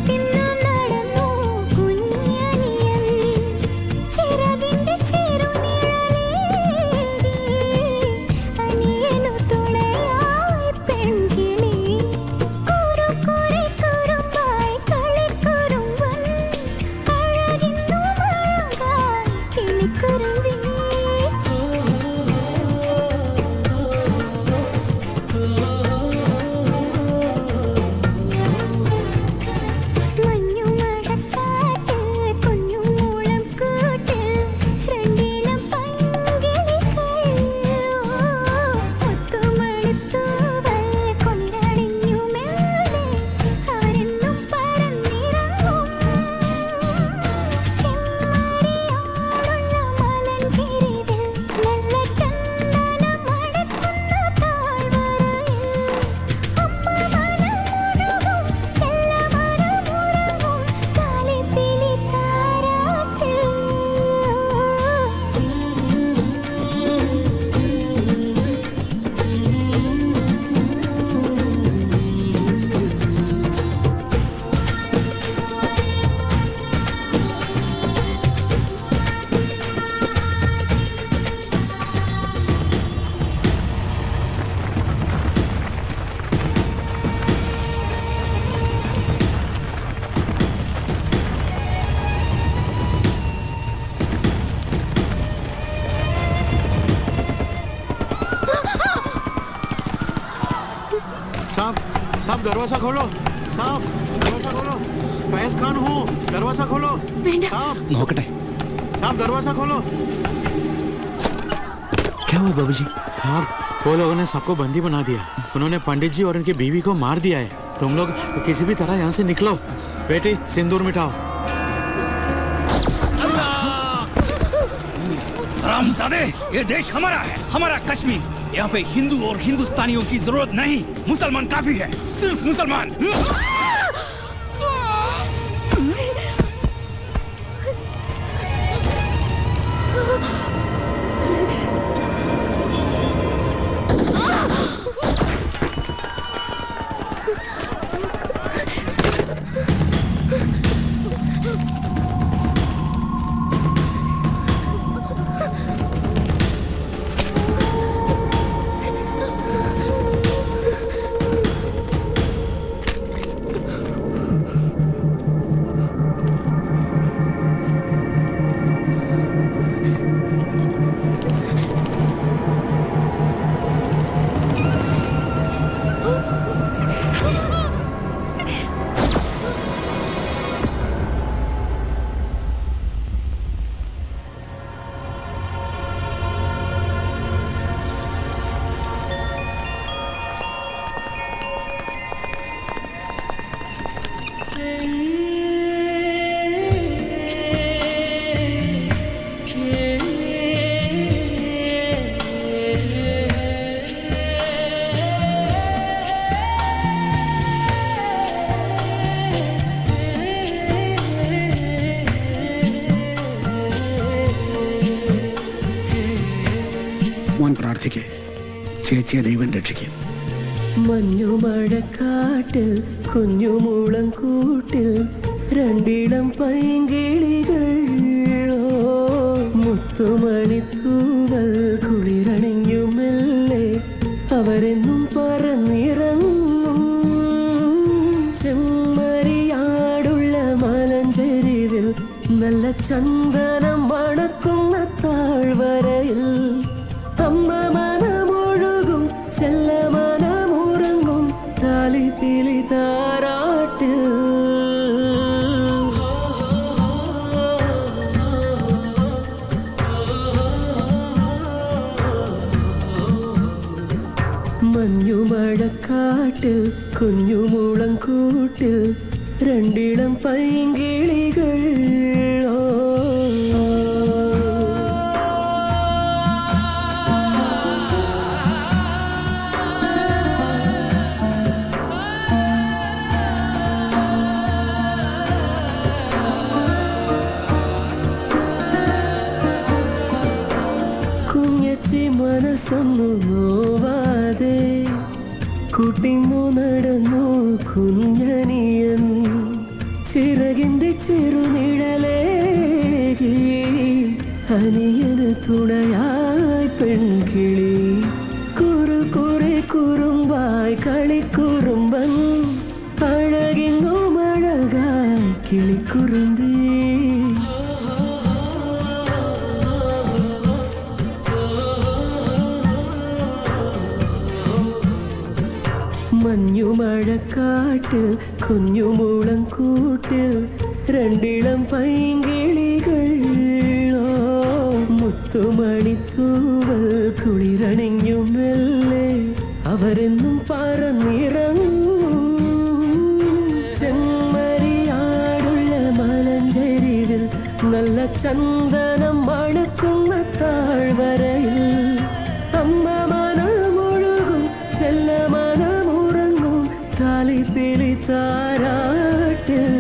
in the दरवाजा खोलो। साहब दरवाजा खोलो। फैज खान हूँ, दरवाजा खोलो। साहब നോക്കട്ടെ. साहब दरवाजा खोलो। क्या हुआ बाबूजी? साहब वो लोगों ने सबको बंदी बना दिया। उन्होंने पंडित जी और उनकी बीवी को मार दिया है। तुम लोग किसी भी तरह यहाँ से निकलो। बेटी सिंदूर मिटाओ। हरामजादे, ये देश हमारा है, हमारा कश्मीर। यहाँ पे हिंदू और हिंदुस्तानियों की जरूरत नहीं, मुसलमान काफी है, सिर्फ मुसलमान। മോൻ പ്രാർത്ഥിക്കേ, ചേച്ചിയെ ദൈവം രക്ഷിക്കും. മഞ്ഞുമഴക്കാട്ടിൽ കുഞ്ഞുമൂളം കൂട്ടിൽ രണ്ടിളം പൈങ്കിളികൾ മുത്തുമണിത്തൂവൽ കുളിരണിഞ്ഞുമെല്ലെ അവരെന്നും പറന്നിറങ്ങും. ചെമ്മരിയാടുള്ള മലഞ്ചെരിവിൽ നല്ല ചന്ദനം മണക്കുന്ന താഴ്വരയിൽ അമ്മ മനമൊഴുകും ചെല്ല മനമുറങ്ങും താലിപ്പിലി താരാട്ടിൽ. മഞ്ഞുമഴക്കാട്ടിൽ കുഞ്ഞുമൂളം കൂട്ടിൽ രണ്ടിളം പൈങ്കിളികൾ മനസ്സൊന്നു നോവാതെ കുട്ടിന്നു നടന്നു കുഞ്ഞനിയൻ ചിറകിന്റെ ചെറുനിഴലേകി അനിയന് തുണയായി പെൺകിളി കുറുകുറെ കുറുമ്പായി കളിക്കുറുമ്പൻ അഴകിങ്ങും അഴകായി കിളിക്കുറുമ്പി. മഞ്ഞുമഴക്കാട്ടിൽ കുഞ്ഞുമൂളം കൂട്ടിൽ രണ്ടിളം പൈങ്കിളികൾ മുത്തുമണിത്തൂവൽ കുളിരണിഞ്ഞുമെല്ലെ അവരെന്നും പറന്നിറങ്ങും. ചെമ്മരിയാടുള്ള മലഞ്ചെരിവിൽ നല്ല ചന്ദനം മണക്കുന്ന താഴ്വരയിൽ അമ്മ മനമൊഴുകും ചെല്ല മനമുറങ്ങും താലിപ്പിലി താരാട്ടിൽ.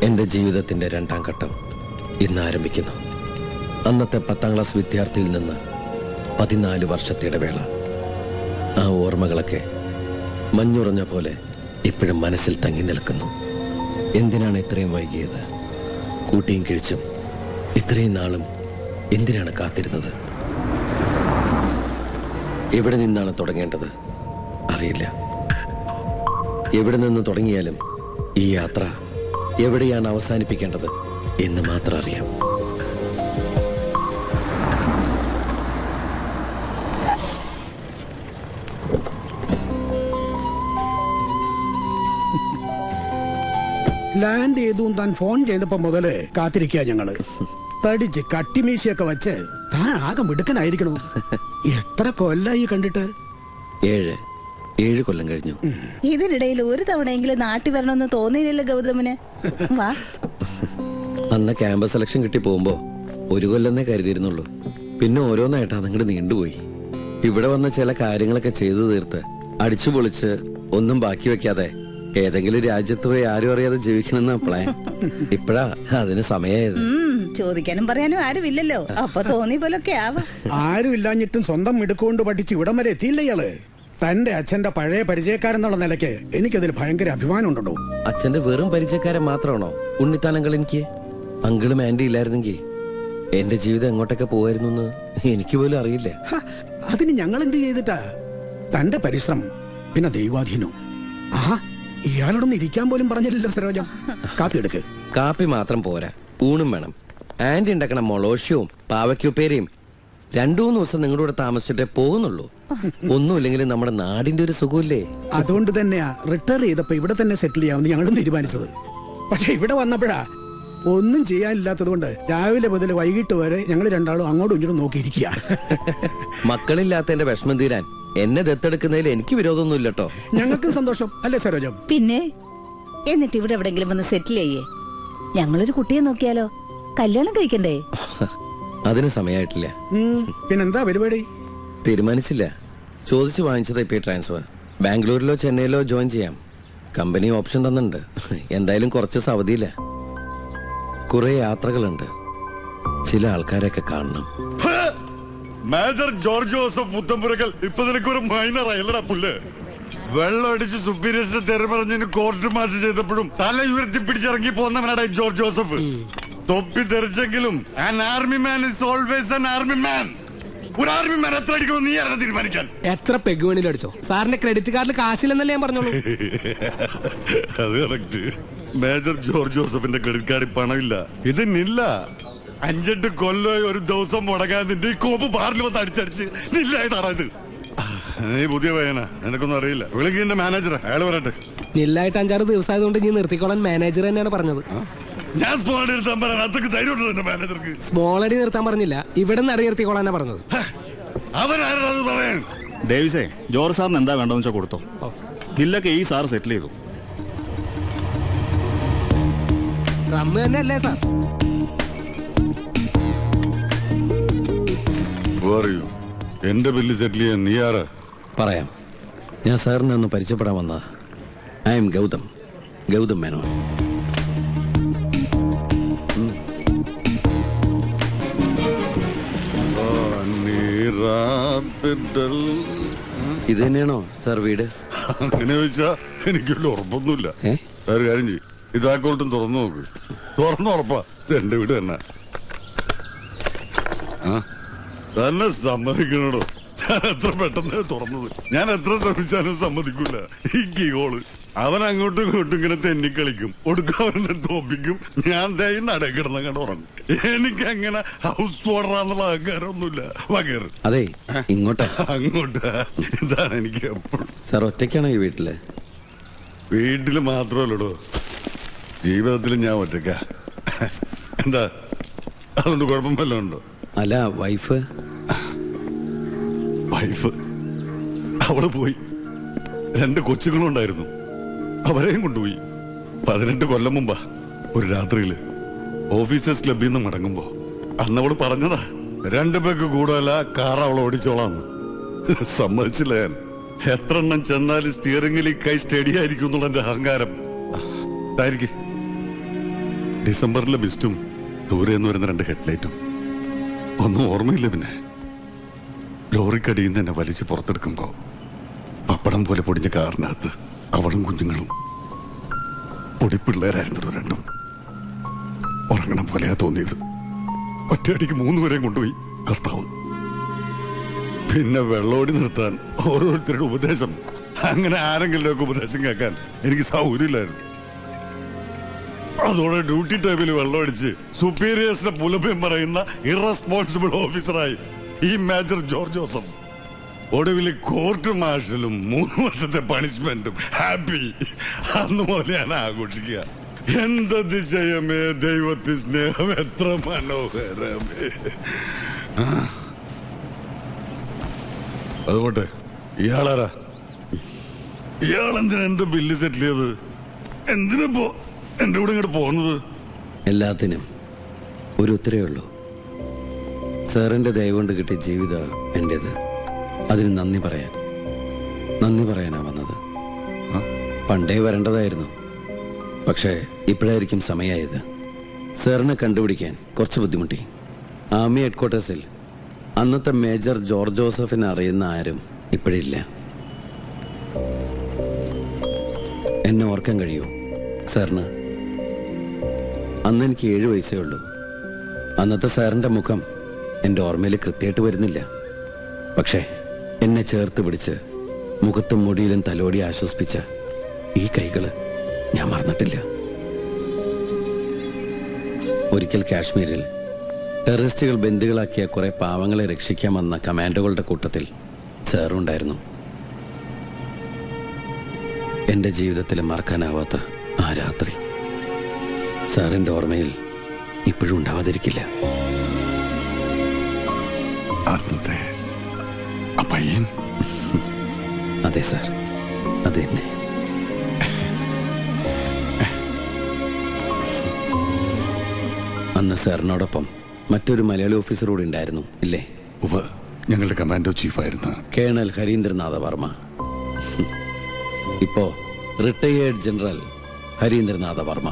എൻ്റെ ജീവിതത്തിൻ്റെ രണ്ടാം ഘട്ടം ഇന്ന് ആരംഭിക്കുന്നു. അന്നത്തെ 10ാം ക്ലാസ് വിദ്യാർത്ഥിയിൽ നിന്ന് 14 വർഷത്തെ ഇടവേള. ആ ഓർമ്മകളൊക്കെ മഞ്ഞുറഞ്ഞ പോലെ ഇപ്പോഴും മനസ്സിൽ തങ്ങി നിൽക്കുന്നു. എന്തിനാണ് ഇത്രയും വൈകിയത്? കൂട്ടിയും കിഴിച്ചും ഇത്രയും നാളും എന്തിനാണ് കാത്തിരുന്നത്? എവിടെ നിന്നാണ് തുടങ്ങേണ്ടത് അറിയില്ല. എവിടെ നിന്ന് തുടങ്ങിയാലും ഈ യാത്ര എവിടെയാണ് അവസാനിപ്പിക്കേണ്ടത് എന്ന് മാത്രം അറിയാം. ലാൻഡ് ചെയ്തും താൻ ഫോൺ ചെയ്തപ്പോ മുതല് കാത്തിരിക്കുക ഞങ്ങള്. തടിച്ച് കട്ടിമീശയൊക്കെ വെച്ച് താൻ ആകെ മിടുക്കനായിരിക്കണു. എത്ര കൊല്ലായി കണ്ടിട്ട്? 7 കൊല്ലം കഴിഞ്ഞു. ഇതിനിടയിൽ ഒരു തവണയെങ്കിലും നാട്ടിൽ വരണമെന്ന് തോന്നിയില്ലല്ലോ ഗൗതമന്. വാ. അന്ന് ക്യാമ്പസ് സെലക്ഷൻ കിട്ടി പോകുമ്പോ 1 കൊല്ലെന്നേ കരുതിയിരുന്നുള്ളൂ. പിന്നെ ഓരോന്നായിട്ട് അതങ്ങോട്ട് നീണ്ടുപോയി. ഇവിടെ വന്ന ചില കാര്യങ്ങളൊക്കെ ചെയ്തു തീർത്ത് അടിച്ചു പൊളിച്ച് ഒന്നും ബാക്കി വെക്കാതെ ഏതെങ്കിലും രാജ്യത്ത് പോയി ആരും അറിയാതെ ജീവിക്കണമെന്ന പ്ലാൻ. ഇപ്പഴാ അതിന് സമയമായത്. ചോദിക്കാനും പറയാനും ആരുമില്ലല്ലോ. അപ്പൊ തോന്നി പോലൊക്കെ ആവാം. ആരും ഇല്ലാഞ്ഞിട്ടും സ്വന്തം മിടുക്കൊണ്ട് പഠിച്ച് ഇവിടം വരെ എത്തിയില്ല ഇയാള്. തന്റെ അച്ഛന്റെ പഴയ പരിചയക്കാരെന്നുള്ള നിലയ്ക്ക് എനിക്കതിൽ ഭയങ്കര അഭിമാനം ഉണ്ടോ. അച്ഛന്റെ വെറും പരിചയക്കാരൻ മാത്രമാണോ ഉണ്ണിത്താനങ്ങൾ? എനിക്ക് അങ്കിളും ആന്റി ഇല്ലായിരുന്നെങ്കിൽ എന്റെ ജീവിതം എങ്ങോട്ടൊക്കെ പോവായിരുന്നു എനിക്ക് പോലും അറിയില്ല. അതിന് ഞങ്ങൾ എന്ത് ചെയ്തിട്ടാ? തന്റെ പരിശ്രമം പിന്നെ ദൈവാധീനവും. ആഹാ, ഇയാളോടൊന്ന് ഇരിക്കാൻ പോലും പറഞ്ഞില്ലല്ലോ സരോജം. കാപ്പി എടുക്ക്. കാപ്പി മാത്രം പോരാ, ഊണും വേണം. ആന്റി ഉണ്ടാക്കണ മൊളോഷ്യവും പാവയ്ക്കുപ്പേരയും 2-3 ദിവസം നിങ്ങളുടെ കൂടെ താമസിച്ചിട്ടേ പോകുന്നുള്ളൂ. ഒന്നുമില്ലെങ്കിലും നമ്മുടെ നാടിന്റെ ഒരു സുഖമില്ലേ. അതുകൊണ്ട് തന്നെയാ റിട്ടയർ ചെയ്തപ്പോ ഇവിടെ തന്നെ സെറ്റിൽ ചെയ്യാമെന്ന് ഞങ്ങളും തീരുമാനിച്ചത്. പക്ഷെ ഇവിടെ വന്നപ്പോഴാ ഒന്നും ചെയ്യാനില്ലാത്തത് കൊണ്ട് രാവിലെ മുതൽ വൈകിട്ട് വരെ ഞങ്ങൾ രണ്ടാളും അങ്ങോട്ടും ഇങ്ങോട്ടും നോക്കിയിരിക്കുക. മക്കളില്ലാത്തതിന്റെ വിഷമം തീരാൻ എന്നെ ദത്തെടുക്കുന്നതിൽ എനിക്ക് വിരോധമൊന്നുമില്ല കേട്ടോ. ഞങ്ങൾക്കും സന്തോഷം അല്ലേ സരോജം? പിന്നെ എന്നിട്ട് ഇവിടെ എവിടെങ്കിലും വന്ന് സെറ്റിൽ ചെയ്യേ. ഞങ്ങളൊരു കുട്ടിയെ നോക്കിയാലോ? കല്യാണം കഴിക്കണ്ടേ? അതിന് സമയമായിട്ടില്ല. പിന്നെന്താ പരിപാടി? തീരുമാനിച്ചില്ല. ചോദിച്ചു വാങ്ങിച്ചത് ഇപ്പൊ ട്രാൻസ്ഫർ. ബാംഗ്ലൂരിലോ ചെന്നൈയിലോ ജോയിൻ ചെയ്യാം. കമ്പനി ഓപ്ഷൻ തന്നിട്ടുണ്ട്. എന്തായാലും കുറച്ച് അവധിയില്ല. കുറെ യാത്രകളുണ്ട്. ചില ആൾക്കാരൊക്കെ കാണണം. മേജർ ജോർജ് ജോസഫ് പുത്തമ്പുരക്കൽ ഇപ്പൊ നിനക്കൊരു മൈനർ ആയല്ലടാ പുല്ല്. വെള്ളം അടിച്ച് സുപ്പീരിയേഴ്സിനെ തെരമറിഞ്ഞതിന് കോർട്ട് മാർച്ച് ചെയ്തപ്പോഴും തല ഉയർത്തി പിടിച്ചിറങ്ങി പോന്നവനാടാ ജോർജ് ജോസഫ്. തൊപ്പി തെറിച്ചെങ്കിലും an army man is always an army man. ഒരു ആർമി മാൻ എത്ര അടിക്കണം നീ ആരാ തീരുമാനിക്കാൻ? എത്ര പെഗ് വേണിലും അടിച്ചോ. സാറിന്റെ ക്രെഡിറ്റ് കാർഡിൽ കാശില്ലെന്നല്ലേ ഞാൻ പറഞ്ഞോളൂ. അത് കറക്റ്റ്. മേജർ ജോർജ് ജോസഫിന്റെ ക്രെഡിറ്റ് കാർഡിൽ പണമില്ല. ഇതിനില്ല. 5-8 കൊല്ലമായി ഒരു ദിവസം മുടങ്ങാൻ നിന്റെ ഈ കോപ്പ് ബാറിൽ വന്ന് അടിച്ചടിച്ച് നില്ലായിട്ടാണ് ഇത്. നീ പുതിയ പയ്യനാ, എനിക്കൊന്നും അറിയില്ല. വിളിക്കിന്റെ മാനേജർ അയാൾ പറയട്ടെ. നില്ലായിട്ട് 5-6 ദിവസമായതുകൊണ്ട് നീ നിർത്തിക്കോളാൻ മാനേജർ തന്നെയാണ് പറഞ്ഞത്. ഞാൻ സ്മോൾ അടി നിർത്താൻ പറയാൻ അത്രക്ക് ധൈര്യമുണ്ടോ മാനേജർക്ക്? സ്മോൾ അടി നിർത്താൻ പറഞ്ഞില്ല, ഇവിടെ നിന്ന് അടി നിർത്തിക്കോളാനാ പറഞ്ഞത്. അവരാരത് പറയാൻ? ഡേവിസേ, ജോർജ് സാറിന് എന്താ വേണ്ടതെന്ന് വെച്ചാൽ കൊടുത്തോ. ബില്ലൊക്കെ ഈ സാർ സെറ്റിൽ ചെയ്തു. റമ്മ് തന്നെ അല്ലേ സാർ? എന്റെ ബില്ല് സെറ്റിൽ ചെയ്യാൻ നീ ആരാ? പറയാം. ഞാൻ സാറിനെ ഒന്ന് പരിചയപ്പെടാൻ വന്നതാ. I am Gautham Menon. ഇത് തന്നെയാണോ സാർ വീട്? അങ്ങനെ ചോദിച്ചാ എനിക്കുള്ള ഉറപ്പൊന്നുമില്ല. ഒരു കാര്യം ചെയ്യും, ഇതാക്കോട്ടും തുറന്നു നോക്ക്. തുറന്നുറപ്പാ എന്റെ വീട് തന്നെ. തന്നെ സമ്മതിക്കണോ? ഞാൻ എത്ര പെട്ടെന്ന് തുറന്നത്. ഞാൻ എത്ര ശ്രമിച്ചാലും സമ്മതിക്കൂല. ഈ കീഹോള് അവൻ അങ്ങോട്ടും ഇങ്ങോട്ടും ഇങ്ങനെ തെന്നിക്കളിക്കും. ഒടുക്കവനെ തോപ്പിക്കും. ഞാൻ ദൈ നടക്കിടന്ന കണ്ട് ഉറങ്ങും. എനിക്ക് അങ്ങനെ ഹൗസ് ഓർഡറാന്നുള്ള അഹങ്കാരമൊന്നുമില്ല. വകേറ്. അതെ, ഇങ്ങോട്ടാ. അങ്ങോട്ടാ. ഇതാണ് എനിക്ക് എപ്പോഴും. സാർ ഒറ്റയ്ക്കാണോ ഈ വീട്ടില്? വീട്ടില് മാത്രമല്ലടോ, ജീവിതത്തിൽ ഞാൻ ഒറ്റയ്ക്ക. എന്താ അതുകൊണ്ട് കുഴപ്പം വല്ലതും ഉണ്ടോ? അല്ല, വൈഫ് അവള് പോയി. 2 കൊച്ചുങ്ങളും ഉണ്ടായിരുന്നു, അവരെയും കൊണ്ടുപോയി. 18 കൊല്ലം മുമ്പാ ഒരു രാത്രിയില് ഓഫീസേഴ്സ് ക്ലബിൽ നിന്ന് മടങ്ങുമ്പോ അന്നവള് പറഞ്ഞതാ 2 പേർക്ക് കൂടുതല കാർ അവളെ ഓടിച്ചോളാന്ന്. സമ്മതിച്ചില്ല ഞാൻ. എത്ര എണ്ണം ചെന്നാലും സ്റ്റിയറിംഗിൽ കൈ സ്റ്റഡി ആയിരിക്കും എന്നുള്ള എന്റെ അഹങ്കാരം. ഡിസംബറിലെ ബിസ്റ്റും ദൂരെ നിന്ന് വരുന്ന 2 ഹെഡ്ലൈറ്റും ഒന്നും ഓർമ്മയില്ല. പിന്നെ ലോറിക്കടിയിൽ നിന്ന് എന്നെ വലിച്ച് പുറത്തെടുക്കുമ്പോ പപ്പടം പോലെ പൊടിഞ്ഞ കാറിനകത്ത് അവളും കുഞ്ഞുങ്ങളും പൊടിപ്പിള്ളേരായിരുന്നു 2. ഉറങ്ങണ പോലെയാ തോന്നിയത്. ഒറ്റയടിക്ക് 3 പേരെയും കൊണ്ടുപോയി കർത്താവ്. പിന്നെ വെള്ളോടി നിർത്താൻ ഓരോരുത്തരുടെ ഉപദേശം, അങ്ങനെ ആരെങ്കിലുമൊക്കെ ഉപദേശം കേൾക്കാൻ എനിക്ക് സൗകര്യമില്ലായിരുന്നു. അതോടെ ഡ്യൂട്ടി ടൈമിൽ വെള്ളമടിച്ച് സുപ്പീരിയേഴ്സിനെ പുലഭ്യം പറയുന്ന ഇറസ്പോൺസിബിൾ ഓഫീസറായി ഈ മേജർ ജോർജ് ജോസഫ്. ഒടുവിൽ കോർട്ട് മാർഷലും 3 വർഷത്തെ പണിഷ്മെന്റും. ഹാപ്പി. അന്ന് മുതൽ ഞാൻ ആഘോഷിക്കുക. എന്തതിശയമേ ദൈവത്തി സ്നേഹം, എത്ര മനോഹരമേ. അതുകൊട്ടെ, ഇയാളാരാ? ഇയാളെന്തിനാ എന്റെ ബില്ല് സെറ്റിൽ ചെയ്തത്? എന്തിനിപ്പോ എന്റെ കൂടെ ഇങ്ങോട്ട് പോകുന്നത്? എല്ലാത്തിനും ഒരു ഉത്തരവേ ഉള്ളൂ. സാറിന്റെ ദയ കൊണ്ട് കിട്ടിയ ജീവിതം എന്റേത്. അതിന് നന്ദി പറയാനാ വന്നത്. പണ്ടേ വരേണ്ടതായിരുന്നു, പക്ഷേ ഇപ്പോഴായിരിക്കും സമയമായത്. സാറിനെ കണ്ടുപിടിക്കാൻ കുറച്ച് ബുദ്ധിമുട്ടി. ആർമി ഹെഡ്ക്വാർട്ടേഴ്സിൽ അന്നത്തെ മേജർ ജോർജ് ജോസഫിനെ അറിയുന്ന ആരും ഇപ്പോഴില്ല. എന്നെ ഓർക്കാൻ കഴിയൂ സാറിന്? അന്ന് എനിക്ക് 7 വയസ്സേ ഉള്ളൂ. അന്നത്തെ സാറിൻ്റെ മുഖം എൻ്റെ ഓർമ്മയിൽ കൃത്യമായിട്ട് വരുന്നില്ല. പക്ഷേ എന്നെ ചേർത്ത് പിടിച്ച് മുഖത്തും മുടിയിലും തലോടി ആശ്വസിപ്പിച്ച ഈ കൈകള് ഞാൻ മറന്നിട്ടില്ല. ഒരിക്കൽ കാശ്മീരിൽ ടെററിസ്റ്റുകൾ ബന്ദികളാക്കിയ കുറെ പാവങ്ങളെ രക്ഷിക്കാൻ വന്ന കമാൻഡോകളുടെ കൂട്ടത്തിൽ സാറുണ്ടായിരുന്നു. എൻ്റെ ജീവിതത്തിൽ മറക്കാനാവാത്ത ആ രാത്രി സാറിൻ്റെ ഓർമ്മയിൽ ഇപ്പോഴും ഉണ്ടാവാതിരിക്കില്ല. അതെ സാർ, അതെന്നെ. അന്ന് സാറിനോടൊപ്പം മറ്റൊരു മലയാളി ഓഫീസർ കൂടി ഉണ്ടായിരുന്നു, ഇല്ലേ? ഞങ്ങളുടെ കമാൻഡോ ചീഫായിരുന്നു കേണൽ ഹരീന്ദ്രനാഥ വർമ്മ. ഇപ്പോ retired general Harindranatha Varma.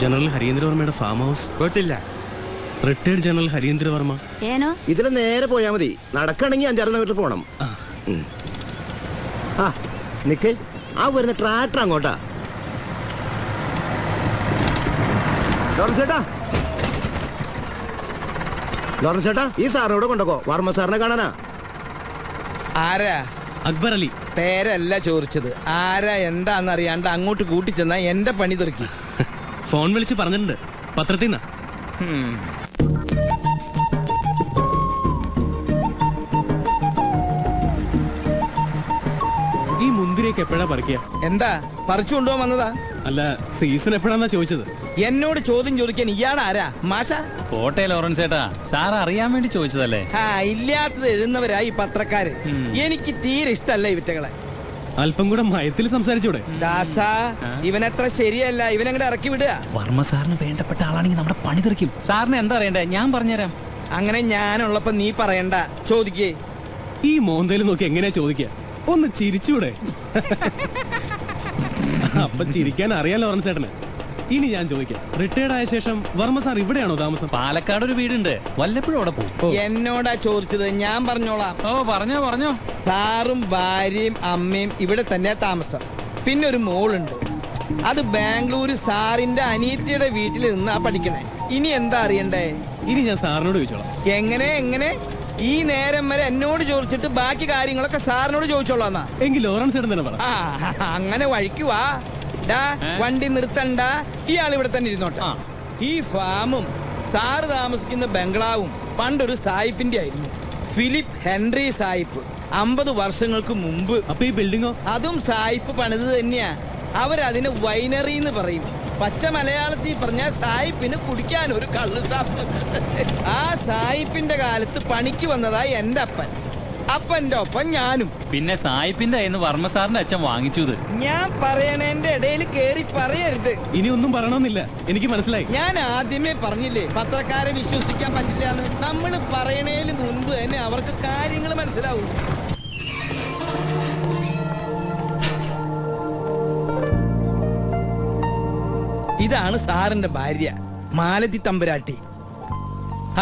General ഹരീന്ദ്രവർമ്മയുടെ ഫാം ഹൗസ് ಗೊತ್ತಿಲ್ಲ. Retired general Harindravarma. ഏനോ ഇതിന് നേരെ പോയാൽ മതി. നടക്കണമെങ്കിൽ 5-6 കിലോമീറ്റർ പോകണം. ആ നിക്ക്, ആ വരുന്ന ട്രാക്ടർ അങ്ങോട്ടാ. ലോറൻസ് ചേട്ടാ, ഈ സാറിനോട് കൊണ്ടോക്കോ. വർമ്മ സാറിനെ കാണാനാ. ആരാ? അക്ബർ അലി. പേരല്ല ചോദിച്ചത്, ആരാ എന്താന്ന് അറിയാണ്ട് അങ്ങോട്ട് കൂട്ടിച്ചെന്നാ എന്റെ പണി തെറുക്കി. ഫോൺ വിളിച്ച് പറഞ്ഞിട്ടുണ്ട്, പത്രത്തിൽ നിന്നാ. ഈ മുന്തിരിയൊക്കെ എപ്പോഴാ പറിക്കുക? എന്താ പറിച്ചു കൊണ്ടുപോകാൻ വന്നതാ? അല്ല, സീസൺ എപ്പോഴാന്നാ ചോദിച്ചത്. എന്നോട് ചോദ്യം ചോദിക്കാൻ ഇയാളാരാ? മാഷ? പോട്ടെ ലോറൻസ് ചേട്ടാ, സാർ അറിയാൻ വേണ്ടി ചോദിച്ചതല്ലേ. ഇല്ലാത്തത് എഴുതുന്നവരായി പത്രക്കാര്. എനിക്ക് തീരെ ഇഷ്ടല്ല ഇവറ്റകളെ. അല്പം കൂടെ മയത്തിൽ സംസാരിച്ചൂടെ? ദാസാ, ഇവനത്ര ശരിയല്ല. ഇവനങ്ങടെ ഇറക്കി വിടുക. വർമ്മ സാറിന് വേണ്ടപ്പെട്ട ആളാണെങ്കിൽ നമ്മുടെ പണി തെറിക്കും. സാറിന് എന്താ അറിയണ്ടേ? ഞാൻ പറഞ്ഞുതരാം. അങ്ങനെ ഞാനുള്ളപ്പോ നീ പറയണ്ട, ചോദിക്കേ. ഈ മോന്തയിൽ നോക്കി എങ്ങനെയാ ചോദിക്കുക? ഒന്ന് ചിരിച്ചൂടെ? അപ്പൊ ചിരിക്കാൻ അറിയാൻ ലോറൻസ് ചേട്ടന്. ഇനി ഞാൻ ചോദിക്കാം, റിട്ടയർഡ് ആയ ശേഷം വർമ്മ സാർ ഇവിടെയാണോ താമസം? പാലക്കാട് ഒരു വീടുണ്ട്, വല്ലപ്പോഴും അവിടെ പോകും. എന്നോടാ ചോദിച്ചത്, ഞാൻ പറഞ്ഞോളാം. പറഞ്ഞോ. സാറും ഭാര്യയും അമ്മയും ഇവിടെ തന്നെയാ താമസം. പിന്നെ ഒരു മോളുണ്ട്, അത് ബാംഗ്ലൂർ സാറിന്റെ അനിയത്തിയുടെ വീട്ടിൽ നിന്നാ പഠിക്കണേ. ഇനി എന്താ അറിയണ്ടേ? ഇനി ഞാൻ സാറിനോട് ചോദിച്ചോളാം. എങ്ങനെ ഈ നേരം വരെ എന്നോട് ചോദിച്ചിട്ട് ബാക്കി കാര്യങ്ങളൊക്കെ സാറിനോട് ചോദിച്ചോളാന്നാ? എങ്കിൽ ലോറൻസ് ചേട്ടൻ തന്നെ പറ. അങ്ങനെ വഴിക്കുവാ. വണ്ടി നിർത്തണ്ട, ഇയാൾ ഇവിടെ തന്നെ ഇരുന്നോട്ടെ. ഈ ഫാമും സാറ് താമസിക്കുന്ന ബംഗ്ലാവും പണ്ടൊരു സായിപ്പിന്റെ ആയിരുന്നു. ഫിലിപ്പ് ഹെൻറി സായിപ്പ്, 50 വർഷങ്ങൾക്ക് മുമ്പ്. അപ്പൊ ഈ ബിൽഡിങ്ങോ? അതും സായിപ്പ് പണിത് തന്നെയാ. അവരതിന് വൈനറി എന്ന് പറയും. പച്ച മലയാളത്തിൽ പറഞ്ഞാൽ സായിപ്പിന് കുടിക്കാൻ ഒരു കള്ള് ഷാപ്പ്. ആ സായിപ്പിന്റെ കാലത്ത് പണിക്ക് വന്നതായി എന്റെ അപ്പൻ. അപ്പന്റെ ഒപ്പം ഞാനും. പിന്നെ സായിപ്പിന്റെ കയ്യിന്ന് വർമ്മ സാറിന്റെ അച്ഛൻ വാങ്ങിച്ചു. ഞാൻ പറയണേന്റെ ഇടയിൽ കേറി പറയരുത്. ഇനി ഒന്നും പറയണമെന്നില്ല, എനിക്ക് മനസ്സിലായി. ഞാൻ ആദ്യമേ പറഞ്ഞില്ലേ പത്രക്കാരെ വിശ്വസിക്കാൻ പറ്റില്ല എന്ന്. നമ്മൾ പറയണേന് മുൻപ് തന്നെ അവർക്ക് കാര്യങ്ങൾ മനസ്സിലാവും. ഇതാണ് സാറിന്റെ ഭാര്യ മാലതി തമ്പുരാട്ടി.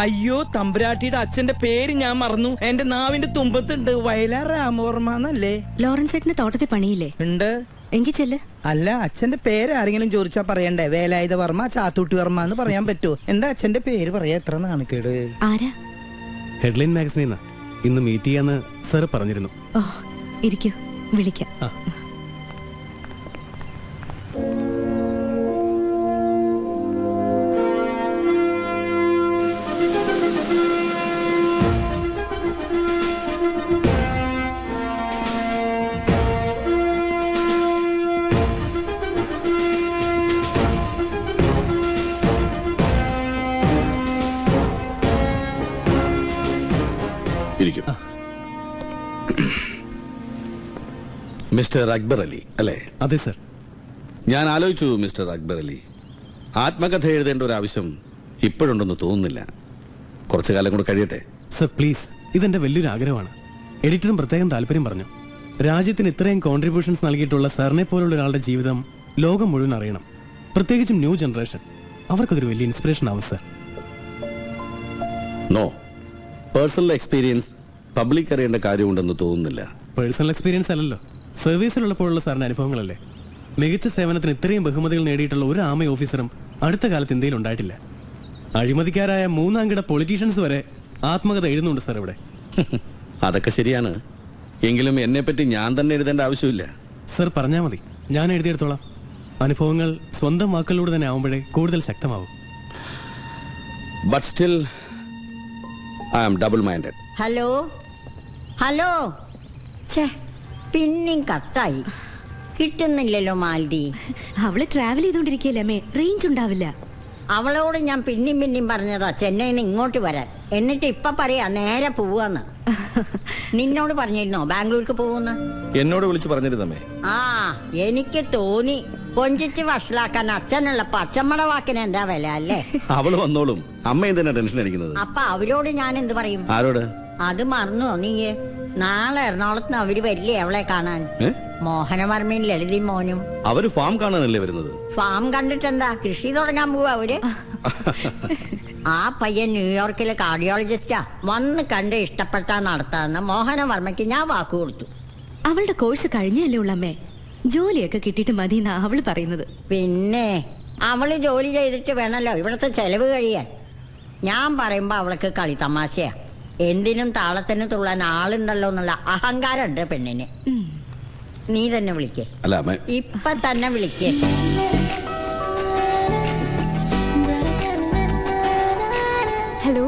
അയ്യോ തമ്പുരാട്ടിയുടെ അച്ഛന്റെ പേര് ഞാൻ മറന്നു. എന്റെ നാവിന്റെ തുമ്പത്തുണ്ട്. വയലാർ രാമവർമ്മ എന്നല്ലേ? ലോറൻസ് ചേട്ടന് തോട്ടത്തിൽ പണിയില്ലേ? ഉണ്ട്. എങ്കിൽ ചെല്ല്. അല്ല, അച്ഛന്റെ പേര് ആരെങ്കിലും ചോദിച്ചാ പറയണ്ടേ? വേലായുധ വർമ്മ, ചാത്തൂട്ടി വർമ്മ എന്ന് പറയാൻ പറ്റുമോ? എന്താ അച്ഛന്റെ പേര് പറയാ? എത്ര നാണക്കേട്. ആരാ? ഹെഡ്ലൈൻ മാഗസിനിൽ നിന്ന് ഇന്ന് മീറ്റ് ചെയ്യാന്ന് സർ പറഞ്ഞിരുന്നു. ഓ, ഇരിക്കൂ, വിളിക്കാം. മിസ്റ്റർ അക്ബർ അലി അല്ലേ? അതെ സർ. ഞാൻ ആലോചിച്ചു മിസ്റ്റർ അക്ബർ അലി, ആത്മകഥ എഴുതേണ്ട ഒരു ആവശ്യം ഇപ്പോഴുണ്ടെന്ന് തോന്നുന്നില്ല. കുറച്ചു കാലം കൂടെ കഴിയട്ടെ. സർ പ്ലീസ്, ഇതെന്റെ വലിയൊരു ആഗ്രഹമാണ്. എഡിറ്ററും പ്രത്യേകം താല്പര്യം പറഞ്ഞു. രാജ്യത്തിന് ഇത്രയും കോൺട്രിബ്യൂഷൻസ് നൽകിയിട്ടുള്ള സാറിനെ പോലുള്ള ഒരാളുടെ ജീവിതം ലോകം മുഴുവൻ അറിയണം. പ്രത്യേകിച്ചും ന്യൂ ജനറേഷൻ. അവർക്കതൊരു വലിയ ഇൻസ്പിറേഷൻ ആവും sir. No, personal experience public അറിയേണ്ട കാര്യമുണ്ടെന്ന് തോന്നുന്നില്ല. പേഴ്സണൽ എക്സ്പീരിയൻസ് അല്ലല്ലോ, സർവീസിലുള്ളപ്പോഴുള്ള സാറിന്റെ അനുഭവങ്ങളല്ലേ. മികച്ച സേവനത്തിന് ഇത്രയും ബഹുമതികൾ നേടിയിട്ടുള്ള ഒരു ആമ ഓഫീസറും അടുത്ത കാലത്ത് ഇന്ത്യയിൽ ഉണ്ടായിട്ടില്ല. അഴിമതിക്കാരായ മൂന്നാംകിട പൊളിറ്റീഷ്യൻസ് വരെ ആത്മകഥ എഴുതുന്നുണ്ട് സാർ ഇവിടെ. അതൊക്കെ ശരിയാണ്, എങ്കിലും എന്നെ പറ്റി ഞാൻ തന്നെ എഴുതേണ്ട ആവശ്യമില്ല. സർ പറഞ്ഞാൽ മതി, ഞാൻ എഴുതിയെടുത്തോളാം. അനുഭവങ്ങൾ സ്വന്തം വാക്കുകളിലൂടെ തന്നെ ആവുമ്പോഴേ കൂടുതൽ ശക്തമാവും. But still I am double minded. Hello hello, പിന്നെയും കട്ടായി. കിട്ടുന്നില്ലല്ലോ മാലതി. അവള് ട്രാവൽ ചെയ്തോണ്ടിരിക്കല്ലേ, റേഞ്ച് ഉണ്ടാവില്ല. അവളോട് ഞാൻ പിന്നെയും പറഞ്ഞതാ ചെന്നൈയിൽ നിന്ന് ഇങ്ങോട്ട് വരാൻ. എന്നിട്ട് ഇപ്പൊ പറയാ നേരെ പോവാന്ന്. നിന്നോട് പറഞ്ഞിരുന്നോ ബാംഗ്ലൂർക്ക് പോകുന്ന? എന്നോട് വിളിച്ചു പറഞ്ഞിരുന്നമ്മേ. ആ, എനിക്ക് തോന്നി. കൊഞ്ചിച്ച് വഷളാക്കാൻ അച്ഛനുള്ളപ്പോ അച്ഛമ്മയുടെ വാക്കിന് എന്താ വില അല്ലേ? അവള് വന്നോളും, അമ്മ എന്തിനാ ടെൻഷൻ അടിക്കുന്നത്? അപ്പൊ അവരോട് ഞാൻ എന്ത് പറയും? ആരോട്? അത് മറന്നോ നീ? നാളെ എറണാകുളത്ത് അവര് വരില്ലേ അവളെ കാണാൻ? മോഹനവർമ്മയും ലളിതി മോനും. അവര് ഫാം കാണാനല്ലേ വരുന്നത്? ഫാം കണ്ടിട്ടെന്താ, കൃഷി തുടങ്ങാൻ പോവാ അവര്. ആ പയ്യൻ ന്യൂയോർക്കിലെ കാർഡിയോളജിസ്റ്റാ. വന്ന് കണ്ട് ഇഷ്ടപ്പെട്ടാ നടത്താന്ന് മോഹനവർമ്മയ്ക്ക് ഞാൻ വാക്കു കൊടുത്തു. അവളുടെ കോഴ്സ് കഴിഞ്ഞല്ലേ ഉള്ളമ്മേ, ജോലിയൊക്കെ കിട്ടിയിട്ട് മതി എന്നാ അവള് പറയുന്നത്. പിന്നെ അവള് ജോലി ചെയ്തിട്ട് വേണല്ലോ ഇവിടുത്തെ ചെലവ് കഴിയാൻ. ഞാൻ പറയുമ്പോ അവൾക്ക് കളി തമാശയാ. എന്തിനും താളത്തിന് തുള്ളാൻ ആളുണ്ടല്ലോ എന്നുള്ള അഹങ്കാരം ഉണ്ട് പെണ്ണിന്. നീ തന്നെ വിളിക്കേ, ഇപ്പൊ തന്നെ വിളിക്കേ. ഹലോ.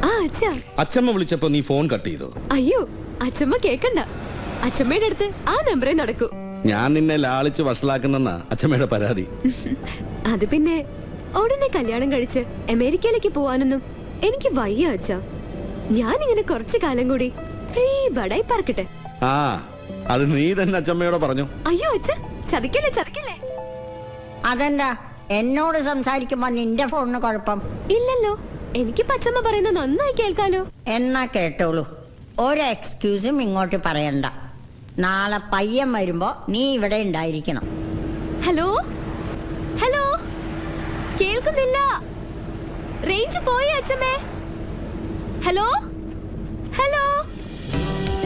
ആ അച്ഛാ. അച്ഛമ്മ വിളിച്ചപ്പോ നീ ഫോൺ കട്ട് ചെയ്തോ? അയ്യോ, അച്ഛമ്മ കേക്കണ്ട. അച്ഛമ്മയുടെ അടുത്ത് ആ നമ്പറേ നടക്കൂ. ഞാൻ നിന്നെ ലാളിച്ച് വഷളാക്കുന്നെന്നാ അച്ഛമ്മയുടെ പരാതി. അത് പിന്നെ ഉടനെ കല്യാണം കഴിച്ച് അമേരിക്കയിലേക്ക് പോവാനൊന്നും എനിക്ക് വയ്യ അച്ഛാ. ഞാനിങ്ങനെ കുറച്ചു കാലം കൂടി ഫ്രീ ബഡായി പറക്കട്ടെ. ആ, അത് നീ തന്നെ അച്ഛമ്മയോട് പറഞ്ഞു. അയ്യോ അച്ഛ, ചതിക്കല്ലേ ചതിക്കല്ലേ. അതെന്താ എന്നോട് സംസാരിക്കുമ്പോ നിന്റെ ഫോണിന് കുഴപ്പം ഇല്ലല്ലോ? എനിക്ക് അച്ഛമ്മ പറയുന്നത് നന്നായി കേൾക്കാലോ. എന്നാ കേട്ടോളൂ, ഒരു എക്സ്ക്യൂസും ഇങ്ങോട്ട് പറയണ്ട. നാളെ പയ്യൻ വരുമ്പോ നീ ഇവിടെ ഉണ്ടായിരിക്കണം. ഹലോ ഹലോ, കേൾക്കുന്നില്ല. റേഞ്ച് പോയി അച്ഛമ്മേ. ഹലോ ഹലോ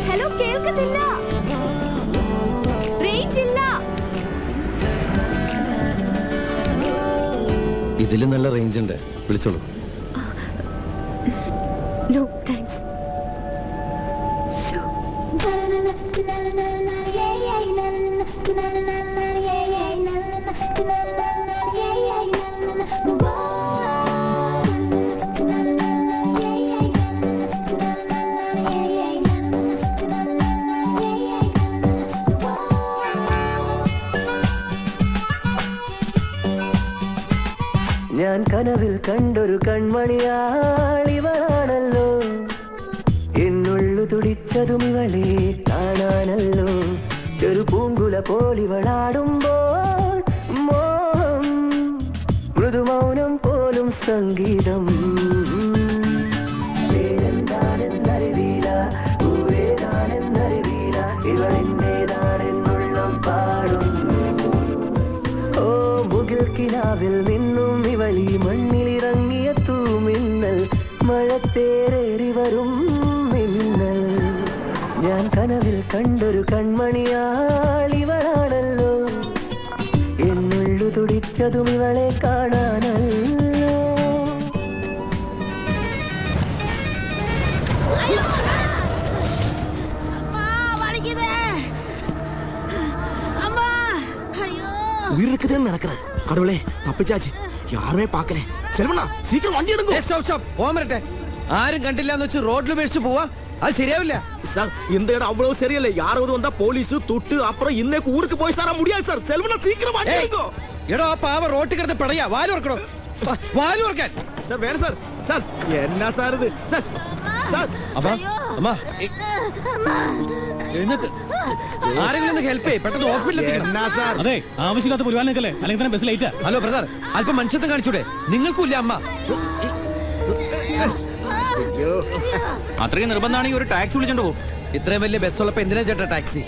ഹലോ, കേൾക്കുന്നില്ല. റേഞ്ച് ഇല്ല. ഇതില് നല്ല റേഞ്ച് ഉണ്ട്, വിളിച്ചോളൂ. No thanks. ഞാൻ കനവിൽ കണ്ടൊരു കൺമണിയാളിവളാണല്ലോ, എന്നുള്ളു തുടിച്ചതും ഇവളെ കാണാനല്ലോ. ഒരു പൂങ്കുല പോലിവളാടുമ്പോൾ മോഹം, മൃദുമൗനം പോലും സംഗീതം. പേരെന്താണെന്നറിവീല, പൂവേതാണെന്നറിവീല, ഇവളെന്നേതാണെന്നുള്ളം പാടുന്നു. ഓ മുകിൽ കിനാവിൽ നിന്നും ഇവളി മണ്ണിലിറങ്ങിയ തൂമിന്നൽ തേരേറി വരും മിന്നൽ ഞാൻ കനവിൽ കണ്ടൊരു കൺമണിയാളിവളാണല്ലോ എന്നുള്ളു തുടിച്ചതും ഇവളെ കാണാനല്ലോ. உயிருக்கு நடக்கிற கடவுளே தப்பிச்சாச்சு யாருமே பாக்கல. செல்வண்ணா சீக்கிரம் வண்டி எடுங்க. പോകാൻ വരട്ടെ. ആരും കണ്ടില്ല എന്ന് വെച്ച് റോഡിൽ ഉപേക്ഷിച്ച് പോവാ, അത് ശരിയാവില്ല சார். இந்த இடம் அவ்வளவு சரியில்லை. யாராவது வந்தா போலீஸ் துட்டு அப்புறம் இன்னைக்கு ஊருக்கு போய் சார முடியாது சார். செல்வண்ணா சீக்கிரம் வண்டி எடுங்க. എടോ ആ പാവ റോട്ടിൽ കിടന്ന് പിടയാ. വാലുറക്കണോ, വാലുറക്കാൻ. சார் வேற சார். சார் என்ன சார் இது? Sir sir. ആരെങ്കിലും ഹെൽപ്പ് ചെയ്യ്, പെട്ടെന്ന് ഹോസ്പിറ്റലിൽ. അതെ, ആവശ്യമില്ലാത്ത പരിപാലനക്കല്ലേ, അല്ലെങ്കിൽ തന്നെ ബസ് ലേറ്റാ. ഹലോ ബ്രദർ, അല്പം മനുഷ്യത്വം കാണിച്ചൂടെ? നിങ്ങൾക്കില്ല അമ്മ? അത്രയും നിർബന്ധമാണെങ്കിൽ ഒരു ടാക്സി വിളിച്ചോണ്ട് പോകും. ഇത്രയും വലിയ ബസ് ഉള്ളപ്പോ എന്തിനാ ചേട്ടാ ടാക്സി?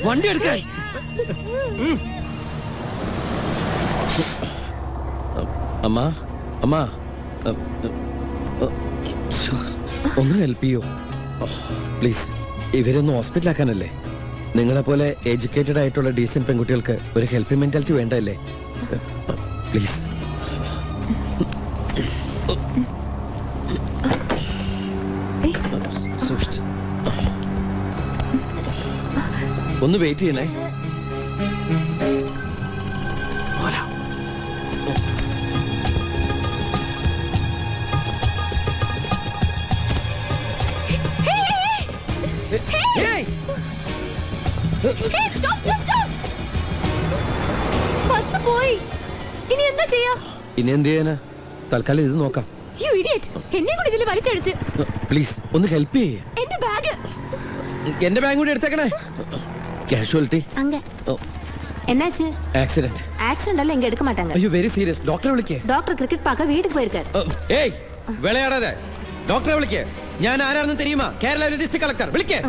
വണ്ടി എടുക്കാൻ. അമ്മ അമ്മ ഒന്ന് ഹെൽപ്പ് ചെയ്യോ പ്ലീസ്? ഇവരൊന്ന് ഹോസ്പിറ്റലാക്കാനല്ലേ? നിങ്ങളെപ്പോലെ എഡ്യൂക്കേറ്റഡ് ആയിട്ടുള്ള ഡീസന്റ് പെൺകുട്ടികൾക്ക് ഒരു ഹെൽപ്പിംഗ് മെന്റാലിറ്റി വേണ്ടല്ലേ? പ്ലീസ്. ഒന്ന് വെയിറ്റ് ചെയ്യണേ. ഇനി എന്ത് ചെയ്യാനാ? തൽക്കാലം ഇത് നോക്കാം. പ്ലീസ് ഒന്ന് ഹെൽപ്പ് ചെയ്യേ. എന്റെ ബാഗ് കൂടി എടുത്തേക്കണേ. കാഷ്വാലിറ്റി என்னாச்சு? ஆக்சிடென்ட். ஆக்சிடென்ட் எல்லாம் இங்க எடுக்க மாட்டாங்க. ஐயோ வெரி சீரியஸ். டாக்டர் விളിക്കേ. டாக்டர் கிரிக்கெட் பார்க்க வீட்டுக்கு போயிருக்காரு. ஏய் விளையாடாத. டாக்டர் விളിക്കേ. ഞാൻ ആരാണെന്ന് தெரியுமா? കേരള ഡിസ്ട്രിക്ട് കളക്ടർ വിളിക്കേ.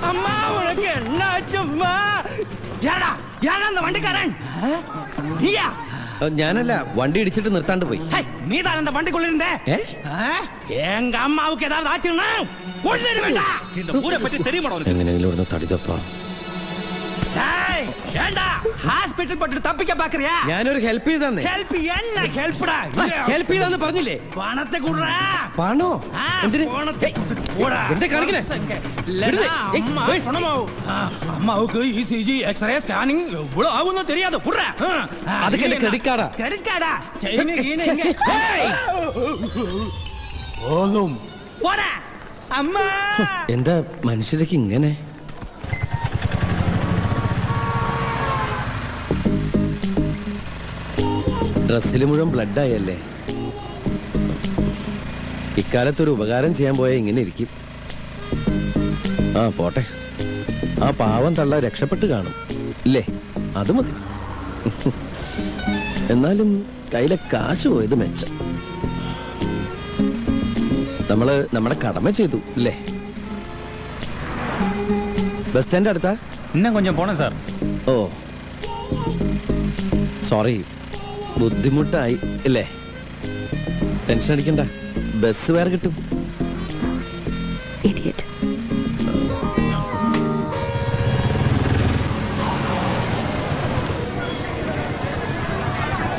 അമ്മ ഉനക്ക് എന്നാച്ചുമ്മാ? യാടാ യാടാ அந்த വണ്ടിക്കാരൻ. നീയാ? ഞാനല്ല, വണ്ടി ഇടിച്ചിട്ട് നിർത്താണ്ട് പോയി. நீ தான் அந்த வண்டிக்குள்ள இருந்த? எங்க அம்மாவுக்கு ஏதாவது ஆச்சுன்னா கொல்லிடுவேண்டா. இந்த ஊரை பத்தி தெரியுமா உனக்கு? എങ്ങനെയെങ്കിലും ഇവിടുന്ന് തടിതപ്പാ. டேய் ஏண்டா ஹாஸ்பிடல் போட்டு தப்பிக்க பாக்குறியா? ഞാനൊരു ഹെൽപ്പ് ചെയ്തന്നെ. ஹெல்ப் என்ன ஹெல்ப்டா? ഹെൽപ്പ് ചെയ്താന്ന് പറഞ്ഞില്ലേ? പണത്തെ കുടറാ. പണോ? എന്തിന്? പണത്തെ പോടാ. എന്താ കാണിക്കണേ? അമ്മാവുക്ക് ഇസിജി എക്സ്റേ സ്കാനിംഗ് എவ்வளவு ആവുന്നു தெரியாது. പുറ. അതൊക്കെ എന്റെ ക്രെഡിറ്റ് കാർഡാ. ക്രെഡിറ്റ് കാർഡാ? ചെയിന് ഗീനെ. ഓലും. പോടാ. അമ്മ. എന്താ മനുഷ്യരൊക്കെ ഇങ്ങനെ? ഡ്രസ്സിൽ മുഴുവൻ ബ്ലഡ് ആയല്ലേ. ഇക്കാലത്തൊരു ഉപകാരം ചെയ്യാൻ പോയാൽ ഇങ്ങനെ ഇരിക്കും. ആ പോട്ടെ, ആ പാവം തള്ള രക്ഷപ്പെട്ട് കാണും ഇല്ലേ? അത് മതി. എന്നാലും കയ്യിലെ കാശ് പോയത് മെച്ചം. നമ്മള് നമ്മുടെ കടമ ചെയ്തു ഇല്ലേ? ബസ് സ്റ്റാൻഡ് അടുത്താ? இன்னும் கொஞ்சம் போனேன் சார். ഓ സോറി, ബുദ്ധിമുട്ടായി ഇല്ലേ? ടെൻഷൻ അടിക്കണ്ട, ബസ് വേറെ കിട്ടും.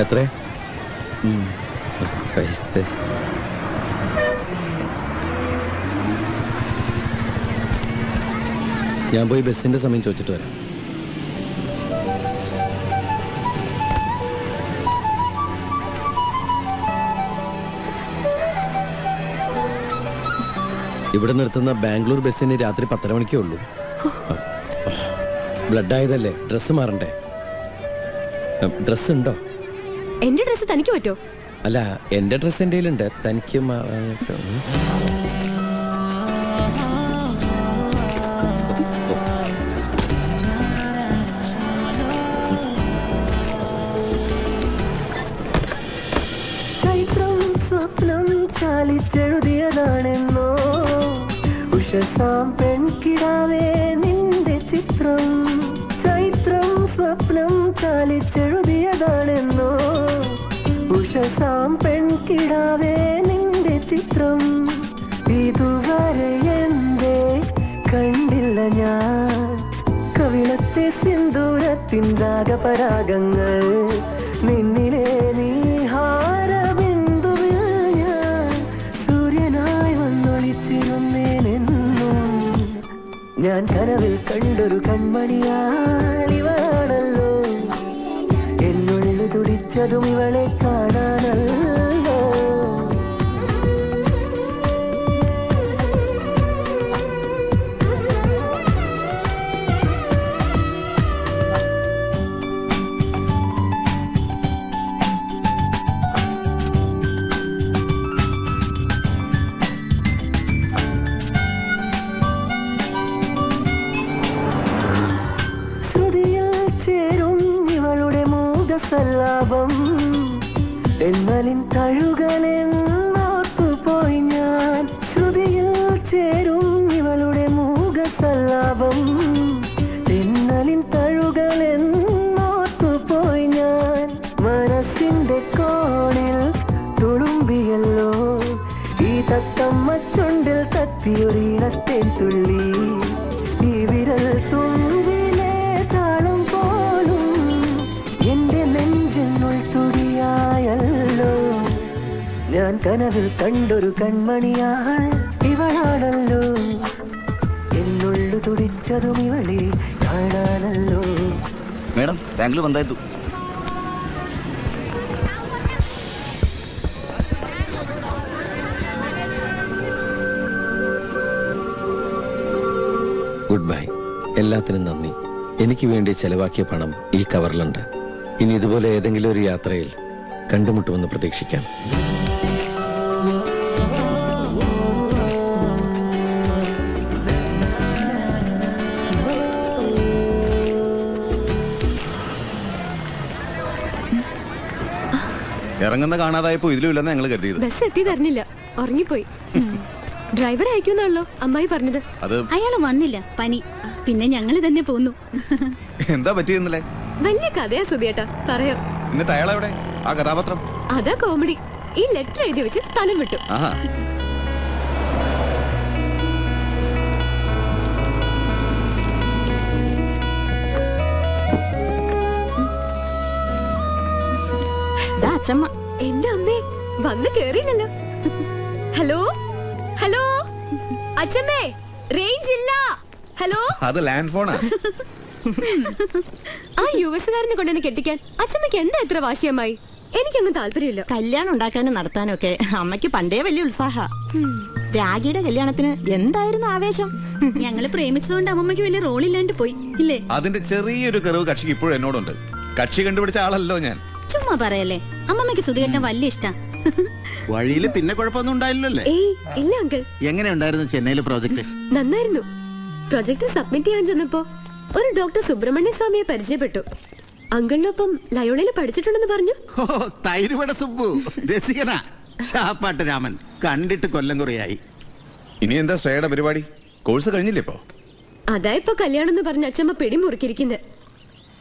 എത്ര പൈസ? ഞാൻ പോയി ബസ്സിന്റെ സമയം ചോദിച്ചിട്ട് വരാം. ഇവിടെ നിർത്തുന്ന ബാംഗ്ലൂർ ബസ്സിന് രാത്രി 10:30 മണിക്കേ ഉള്ളൂ. ബ്ലഡ് ആയതല്ലേ, ഡ്രസ്സ് മാറണ്ടേ? ഡ്രസ് ഉണ്ടോ? എന്റെ ഡ്രസ് തനിക്ക് പറ്റോ? അല്ല, എന്റെ ഡ്രസ് എന്റെ കയ്യിലുണ്ട്, തനിക്ക് മാറാനായിട്ട്. ചൈത്രം സ്വപ്നം ചാലിച്ചെഴുതിയതാണെന്നോ ഉഷസാം പെൺകി പെൺകിടാവേ നിന്റെ ചിത്രം ചൈത്രം സ്വപ്നം ചാലിച്ചെഴുതിയതാണെന്നോ ഉഷസാം പെൺകിടാവേ നിന്റെ ചിത്രം ഇതുവരെ എന്തേ കണ്ടില്ല ഞാൻ കവിളത്തെ സിന്ദൂരത്തിൻ രാഗപരാഗങ്ങൾ നിന്നിലെ നീഹാരബിന്ദുവിൽ ഞാൻ സൂര്യനായി വന്നൊളിച്ചിരുന്നേനെന്നും ഞാൻ കനവിൽ കണ്ടൊരു കൺമണിയാളിവളാണല്ലോ എന്നുള്ളു തുടിച്ചതും ഇവളെ കാണാനല്ലോ സല്ലാപം എന്നലിൻ തഴുകലെന്നോർത്തുപോയി ഞാൻ ശ്രുതിയിൽ ചേരും ഇവളുടെ മൂകസല്ലാപം എന്നലിൻ തഴുകലെന്നോർത്തുപോയി ഞാൻ മനസ്സിന്റെ കോണിൽ തുളുമ്പിയല്ലോ ഈ തത്തമ്മ ചുണ്ടിൽ തത്തിയൊരിടത്തെ തുള്ളി ഈ വിരൽ തുമ്പിലെ താളം പോലും എന്റെ നെഞ്ചിനുൾ തുടിയായല്ലോ ഞാൻ കനവിൽ കണ്ടൊരു കൺമണിയാൾ ഇവളാണല്ലോ എന്നുള്ളു തുടിച്ചതും ഇവളെ കാണാനല്ലോ ಮೇಡಮ್ ಬ್ಯಾಂಗ್ಳೂರ್ ಬಂದಾಯ್ತು ഗുഡ് ബൈ. എല്ലാത്തിനും നന്ദി. എനിക്ക് വേണ്ടി ചെലവാക്കിയ പണം ഈ കവറിലുണ്ട്. ഇനി ഇതുപോലെ ഏതെങ്കിലും ഒരു യാത്രയിൽ കണ്ടുമുട്ടുമെന്ന് പ്രതീക്ഷിക്കാം. ഇറങ്ങുന്ന കാണാതായപ്പോ ഇതിലും ഇല്ലെന്ന് ഞങ്ങൾ കരുതിയത്. ബസ് എത്തി തരണില്ല, ഉറങ്ങിപ്പോയി. ഡ്രൈവർ അയക്കുന്നാണല്ലോ അമ്മായി പറഞ്ഞത്. അയാള് വന്നില്ല, പനി. പിന്നെ ഞങ്ങള് തന്നെ പോന്നു. എന്താ പറ്റിയെന്നല്ലേ? വലിയ കഥയാ സുധിയേട്ടാ, പറയാം. എന്നിട്ട് അയാളെവിടെ? ആ കഥാപാത്രം അതാ കോമഡി. ഈ ലെറ്റർ എഴുതി വെച്ച് സ്ഥലം വിട്ടു. എന്റെ അമ്മേ, വന്ന് കേറിയില്ലല്ലോ. ഹലോ ഹലോ അച്ഛമ്മേ, റേഞ്ച് ഇല്ല. ഹലോ, അത് ലാൻഡ് ഫോണാ. ആ യുവസുകാരനെ കൊണ്ടെന്നെ കെട്ടിക്കാൻ അച്ഛമ്മയ്ക്ക് എന്താ എത്ര വാശിയമ്മായി? എനിക്കൊന്നും താല്പര്യമില്ല. കല്യാണം ഉണ്ടാക്കാനും നടത്താനൊക്കെ അമ്മയ്ക്ക് പണ്ടേ വലിയ ഉത്സാഹ. രാഗിയുടെ കല്യാണത്തിന് എന്തായിരുന്നു ആവേശം. ഞങ്ങള് പ്രേമിച്ചതുകൊണ്ട് അമ്മമ്മയ്ക്ക് വലിയ റോളില്ലാണ്ട് പോയി ഇല്ലേ? അതിന്റെ ചെറിയൊരു കറിവ് കക്ഷിക്ക് ഇപ്പോഴും എന്നോടുണ്ട്. കക്ഷി കണ്ടുപിടിച്ച ആളല്ലോ ഞാൻ. ചുമ്മാ പറയല്ലേ, അമ്മമ്മയ്ക്ക് സുധിയേട്ടൻ വലിയ ഇഷ്ടം. വഴിയില് പിന്നെ കുഴപ്പമൊന്നും ഉണ്ടായില്ലല്ലേ? ഇല്ല അങ്കിൾ. എങ്ങനെ ഉണ്ടായിരുന്നു ചെന്നൈയിലെ പ്രോജക്ട്? നന്നായിരുന്നു. പ്രൊജക്ട് സബ്മിറ്റ് ചെയ്യാൻ ചെന്നപ്പോ ഒരു ഡോക്ടർ സുബ്രഹ്മണ്യ സ്വാമിയെ പരിചയപ്പെട്ടു. അങ്കിളിനൊപ്പം ലയോളയിൽ പഠിച്ചിട്ടുണ്ടെന്ന് പറഞ്ഞു. തൈരുവട സുബ്ബു രസികനാ. ഷാപ്പാട്ട് രാമൻ കണ്ടിട്ട് കൊല്ലം കുറയായി. ഇനി എന്താ ശ്രേയുടെ പരിപാടി? കോഴ്സ് കഴിഞ്ഞില്ലേ ഇപ്പോ? അതാ ഇപ്പൊ കല്യാണം എന്ന് പറഞ്ഞ അച്ഛമ്മ പിടിമുറുക്കിയിരിക്കുന്നത്.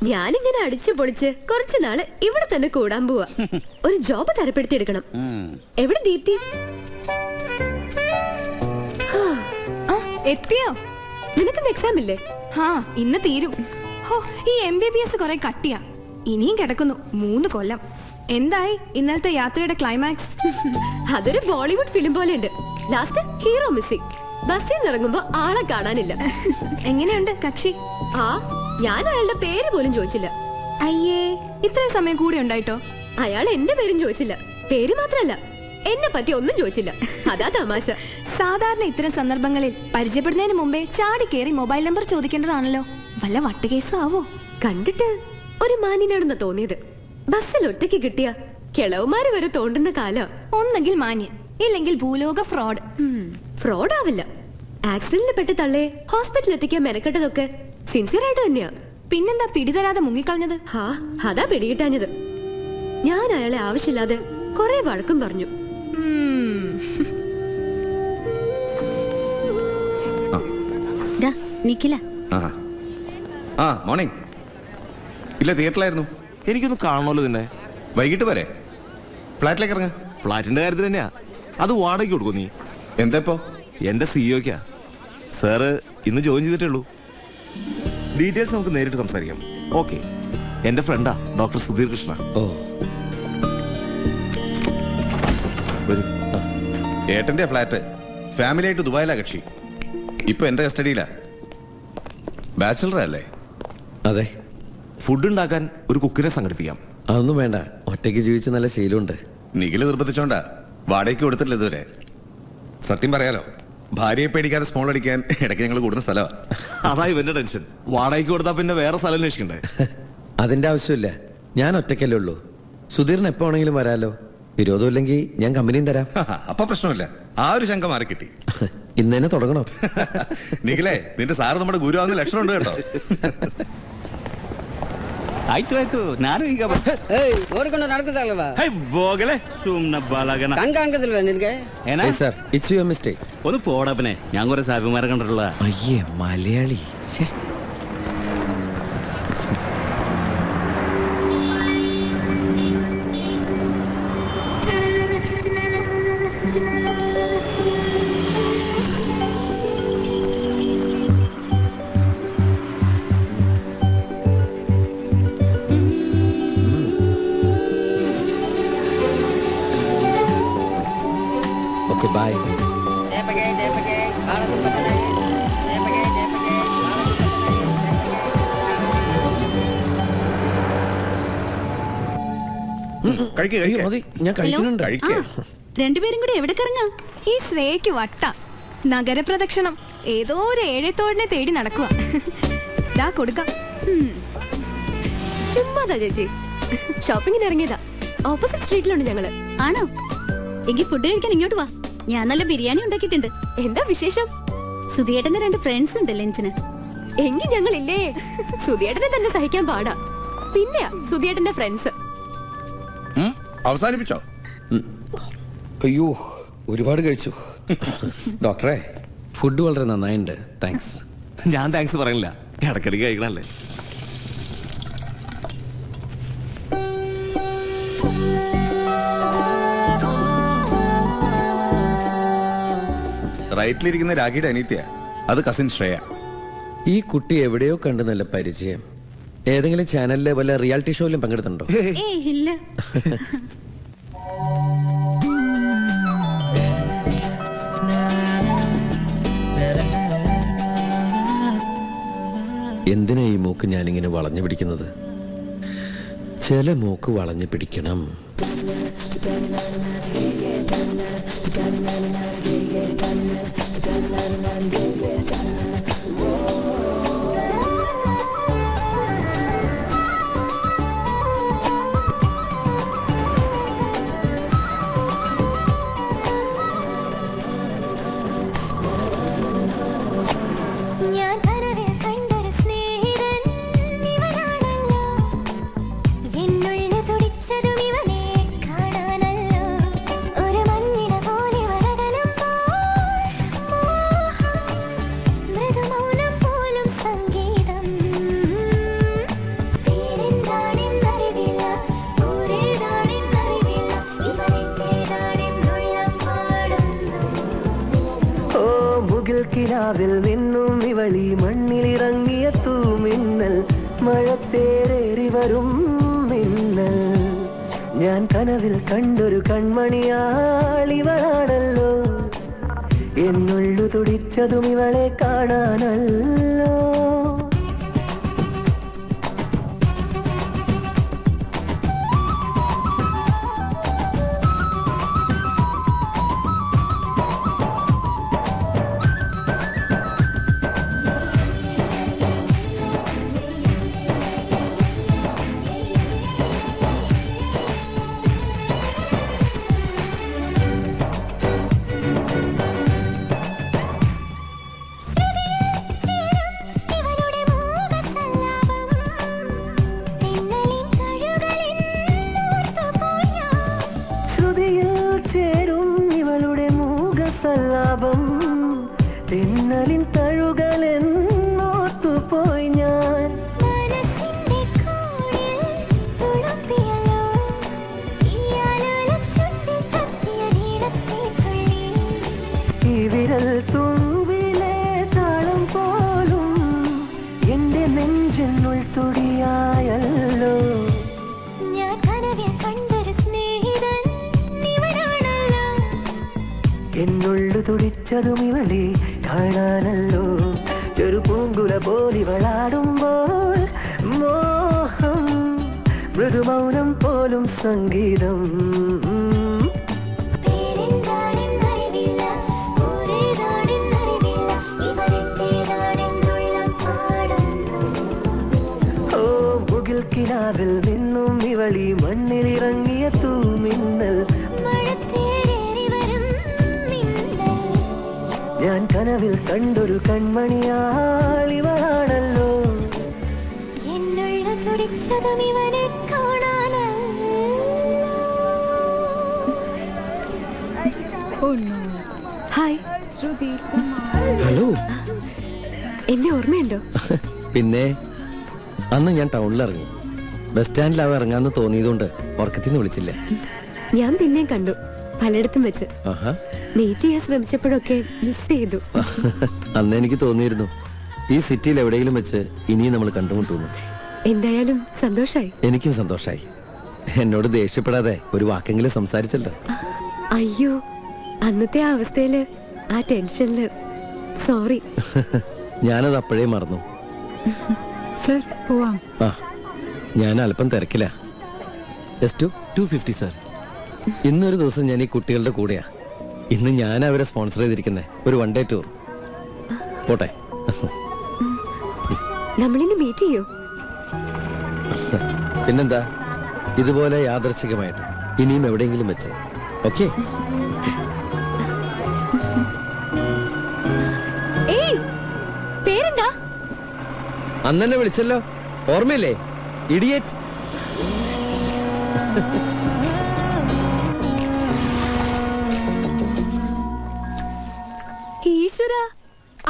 ഞാനിങ്ങനെ അടിച്ചു പൊളിച്ച് കുറച്ചു നാള് ഇവിടെ തന്നെ കൂടാൻ പോവാ. ഒരു ജോബ് തരപ്പെടുത്തി എടുക്കണം. എവിടെ ദീപ്തി? എത്തിയോ? നിനക്ക് എക്സാം ഇല്ലേ? ഇന്ന് തീരും. ഈ MBBS കുറെ കട്ടിയാ. ഇനിയും കിടക്കുന്നു 3 കൊല്ലം. എന്തായി ഇന്നലത്തെ യാത്രയുടെ ക്ലൈമാക്സ്? അതൊരു ബോളിവുഡ് ഫിലിം പോലെ ഉണ്ട്. Last hero missing. ബസ്സിൽ നിന്ന് ഇറങ്ങുമ്പോ ആളെ കാണാനില്ല. എങ്ങനെയുണ്ട് കക്ഷി? ഞാൻ അയാളുടെ പേര് പോലും ചോദിച്ചില്ല. അയ്യേ, ഇത്രയും സമയം കൂടെ ഉണ്ടായിട്ടോ? അയാൾ എന്റെ പേരും ചോദിച്ചില്ല. പേര് മാത്രല്ല, എന്നെ പറ്റി ഒന്നും ചോദിച്ചില്ല. അതാ തമാശ. സാധാരണ ഇത്തരം സന്ദർഭങ്ങളിൽ പരിചയപ്പെടുന്നതിന് മുമ്പേ ചാടി കേറി മൊബൈൽ നമ്പർ ചോദിക്കേണ്ടതാണല്ലോ. വല്ല വട്ടുകേസ് ആവോ? കണ്ടിട്ട് ഒരു മാന്യനാണെന്നാ തോന്നിയത്. ബസ്സിൽ ഒറ്റയ്ക്ക് കിട്ടിയ കിളവുമാര് വരെ തോണ്ടുന്ന കാലം. ഒന്നെങ്കിൽ മാന്യൻ, ഇല്ലെങ്കിൽ ഭൂലോക ഫ്രോഡ്. ഫ്രോഡ് ആവില്ല. ആക്സിഡന്റിൽ പെട്ട് തള്ളേ ഹോസ്പിറ്റലിൽ എത്തിക്കാൻ മെനക്കെട്ടതൊക്കെ സിൻസിയർ ആയിട്ട് തന്നെയാ. പിന്നെന്താ പിടിതരാതെ മുങ്ങിക്കളഞ്ഞത്? അതാ പിടികിട്ടാഞ്ഞത്. ഞാൻ അയാളെ ആവശ്യമില്ലാതെ കുറെ വഴക്കും പറഞ്ഞു. നിഖില. ആ മോർണിംഗ്. ഇല്ല, തിയേറ്ററിലായിരുന്നു. എനിക്കൊന്ന് കാണണമല്ലോ നിന്നെ. വൈകിട്ട് വരെ ഫ്ലാറ്റിലേക്ക് ഇറങ്ങ. ഫ്ലാറ്റിന്റെ കാര്യത്തിൽ തന്നെയാ. അത് വാടകയ്ക്ക് കൊടുക്കും നീ. എന്താ ഇപ്പോ? എന്റെ സിഇഒക്കാ. സാറ് ഇന്ന് ജോയിൻ ചെയ്തിട്ടേ ഉള്ളൂ. ഡീറ്റെയിൽസ് നമുക്ക് നേരിട്ട് സംസാരിക്കാം. ഓക്കെ. എന്റെ ഫ്രണ്ടാ ഡോക്ടർ സുധീർ കൃഷ്ണ. ഏട്ടന്റെ ഫ്ലാറ്റ്. ഫാമിലി ആയിട്ട് ദുബായിലാ കക്ഷി. ഇപ്പൊ എന്റെ കസ്റ്റഡിയിലാ. ബാച്ചിലർ അല്ലേ? അതെ. ഫുഡ് ഉണ്ടാക്കാൻ ഒരു കുക്കിനെ സംഘടിപ്പിക്കാം. അതൊന്നും വേണ്ട, ഒറ്റയ്ക്ക് ജീവിച്ച് നല്ല ശീലമുണ്ട്. നിഖില് നിർബന്ധിച്ചോണ്ടാ വാടകയ്ക്ക് കൊടുത്തില്ല ഇതുവരെ. സത്യം പറയാലോ, ഭാര്യയെ പേടിക്കാതെ സ്മോൾ അടിക്കാൻ ഇടയ്ക്ക് ഞങ്ങൾ കൂടുന്ന സ്ഥലമാണ്. അതാ ഇവന്റെ ടെൻഷൻ. വാടകയ്ക്ക് കൊടുത്താ പിന്നെ വേറെ സ്ഥലം അന്വേഷിക്കണ്ടേ? അതിന്റെ ആവശ്യമില്ല, ഞാൻ ഒറ്റയ്ക്കല്ലേ ഉള്ളൂ. സുധീറിന് എപ്പോ വേണമെങ്കിലും വരാലോ. വിരോധമില്ലെങ്കിൽ ഞാൻ കമ്പനിയും തരാം. അപ്പൊ പ്രശ്നമില്ല. ആ ഒരു ശങ്ക മാറി കിട്ടി. ഇന്ന് തന്നെ തുടങ്ങണോ? നിഖിലേ, നിന്റെ സാറ് നമ്മുടെ ഗുരുവാന്ന് ലക്ഷണം ഉണ്ട് കേട്ടോ. ಆಯ್ತು ಆಯ್ತು, ನಾನು ಈಗ ನೋಡಿಕೊಂಡು ನಡ್ಕದಲ್ವಾ? ಹೋಗಲೇ ಸುಮ್ನ ಬಾಲಾಗನ കൺ കാണിക്കത്തിಲ್വേ നിനക്ക്? ഏനാ സർ, ഇറ്റ്സ് യുവർ മിസ്റ്റേക്ക്. ഒന്ന് പോടപ്പനെ, ഞാൻ കുറെ സാബിമാരെ കണ്ടിട്ടുള്ള. അയ്യേ, Malayali. Okay, bye. Jai pagay, bala ko pala na. Jai pagay, ഞാൻ കഴിക്കുന്നുണ്ട്. രണ്ടുപേരും കൂടി എവിടെ കറങ്ങാ? ഈ ശ്രേയക്ക് വട്ട നഗരപ്രദക്ഷിണം. ഏതോ ഒരു ഏഴത്തോടിനെ തേടി നടക്കുക. ദാ കൊടുക്കാം. ചുമ്മാതാ ചേച്ചി, ഷോപ്പിങ്ങിന് ഇറങ്ങിയതാ. ഓപ്പോസിറ്റ് സ്ട്രീറ്റിലുണ്ട് ഞങ്ങള്. ആണോ? എങ്കിൽ ഫുഡ് കഴിക്കാൻ ഇങ്ങോട്ട് വാ. ഞാൻ നല്ല ബിരിയാണി ഉണ്ടാക്കിയിട്ടുണ്ട്. എന്താ വിശേഷം? സുധിയേട്ടന്റെ 2 ഫ്രണ്ട്സ് ഉണ്ട് ലഞ്ചിന്. എങ്കിൽ ഞങ്ങളില്ലേ. സുധിയേട്ടനെ തന്നെ സഹിക്കാൻ പാടാ. പിന്നെയാ സുധിയേട്ടന്റെ ഫ്രണ്ട്സ്. അവസാനിപ്പിച്ചോ? അയ്യോ, ഒരുപാട് കഴിച്ചു. ഡോക്ടറെ, ഫുഡ് വളരെ നന്നായിട്ടുണ്ട്. താങ്ക്സ്. ഞാൻ താങ്ക്സ് പറയില്ല, ഇടയ്ക്കിടയ്ക്ക് കഴിക്കണല്ലേ. റൈറ്റിലിരിക്കുന്ന രാഖിയുടെ അനീത്യ, അത് കസിൻ ശ്രേയ. ഈ കുട്ടി എവിടെയോ കണ്ട് നല്ല പരിചയം. ഏതെങ്കിലും ചാനലിലെ വല്ല റിയാലിറ്റി ഷോയിലും പങ്കെടുത്തുണ്ടോ? ഇല്ല. എന്തിനാ ഈ മൂക്ക് ഞാനിങ്ങനെ വളഞ്ഞു പിടിക്കുന്നത്? ചില മൂക്ക് വളഞ്ഞു പിടിക്കണം. കിനാവിൽ നിന്നും ഇവളി മണ്ണിലിറങ്ങിയ തൂമിന്നൽ, മഴത്തേറേറി വരും മിന്നൽ. ഞാൻ കനവിൽ കണ്ടൊരു കൺമണിയാളിവളാണല്ലോ, എന്നുള്ളു തുടിച്ചതും ഇവളെ കാണാനല്ലോ. എന്നുള്ളു തുടിച്ചതും ഇവളെ കാണാനല്ലോ ചെറു പൂങ്കുല പോലിവളാടുമ്പോൾ മോഹം മൃദുമൗനം പോലും സംഗീതം ഓ മുകിൽ കിനാവിൽ നിന്നും ഇവളി മണ്ണിലിറങ്ങിയ തൂമിന്നൽ ഞാൻ കനവിൽ കണ്ടൊരു കൺമണിയാളിവളാണല്ലോ എന്നുള്ള തുടിച്ചതും ഇവനെ ഹായ് ശ്രുതി. ഹലോ. എന്നെ ഓർമ്മയുണ്ടോ? പിന്നെ അന്ന് ഞാൻ ടൗണിൽ ഇറങ്ങി. ബസ് സ്റ്റാൻഡിലാവും ഇറങ്ങാന്ന് തോന്നിയതുകൊണ്ട് ഉറക്കത്തിന്ന് വിളിച്ചില്ല. ഞാൻ പിന്നെയും കണ്ടു പലയിടത്തും വെച്ച്. ആഹാ. മീറ്റ് ചെയ്യാൻ ശ്രമിച്ചപ്പോഴൊക്കെ മിസ് ചെയ്തു. അന്ന് എനിക്ക് തോന്നിയിരുന്നു ഈ സിറ്റിയിൽ എവിടെയെങ്കിലും വെച്ച് ഇനിയും നമ്മൾ കണ്ടുമുട്ടുന്നു. എന്തായാലും സന്തോഷായി. എനിക്കും സന്തോഷായി. എന്നോട് ദേഷ്യപ്പെടാതെ ഒരു വാക്കെങ്കിലും സംസാരിച്ചല്ലോ. അയ്യോ, അന്നത്തെ ആ അവസ്ഥയില്, ആ ടെൻഷനില് സോറി. ഞാനത് അപ്പോഴേ മറന്നു. സർ പോവാം. ആ, ഞാൻ അല്പം തിരക്കില്ല. Just 250 sir. ഇന്നൊരു ദിവസം ഞാൻ ഈ കുട്ടികളുടെ കൂടെയാ. ഇന്ന് ഞാൻ അവരെ സ്പോൺസർ ചെയ്തിരിക്കുന്നത് ഒരു 1 ഡേ ടൂർ. പോട്ടെ. നമ്മളിന്ന് മീറ്റ് ചെയ്യോ? പിന്നെന്താ, ഇതുപോലെ യാദർച്ഛികമായിട്ട് ഇനിയും എവിടെയെങ്കിലും വെച്ച്. ഓക്കെ. പേരെന്താ? അന്നെന്നെ വിളിച്ചല്ലോ, ഓർമ്മയില്ലേ? ഇഡിയറ്റ്. ഈശ്വര,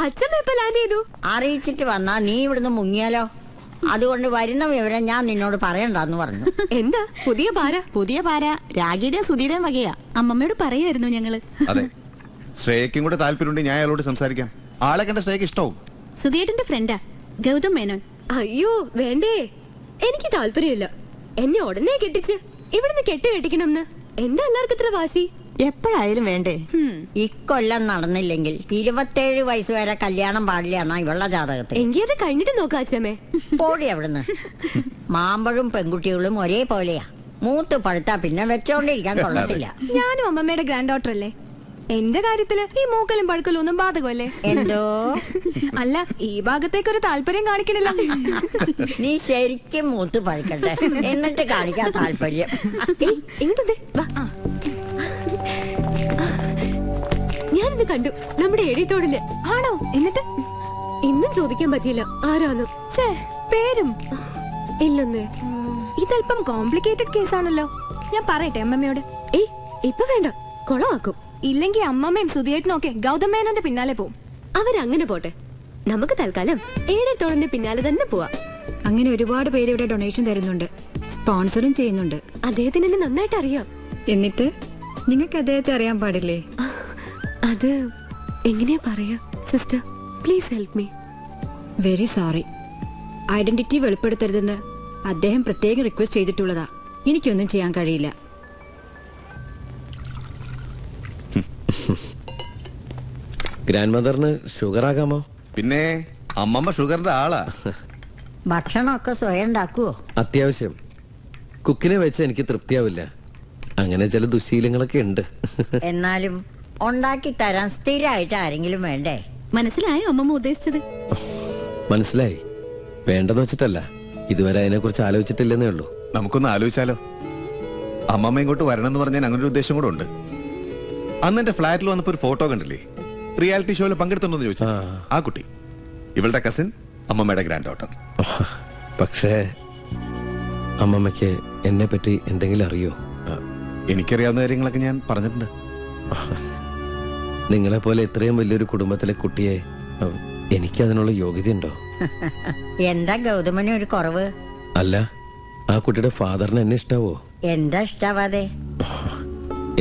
അച്ഛൻ ഇപ്പൊ ലാൻഡ് ചെയ്തു. അറിയിച്ചിട്ട് വന്നാ നീ ഇവിടുന്ന് മുങ്ങിയാലോ? അതുകൊണ്ട് വരുന്ന വിവരം ഞാൻ നിന്നോട് പറയണ്ടെന്ന് പറഞ്ഞു. എന്താ പുതിയ പാര? പുതിയ പാര രാഗിയുടെയും സുധിയുടെയും വകയാ. അമ്മമ്മയോട് പറയായിരുന്നു ഞങ്ങള്. അതെ, ശ്രേയക്കും കൂടെ താല്പര്യമുണ്ട്. ഞാൻ അയാളോട് സംസാരിക്കാം. ആളെ കണ്ട ശ്രേയക്ക് ഇഷ്ടവും. സുധിയേട്ടന്റെ ഫ്രണ്ടാ ഗൗതം മേനോൻ. അയ്യോ വേണ്ടേ, എനിക്ക് താല്പര്യമില്ല. എന്നെ ഉടനെ കെട്ടിച്ച് ഇവിടുന്ന് കെട്ടിക്കണമെന്ന് എന്താ എല്ലാവർക്കും ഇത്ര വാശി? എപ്പോഴായാലും വേണ്ടേ? ഇക്കൊല്ലം നടന്നില്ലെങ്കിൽ 27 വയസ്സ് വരെ കല്യാണം പാടില്ല എന്നാ ഇവളുടെ ജാതകത്തിൽ. എങ്കിൽ അത് കഴിഞ്ഞിട്ട് നോക്കാം അച്ഛമ്മേ. പോടി അവിടുന്ന്. മാമ്പഴും പെൺകുട്ടികളും ഒരേ പോലെയാ. മൂത്ത് പഴുത്താ പിന്നെ വെച്ചോണ്ടിരിക്കാൻ കൊള്ളത്തില്ല. ഞാനും അമ്മമ്മയുടെ ഗ്രാൻഡ് ഡോട്ടർ അല്ലേ. എന്റെ കാര്യത്തില് ഈ മൂക്കലും പഴുക്കലും ഒന്നും ബാധകമല്ലേ? എന്തോ അല്ല, ഈ ഭാഗത്തേക്ക് ഒരു താല്പര്യം കാണിക്കണില്ല. നീ ശരിക്കും മൂത്ത് പഴുക്കട്ടെ, എന്നിട്ട് കാണിക്കാൻ താല്പര്യം. ഞാനിന്ന് കണ്ടു നമ്മുടെ എഴുത്തോടിന്റെ. ആണോ? എന്നിട്ട് ഇന്നും ചോദിക്കാൻ പറ്റിയില്ല ആരാന്ന്. പേരും ഇല്ലെന്നേ. ഇതല്പം കോംപ്ലിക്കേറ്റഡ് കേസാണല്ലോ. ഞാൻ പറയട്ടെ അമ്മമ്മയോട്? ഏയ് ഇപ്പൊ വേണ്ട, കൊളവാക്കും. ഇല്ലെങ്കിൽ അമ്മമ്മയും സുധിയേട്ടനും ഒക്കെ ഗൗതം മേനോന്റെ പിന്നാലെ പോവും. അവരങ്ങനെ പോട്ടെ, നമുക്ക് തൽക്കാലം ഏഴത്തോടന്റെ പിന്നാലെ തന്നെ പോവാം. അങ്ങനെ ഒരുപാട് പേര് ഇവിടെ ഡൊണേഷൻ തരുന്നുണ്ട്, സ്പോൺസറും ചെയ്യുന്നുണ്ട്. അദ്ദേഹത്തിന് എന്നെ നന്നായിട്ട് അറിയാം. എന്നിട്ട് നിങ്ങൾക്ക് അദ്ദേഹത്തെ അറിയാൻ പാടില്ലേ? അത് എങ്ങനെയാ പറയാ sister, please help me. Very sorry. Identity വെളിപ്പെടുത്തരുതെന്ന് അദ്ദേഹം പ്രത്യേകം റിക്വസ്റ്റ് ചെയ്തിട്ടുള്ളതാ. എനിക്കൊന്നും ചെയ്യാൻ കഴിയില്ല. ഗ്രാൻഡ് മദറിന് ഷുഗർ ആകാമോ? പിന്നെ അമ്മമ്മ ഷുഗറിന്റെ ആളാ. ഭക്ഷണമൊക്കെ സ്വയം ഉണ്ടാക്കുവോ? അത്യാവശ്യം. കുക്കിനെ വെച്ച് എനിക്ക് തൃപ്തിയാവില്ല. അങ്ങനെ ചില ദുശീലങ്ങളൊക്കെ ഉണ്ട്. എന്നാലും ഉണ്ടാക്കി തരാൻ സ്ഥിരമായിട്ട് ആരെങ്കിലും വേണ്ടേ? മനസ്സിലായോ അമ്മമ്മ ഉദ്ദേശിച്ചത്? മനസ്സിലായി. വേണ്ടെന്ന് വെച്ചിട്ടല്ല, ഇതുവരെ അതിനെ കുറിച്ച് ആലോചിച്ചിട്ടില്ലെന്നേ ഉള്ളൂ. നമുക്കൊന്ന് ആലോചിച്ചാലോ? അമ്മമ്മ ഇങ്ങോട്ട് വരണം എന്ന് പറഞ്ഞാൽ അങ്ങനെ ഒരു ഉദ്ദേശം കൂടെ ഉണ്ട്. അന്ന് എന്റെ ഫ്ലാറ്റിൽ വന്നപ്പോ ഒരു ഫോട്ടോ കണ്ടില്ലേ? റിയാലിറ്റി ഷോയിൽ പങ്കെടുത്തുണ്ടെന്ന് ചോദിച്ചു. ആ കുട്ടി ഇവളുടെ കസിൻ, അമ്മമ്മയുടെ ഗ്രാൻഡ് ഡോട്ടർ. പക്ഷേ അമ്മമ്മയ്ക്ക് എന്നെ പറ്റി എന്തെങ്കിലും അറിയോ? എനിക്കറിയാവുന്ന കാര്യങ്ങളൊക്കെ ഞാൻ പറഞ്ഞിട്ടുണ്ട്. നിങ്ങളെപ്പോലെ ഇത്രയും വലിയൊരു കുടുംബത്തിലെ കുട്ടിയെ എനിക്ക് അതിനുള്ള യോഗ്യതയുണ്ടോ? എന്താ ഗൗതമന് ഒരു കുറവ്? അല്ല, ആ കുട്ടിയുടെ ഫാദറിന് എന്നെ ഇഷ്ടാവോ? എന്താ ഇഷ്ടാവാതെ?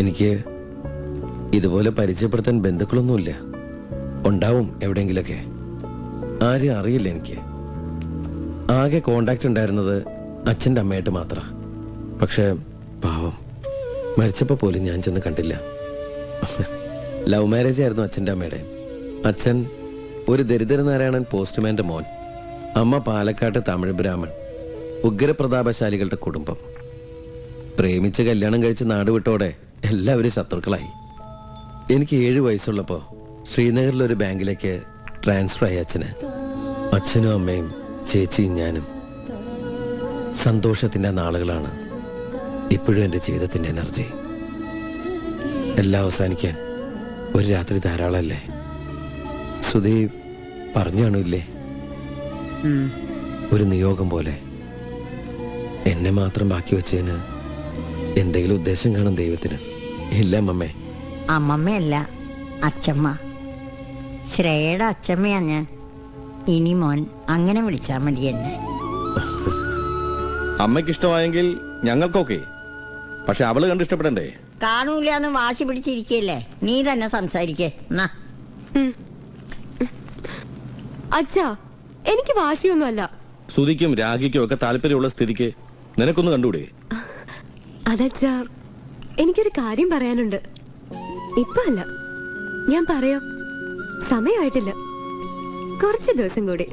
എനിക്ക് ഇതുപോലെ പരിചയപ്പെടുത്താൻ ബന്ധുക്കളൊന്നുമില്ല. ഉണ്ടാവും എവിടെയെങ്കിലൊക്കെ, ആരും അറിയില്ല. എനിക്ക് ആകെ കോണ്ടാക്ട് ഉണ്ടായിരുന്നത് അച്ഛൻ്റെ അമ്മയായിട്ട് മാത്ര. പക്ഷെ പാവം, മരിച്ചപ്പോ പോലും ഞാൻ ചെന്ന് കണ്ടില്ല. ലവ് മാരേജ് ആയിരുന്നു അച്ഛൻ്റെ അമ്മയുടെ. അച്ഛൻ ഒരു ദരിദ്രനാരായണൻ പോസ്റ്റ്മാന്റെ മോൻ, അമ്മ പാലക്കാട്ട് തമിഴ് ബ്രാഹ്മൺ, ഉഗ്രപ്രതാപശാലികളുടെ കുടുംബം. പ്രേമിച്ച് കല്യാണം കഴിച്ച് നാട് വിട്ടോടെ എല്ലാവരും ശത്രുക്കളായി. എനിക്ക് 7 വയസ്സുള്ളപ്പോൾ ശ്രീനഗറിലൊരു ബാങ്കിലേക്ക് ട്രാൻസ്ഫർ ആയി അച്ഛന്. അച്ഛനും അമ്മയും ചേച്ചിയും ഞാനും. സന്തോഷത്തിൻ്റെ നാളുകളാണ് ഇപ്പോഴും എൻ്റെ ജീവിതത്തിൻ്റെ എനർജി. എല്ലാം അവസാനിക്കാൻ ഒരു രാത്രി ധാരാളമല്ലേ? സുധി പറഞ്ഞു കാണില്ലേ, ഒരു നിയോഗം പോലെ. എന്നെ മാത്രം ബാക്കി വെച്ചതിന് എന്തെങ്കിലും ഉദ്ദേശം കാണും ദൈവത്തിന്. ഇല്ല അമ്മമ്മേ. അമ്മമ്മയല്ല, അച്ചമ്മ. ശ്രേയയുടെ അച്ചമ്മയാ ഞാൻ. ഇനി മോൻ അങ്ങനെ വിളിച്ചാൽ മതി എന്നെ. അമ്മയ്ക്ക് ഇഷ്ടമായെങ്കിൽ ഞങ്ങൾക്കൊക്കെ, പക്ഷെ അവള് കണ്ടിഷ്ടപ്പെടണ്ടേ? കാണൂലെന്ന് വാശി പിടിച്ചിരിക്കല്ലേ, നീ തന്നെ സംസാരിക്കേ. എന്നാ അച്ഛാ, എനിക്ക് വാശിയൊന്നുമല്ല. സുധിക്കും രാഗിക്കും ഒക്കെ താല്പര്യമുള്ള സ്ഥിതിക്ക് നിനക്കൊന്ന് കണ്ടുകൂടെ? അതച്ഛാ, എനിക്കൊരു കാര്യം പറയാനുണ്ട്. ഇപ്പൊ അല്ല, ഞാൻ പറയാം. സമയമായിട്ടില്ല, കുറച്ച് ദിവസം കൂടി.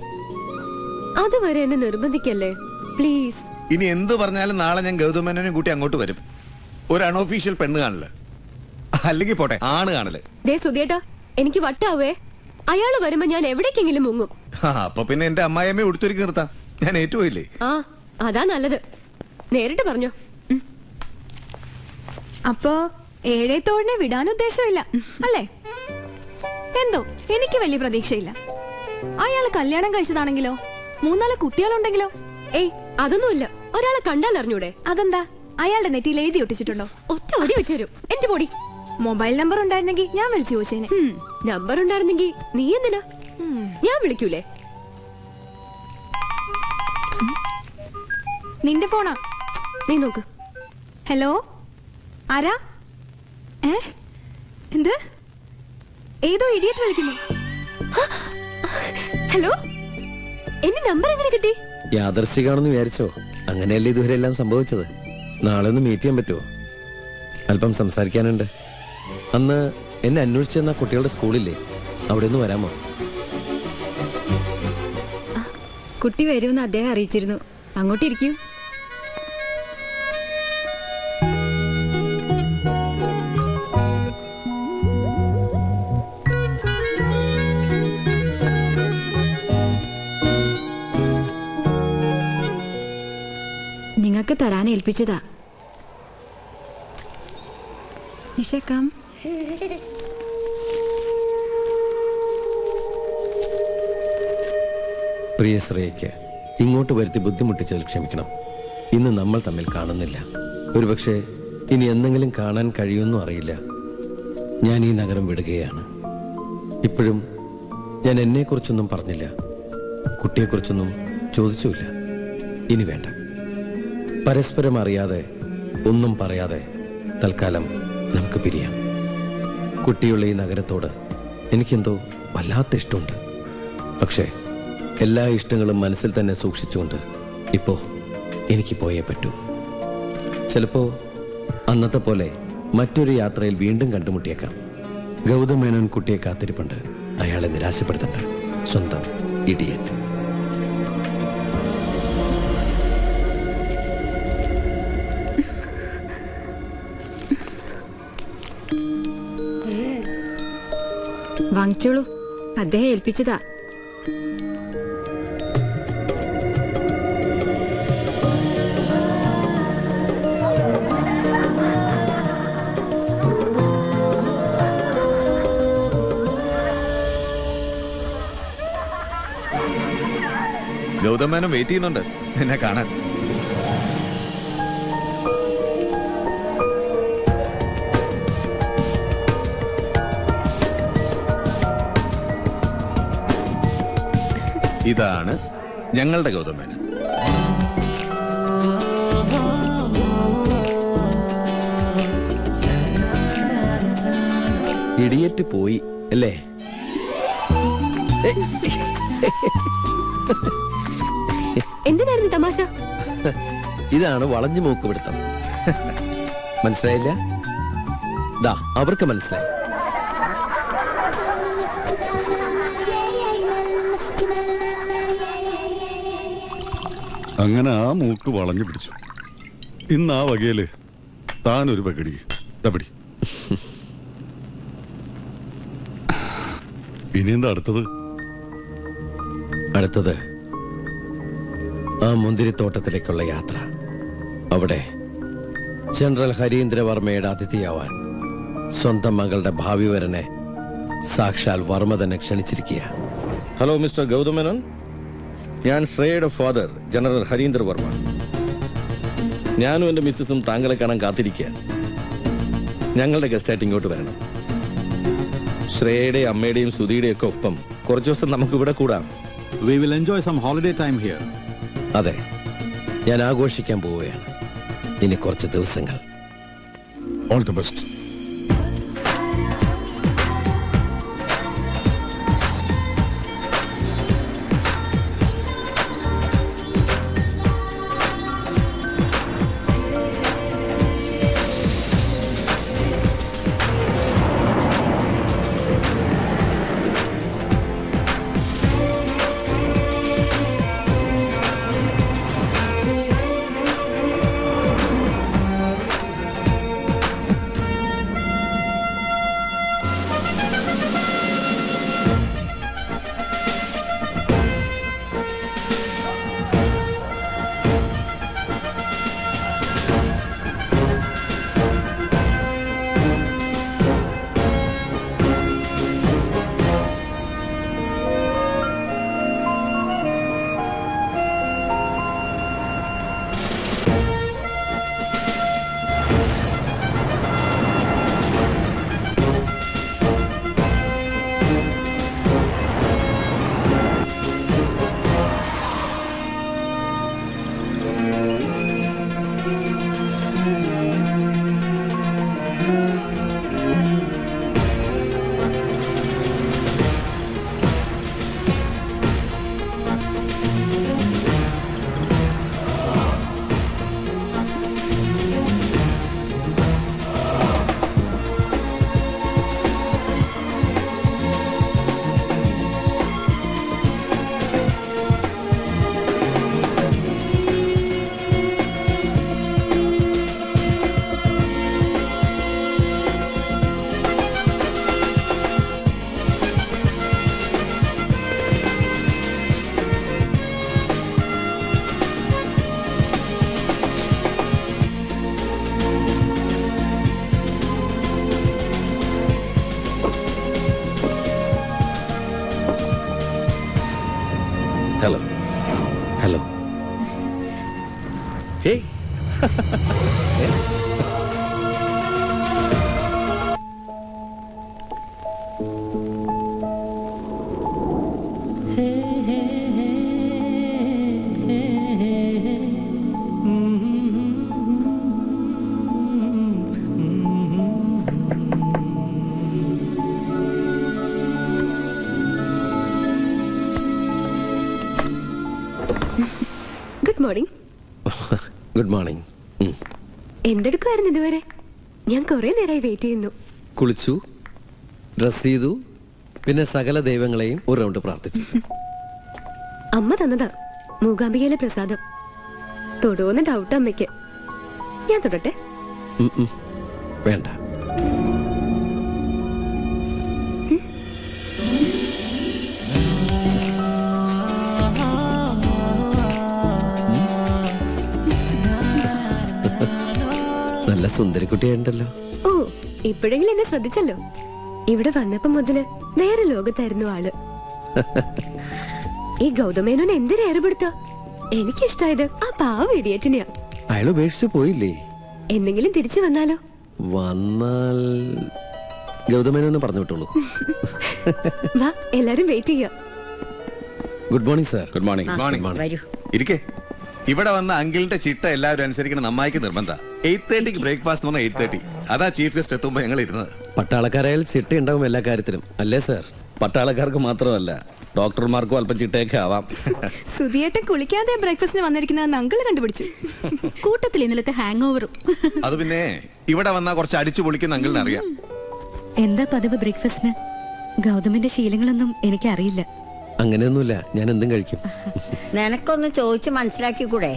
അതുവരെ എന്നെ നിർബന്ധിക്കല്ലേ പ്ലീസ്. ഇനി എന്ത് പറഞ്ഞാലും നാളെ ഞാൻ ഗൗതമേനോനെ കൂട്ടി അങ്ങോട്ട് വരും. ഒരു അൺഒഫീഷ്യൽ പെണ്ണ് കാണല്, അല്ലെങ്കിൽ പോട്ടെ ആണ് കാണല്. ദേ സുധിയേട്ടാ, എനിക്ക് വട്ടാവേ. അയാള് വരുമ്പോ ഞാൻ എവിടേക്കെങ്കിലും മുങ്ങും. അപ്പൊ പിന്നെ എന്റെ അമ്മായിയമ്മയെ ഉടുത്തൊരുക്കി നിർത്താം. ഞാൻ ഏറ്റുപോയില്ലേ? ആ, അതാ നല്ലത്. നേരിട്ട് പറഞ്ഞോ. അപ്പോ ഏഴേത്തോടിനെ വിടാൻ ഉദ്ദേശമില്ല അല്ലേ? എന്തോ എനിക്ക് വലിയ പ്രതീക്ഷയില്ല. അയാള് കല്യാണം കഴിച്ചതാണെങ്കിലോ, 3-4 കുട്ടികളുണ്ടെങ്കിലോ? ഏയ്, അതൊന്നുമില്ല. ഒരാളെ കണ്ടാൽ അറിഞ്ഞൂടെ? അതെന്താ? അയാളുടെ നെറ്റിയിൽ എഴുതി ഒട്ടിച്ചിട്ടുണ്ടോ? ഒറ്റ ഓടി വെച്ചു. എന്റെ പൊടി. മൊബൈൽ നമ്പർ ഉണ്ടായിരുന്നെങ്കിൽ ഞാൻ വിളിച്ചു ചോദിച്ചേനെ. നമ്പർ ഉണ്ടായിരുന്നെങ്കിൽ നീ എന്തിനാ? ഞാൻ വിളിക്കൂലേ? നിന്റെ ഫോണാ. നീ നോക്ക്. ഹലോ, ആരാ? എന്ത്? ഏതോ ഇഡിയറ്റ് വിളിക്കുന്നു. ഹലോ, എന്റെ നമ്പർ എങ്ങനെ കിട്ടി? യാദർശികാണെന്ന് വിചാരിച്ചോ? അങ്ങനെയല്ലേ ഇതുവരെ എല്ലാം സംഭവിച്ചത്. നാളെ ഒന്ന് മീറ്റ് ചെയ്യാൻ പറ്റുമോ? അല്പം സംസാരിക്കാനുണ്ട്. അന്ന് എന്നെ അന്വേഷിച്ചെന്ന കുട്ടികളുടെ സ്കൂളില്ലേ, അവിടെ ഒന്ന് വരാമോ? കുട്ടി വരുമെന്ന് അദ്ദേഹം അറിയിച്ചിരുന്നു. അങ്ങോട്ടിരിക്കൂ. നിങ്ങൾക്ക് തരാൻ ഏൽപ്പിച്ചതാ. നിഷേക്കാം. പ്രിയ ശ്രേയയ്ക്ക് ഇങ്ങോട്ട് വരുത്തി ബുദ്ധിമുട്ടിച്ചതിൽ ക്ഷമിക്കണം. ഇന്ന് നമ്മൾ തമ്മിൽ കാണുന്നില്ല. ഒരുപക്ഷെ ഇനി എന്തെങ്കിലും കാണാൻ കഴിയുമെന്നും അറിയില്ല. ഞാൻ ഈ നഗരം വിടുകയാണ്. ഇപ്പോഴും ഞാൻ എന്നെക്കുറിച്ചൊന്നും പറഞ്ഞില്ല, കുട്ടിയെക്കുറിച്ചൊന്നും ചോദിച്ചുമില്ല. ഇനി വേണ്ട. പരസ്പരം അറിയാതെ, ഒന്നും പറയാതെ തൽക്കാലം നമുക്ക് പിരിയാം. കുട്ടിയുള്ള ഈ നഗരത്തോട് എനിക്കെന്തോ വല്ലാത്ത ഇഷ്ടമുണ്ട്. പക്ഷേ എല്ലാ ഇഷ്ടങ്ങളും മനസ്സിൽ തന്നെ സൂക്ഷിച്ചുകൊണ്ട് ഇപ്പോൾ എനിക്ക് പോയേ പറ്റൂ. ചിലപ്പോൾ അന്നത്തെ പോലെ മറ്റൊരു യാത്രയിൽ വീണ്ടും കണ്ടുമുട്ടിയേക്കാം. ഗൗതം മേനോൻ കുട്ടിയെ കാത്തിരിപ്പുണ്ട്. അയാളെ നിരാശപ്പെടുത്തണ്ട. സ്വന്തം ഇഡിയറ്റ്. വാങ്ങിച്ചോളൂ, അദ്ദേഹം ഏൽപ്പിച്ചതാ. ഗൗതമേനോൻ വെയിറ്റ് ചെയ്യുന്നുണ്ട് നിന്നെ കാണാൻ. ഇതാണ് ഞങ്ങളുടെ ഗൗതമേനോൻ. ഇടിയറ്റ് പോയി അല്ലേ? എന്തിനായിരുന്നു തമാശ? ഇതാണ് വളഞ്ഞു മൂക്ക് പിടുത്തം. മനസ്സിലായില്ല? ദാ അവർക്ക് മനസ്സിലായി. അങ്ങനെ ആ മൂക്ക് വളഞ്ഞു പിടിച്ചു. ഇന്ന് ആ വകയില് താനൊരു പകടി തപടി. ഇനി എന്താ അടുത്തത്? അടുത്തത് ആ മുന്തിരിത്തോട്ടത്തിലേക്കുള്ള യാത്ര. അവിടെ ജനറൽ ഹരീന്ദ്രവർമ്മയുടെ അതിഥിയാവാൻ സ്വന്തം മകളുടെ ഭാവി വരനെ സാക്ഷാൽ വർമ്മ തന്നെ ക്ഷണിച്ചിരിക്കുക. ഹലോ മിസ്റ്റർ ഗൗതം മേനോൻ, ഞാൻ ശ്രേയയുടെ ഫാദർ ജനറൽ ഹരീന്ദ്ര വർമ്മ. ഞാനും എൻ്റെ മിസ്സസും താങ്കളെ കാണാൻ കാത്തിരിക്കുക. ഞങ്ങളുടെ ഗസ്റ്റായിട്ട് ഇങ്ങോട്ട് വരണം. ശ്രേയയുടെയും അമ്മയുടെയും സുധിയുടെയും ഒക്കെ ഒപ്പം കുറച്ചു ദിവസം നമുക്ക് ഇവിടെ കൂടാം. We will enjoy some holiday time here. അതെ, ഞാൻ ആഘോഷിക്കാൻ പോവുകയാണ് ഇനി കുറച്ച് ദിവസങ്ങൾ. All the best. Hello. Hello. Hey. Good morning. Good morning. എന്തെടുക്കുമായിരുന്നു ഇതുവരെ? ഞാൻ കുറെ നേരമായി വെയിറ്റ് ചെയ്യുന്നു. കുളിച്ചു, ഡ്രസ് ചെയ്തു, പിന്നെ സകല ദൈവങ്ങളെയും ഒരു റൗണ്ട് പ്രാർത്ഥിച്ചു. അമ്മ തന്നതാ മൂകാംബികയിലെ പ്രസാദം. തൊടുവോന്ന് ഡൗട്ട് അമ്മയ്ക്ക്. ഞാൻ തൊടട്ടെ? വേണ്ട. നല്ല സുന്ദരിക്കുട്ടിയുണ്ടല്ലോ. ഓ, ഇപ്പോഴെങ്കിലും എന്നെ ശ്രദ്ധിച്ചല്ലോ. ഇവിടെ വന്നപ്പോ മുതല് വേറെ ലോകത്തായിരുന്നു ആള്. ഈ ഗൗതമേനോന് എന്തിനു ഏർപ്പെടുത്തോ? എനിക്കിഷ്ടായത് ആ പാവ ഇടിയറ്റിനെയാ. അയാൾ ഉപേക്ഷിച്ചു പോയില്ലേ? എന്തെങ്കിലും തിരിച്ചു വന്നാലോ? വന്നാൽ ഗൗതമേനോന്ന് പറഞ്ഞു വിട്ടോളൂ. വാ, എല്ലാരും വെയിറ്റ് ചെയ്യാം. Good morning sir. Good morning. ഇരിക്കേ. ഇവിടെ വന്ന അങ്കിളിന്റെ ചിട്ട എല്ലാവരും അനുസരിക്കണം. അമ്മായിക്ക് നിർബന്ധം 8:30 ബ്രേക്ക്ഫാസ്റ്റ് പറഞ്ഞാൽ 8:30. അതാ ചീഫ് ഗസ്റ്റ് എത്തുമ്പോ ഞങ്ങൾ ഇരുന്നത്. പട്ടാളക്കാരായാൽ ചിട്ട ഉണ്ടാവും എല്ലാ കാര്യത്തിലും, അല്ലേ സാർ? പട്ടാളക്കാർക്ക് മാത്രമല്ല, ഡോക്ടർമാർക്കും അല്പം ചിട്ടയൊക്കെ ആവാം. സുധിയേട്ടൻ കുളിക്കാതെ ബ്രേക്ക്ഫാസ്റ്റിന് വന്നിരിക്കുന്ന അങ്കിള് കണ്ടുപിടിച്ചു. കൂട്ടത്തിൽ ഇന്നലത്തെ ഹാങ് ഓവറും. അത് പിന്നെ ഇവിടെ വന്നാ കുറച്ച് അടിച്ചു പൊളിക്കുന്ന അങ്കിളിന് അറിയാം. എന്താ പതിവ് ബ്രേക്ക്ഫാസ്റ്റിന്? ഗൗതമിന്റെ ശീലങ്ങളൊന്നും എനിക്കറിയില്ല. അങ്ങനെയൊന്നുമില്ല, ഞാൻ എന്തും കഴിക്കും. നിനക്കൊന്ന് ചോദിച്ച് മനസ്സിലാക്കിക്കൂടെ?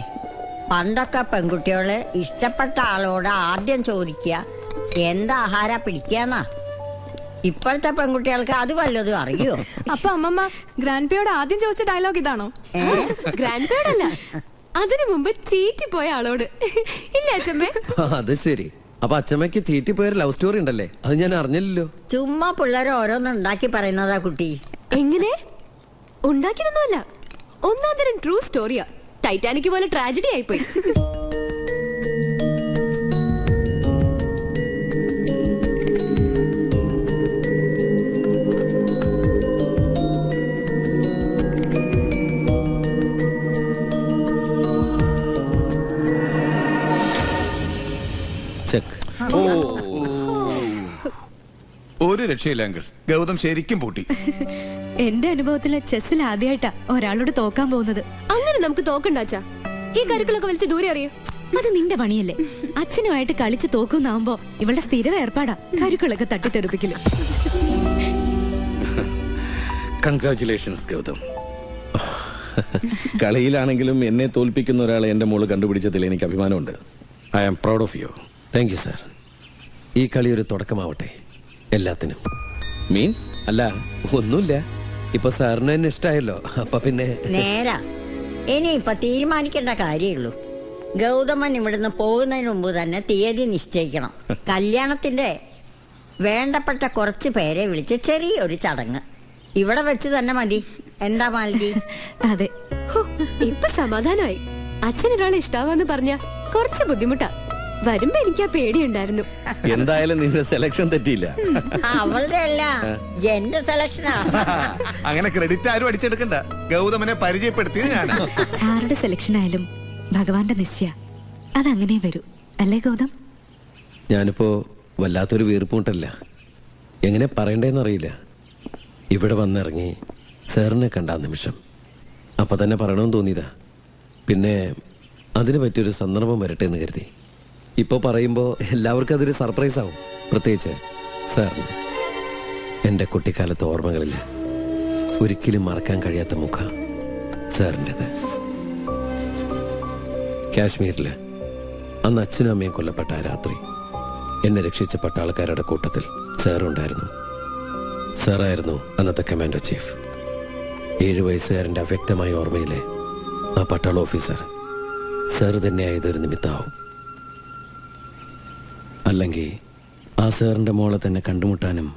പണ്ടൊക്കെ പെൺകുട്ടികള് ഇഷ്ടപ്പെട്ട ആളോട് ആദ്യം ചോദിക്കുക എന്താ ആഹാര പിടിക്കാന്നാ. ഇപ്പോഴത്തെ പെൺകുട്ടികൾക്ക് അത് വല്ലതും അറിയോ? അപ്പൊ അമ്മമ്മ ഗ്രാൻഡ് പേയോട് ആദ്യം ചോദിച്ച ഡയലോഗ് ഇതാണോ? ഗ്രാൻഡ് പേയോടല്ല, അതിനു മുമ്പ് ചീറ്റി പോയ ആളോട്. ഇല്ല അച്ഛമ്മേ? അത് ശരി. അപ്പൊ അച്ഛമ്മയ്ക്ക് ചീറ്റി പോയൊരു ലവ് സ്റ്റോറി ഉണ്ടല്ലേ? അത് ഞാൻ അറിഞ്ഞില്ലല്ലോ. ചുമ്മാ പിള്ളേർ ഓരോന്ന് ഉണ്ടാക്കി പറയുന്നതാ കുട്ടി. എങ്ങനെ ഉണ്ടാക്കിയതൊന്നുമല്ല, ഒന്നാം തരം ട്രൂ സ്റ്റോറിയാ. ടൈറ്റാനിക് പോലെ ട്രാജഡി ആയിപ്പോയി. ഒരു രക്ഷയില്ല അങ്കിൾ, ഗൗതം ശരിക്കും പൂട്ടി. എന്റെ അനുഭവത്തില് ചെസ്സിൽ ആദ്യമായിട്ടാ ഒരാളോട് തോക്കാൻ പോകുന്നത്. അങ്ങനെ നമുക്ക് തോക്കണ്ടാച്ചാ. ഈ കരുക്കളൊക്കെ വലിച്ച് ദൂരെ അറിയോ? അത് നിന്റെ പണിയല്ലേ. അച്ഛനുമായിട്ട് കളിച്ച് തോക്കുന്നാവുമ്പോ ഇവളുടെ സ്ഥിരം ഏർപ്പാടാ കരുക്കളൊക്കെ തട്ടിത്തെറിപ്പിക്കല്. കൺഗ്രാറ്റുലേഷൻസ് ഗൗതം. കളിയിലാണെങ്കിലും എന്നെ തോൽപ്പിക്കുന്ന ഒരാളെ എന്റെ മോള് കണ്ടുപിടിച്ചതിൽ എനിക്ക് അഭിമാനമുണ്ട്. I am proud of you. Thank you sir. ഈ കളി ഒരു തുടക്കമാവട്ടെ എല്ലാത്തിനും. മീൻസ്? അല്ല, ഒന്നുമില്ല. ഇപ്പൊ സാറിന് തന്നെ ഇഷ്ടായല്ലോ, അപ്പൊ പിന്നെ നേരാ. ഇനി ഇപ്പൊ തീരുമാനിക്കേണ്ട കാര്യമുള്ളൂ. ഗൗതമൻ ഇവിടുന്ന് പോകുന്നതിന് മുമ്പ് തന്നെ തീയതി നിശ്ചയിക്കണം. കല്യാണത്തിന്റെ വേണ്ടപ്പെട്ട കുറച്ച് പേരെ വിളിച്ച് ചെറിയൊരു ചടങ്ങ് ഇവിടെ വെച്ച് തന്നെ മതി. എന്താ മാലതി? അതെ, ഇപ്പൊ സമാധാനമായി. അച്ഛനൊരാളെ ഇഷ്ടാവാന്ന് പറഞ്ഞ കുറച്ച് ബുദ്ധിമുട്ടാ. വരുമ്പോ എനിക്ക് ആ പേടിയുണ്ടായിരുന്നു. എന്തായാലും നിന്റെ സെലക്ഷൻ തെറ്റിയില്ല. അവളുടെ അല്ല, എന്റെ സെലക്ഷനാ. അങ്ങനെ ക്രെഡിറ്റ് ആരും അടിച്ചെടുക്കണ്ട. ഗൗതമനെ പരിചയപ്പെടുത്തിയത് ഞാൻ. ആരുടെ സെലക്ഷൻ ആയാലും ഭഗവാന്റെ നിശ്ചയ അതങ്ങനെ വരൂ, അല്ലേ ഗൗതം? ഞാനിപ്പോ വല്ലാത്തൊരു വീർപ്പുമുട്ടല്ല. എങ്ങനെ പറയണ്ടേന്നറിയില്ല. ഇവിടെ വന്നിറങ്ങി സാറിനെ കണ്ട നിമിഷം അപ്പൊ തന്നെ പറയണമെന്ന് തോന്നിയതാ. പിന്നെ അതിന് പറ്റിയൊരു സന്ദർഭം വരട്ടെ എന്ന് കരുതി. ഇപ്പോൾ പറയുമ്പോൾ എല്ലാവർക്കും അതൊരു സർപ്രൈസ് ആവും, പ്രത്യേകിച്ച് സാറിന്. എൻ്റെ കുട്ടിക്കാലത്തെ ഓർമ്മകളിൽ ഒരിക്കലും മറക്കാൻ കഴിയാത്ത മുഖം സാറിൻ്റെത്. കാശ്മീരിൽ അന്ന് അച്ഛനും അമ്മയും കൊല്ലപ്പെട്ട ആ രാത്രി എന്നെ രക്ഷിച്ച പട്ടാളക്കാരുടെ കൂട്ടത്തിൽ സാറുണ്ടായിരുന്നു. സാറായിരുന്നു അന്നത്തെ കമാൻഡോ ചീഫ്. 7 വയസ്സുകാരൻ്റെ അവ്യക്തമായ ഓർമ്മയിലെ ആ പട്ടാള ഓഫീസർ സാർ തന്നെയായതൊരു നിമിത്തമാവും. അല്ലെങ്കിൽ ആ സാറിൻ്റെ മോളെ തന്നെ കണ്ടുമുട്ടാനും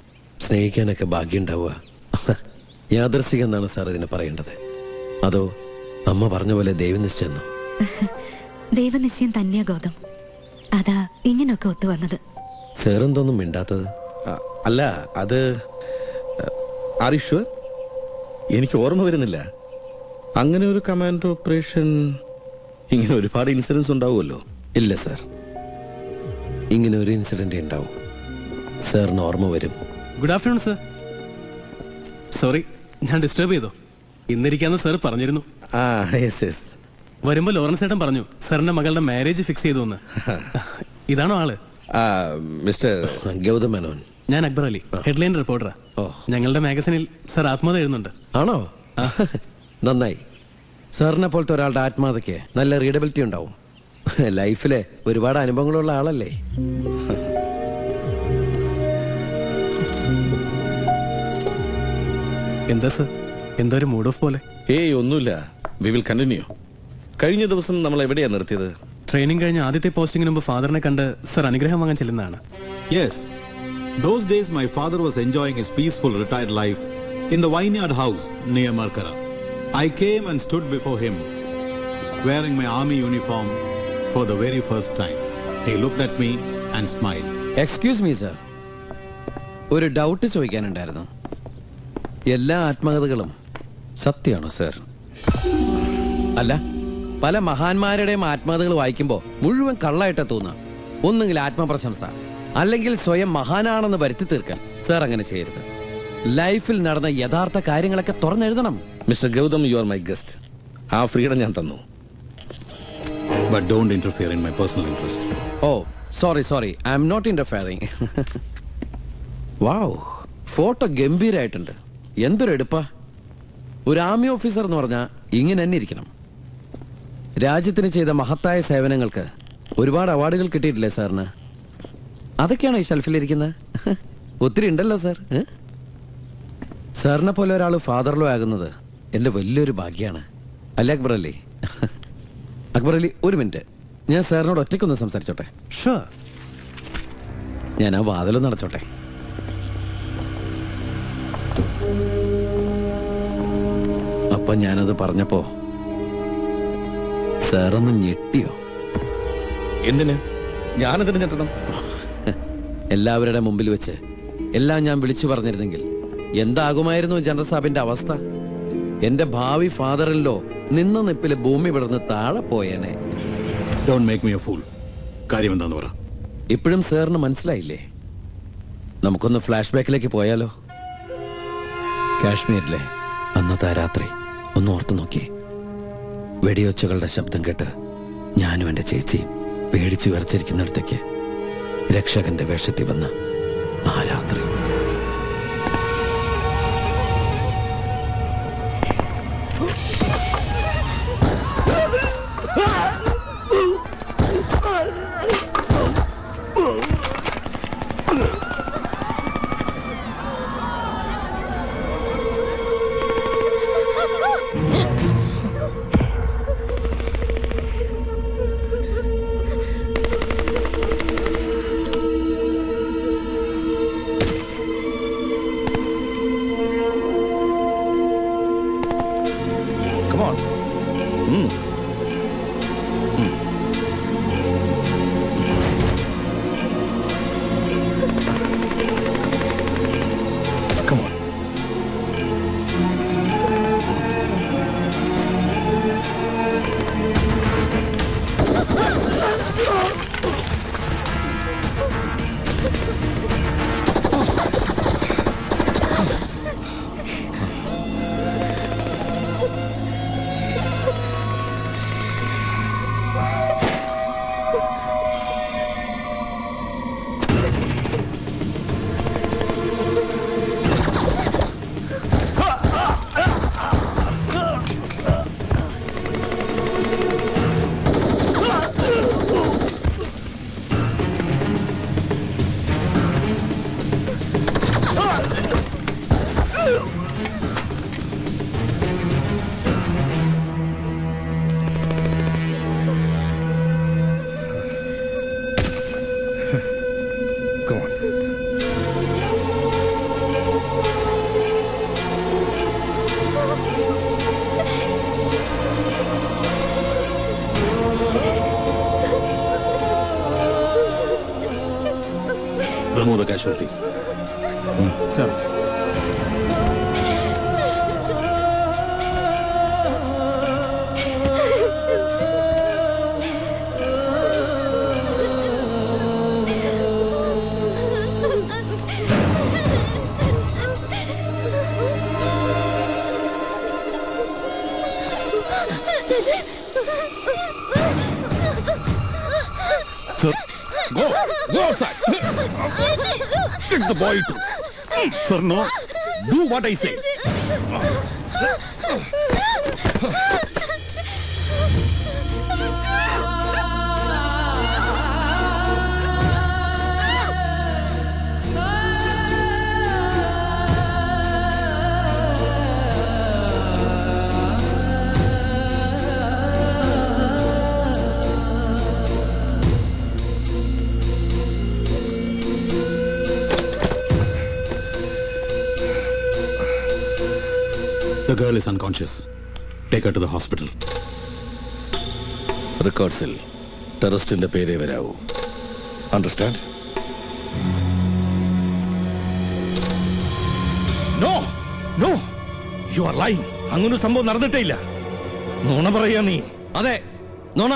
സ്നേഹിക്കാനൊക്കെ ഭാഗ്യമുണ്ടാവുക യാദൃശ്ചികം എന്നാണ് സാർ ഇതിനെ പറയേണ്ടത്, അതോ അമ്മ പറഞ്ഞ പോലെ ദൈവനിശ്ചയെന്നോ? ദൈവനിശ്ചയം തന്നെയാ ഗൗതം. അതാ ഇങ്ങനൊക്കെ ഒത്തുവന്നത്. സാർ എന്തൊന്നും മിണ്ടാത്തത്? അല്ല, അത് ആരിഷ്വർ എനിക്ക് ഓർമ്മ വരുന്നില്ല. അങ്ങനെ ഒരു കമാൻഡോ ഓപ്പറേഷൻ, ഇങ്ങനെ ഒരുപാട് ഇൻസിഡൻസ് ഉണ്ടാവുമല്ലോ. ഇല്ല സാർ, ഇങ്ങനെ ഒരു ഇൻസിഡന്റ് ഉണ്ടാവും. സാറിന് ഓർമ്മ വരും. Good afternoon sir. സോറി, ഞാൻ ഡിസ്റ്റർബ് ചെയ്തോ? ഇന്നിരിക്കാന്ന് സാർ പറഞ്ഞിരുന്നു. വരുമ്പോ ലോറൻസ് ഏട്ടൻ പറഞ്ഞു സാറിന്റെ മകളുടെ മാരേജ് ഫിക്സ് ചെയ്തു എന്ന്. ഇതാണോ ആള്? മിസ്റ്റർ ഗൗതം മേനോൻ. ഞാൻ അക്ബർ അലി, ഹെഡ്ലൈൻ റിപ്പോർട്ടറാ. ഞങ്ങളുടെ മാഗസിനിൽ സാർ ആത്മകഥ എഴുതുന്നുണ്ട്. ആണോ? നന്നായി. സാറിനെ പോലത്തെ ഒരാളുടെ ആത്മകഥയ്ക്ക് നല്ല റീഡബിലിറ്റി ഉണ്ടാവും. ലൈഫിലെ ഒരുപാട് അനുഭവങ്ങളുള്ള ആളല്ലേ. എന്താ സർ, എന്താ ഒരു മൂഡ് ഓഫ് പോലെ? ഏയ് ഒന്നുമില്ല, വി വിൽ കണ്ടിന്യൂ. കഴിഞ്ഞ ദിവസം നമ്മൾ എവിടെയാ നിർത്തിയത്? ട്രെയിനിങ് കഴിഞ്ഞ ആദ്യത്തെ പോസ്റ്റിംഗിന് മുമ്പ് ഫാദറിനെ കണ്ട് സർ അനുഗ്രഹം വാങ്ങാൻ ചെല്ലുന്നതാണ്. Yes. Those days my father was enjoying his peaceful retired life in the vineyard house near Markara. I came and stood before him wearing my army uniform for the very first time. He looked at me and smiled. Excuse me sir, ഒരു doubt ചോദിക്കാനുണ്ടായിരുന്നു. എല്ലാ ആത്മകഥകളും സത്യമാണോ sir? അല്ല, പല മഹാന്മാരുടെയും ആത്മകഥകൾ വായിക്കുമ്പോൾ മുഴുവൻ കള്ളായിട്ടാ തോന്നുക. ഒന്നുകിൽ ആത്മപ്രശംസ, അല്ലെങ്കിൽ സ്വയം മഹാനാണെന്ന് വരുത്തി തീർക്കാൻ. സർ അങ്ങനെ ചെയ്യരുത്. ലൈഫിൽ നടന്ന യഥാർത്ഥ കാര്യങ്ങളൊക്കെ തുറന്നെഴുതണം. Mister Gautham, you are my guest. ആ ഫ്രീഡം ഞാൻ തന്നു. But don't interfere in my personal interest. Oh, sorry. I am not interfering. Wow, photo ഗംഭീരായിട്ടുണ്ട്. എന്തൊരു എടുപ്പാ. ഒരു ആർമി ഓഫീസർ എന്ന് പറഞ്ഞാൽ ഇങ്ങനെ തന്നെ ഇരിക്കണം. രാജ്യത്തിന് ചെയ്ത മഹത്തായ സേവനങ്ങൾക്ക് ഒരുപാട് അവാർഡുകൾ കിട്ടിയിട്ടില്ലേ സാറിന്? അതൊക്കെയാണോ ഈ ഷെൽഫിലിരിക്കുന്നത്? ഒത്തിരി ഉണ്ടല്ലോ സാർ. സാറിനെ പോലെ ഒരാൾ ഫാദർലോ ആകുന്നത് എൻ്റെ വലിയൊരു ഭാഗ്യമാണ്. അല്ലേ അക്ബർ അലി? അക്ബർ അലി, ഒരു മിനിറ്റ്, ഞാൻ സാറിനോട് ഒറ്റയ്ക്കൊന്ന് സംസാരിച്ചോട്ടെ? ഷുവർ. ഞാൻ ആ വാതിലൊന്ന് അടച്ചോട്ടെ? അപ്പൊ ഞാനത് പറഞ്ഞപ്പോ സാറൊന്ന് ഞെട്ടിയോ? എന്തിന്? ഞാനെന്തിനു ഞെട്ടണം? എല്ലാവരുടെ മുമ്പിൽ വെച്ച് എല്ലാം ഞാൻ വിളിച്ചു പറഞ്ഞിരുന്നെങ്കിൽ എന്താകുമായിരുന്നു ജനറൽ സാബിന്റെ അവസ്ഥ? എന്റെ ഭാവി ഫാദറിലോ നിന്ന നിപ്പില് ഭൂമി വിടർന്ന് താഴെ പോയേനെ. Don't make me a fool. കാര്യം എന്താന്ന് പറ. ഇപ്പോഴും സാറിന് മനസ്സിലായില്ലേ? നമുക്കൊന്ന് ഫ്ലാഷ് ബാക്കിലേക്ക് പോയാലോ? കാശ്മീരിലെ അന്നത്തെ രാത്രി ഒന്ന് ഓർത്തു നോക്കി. വെടിയൊച്ചകളുടെ ശബ്ദം കേട്ട് ഞാനും എന്റെ ചേച്ചിയും പേടിച്ചു വിറച്ചിരിക്കുന്നിടത്തേക്ക് രക്ഷകന്റെ വേഷത്തിൽ വന്ന ആ രാത്രി. Remove the casualties. Sir. Sir, go outside. Take the boy too. Sir, no. Do what I say. The girl is unconscious. Take her to the hospital. റെക്കോർഡ്സിൽ ടെററിസ്റ്റിന്റെ പേരേ വരാവൂ. Understand? No no, you are lying. അങ്ങനൊരു സംഭവം നടന്നിട്ടേ ഇല്ല. നുണ പറയാ നീ. അതെ, നുണ.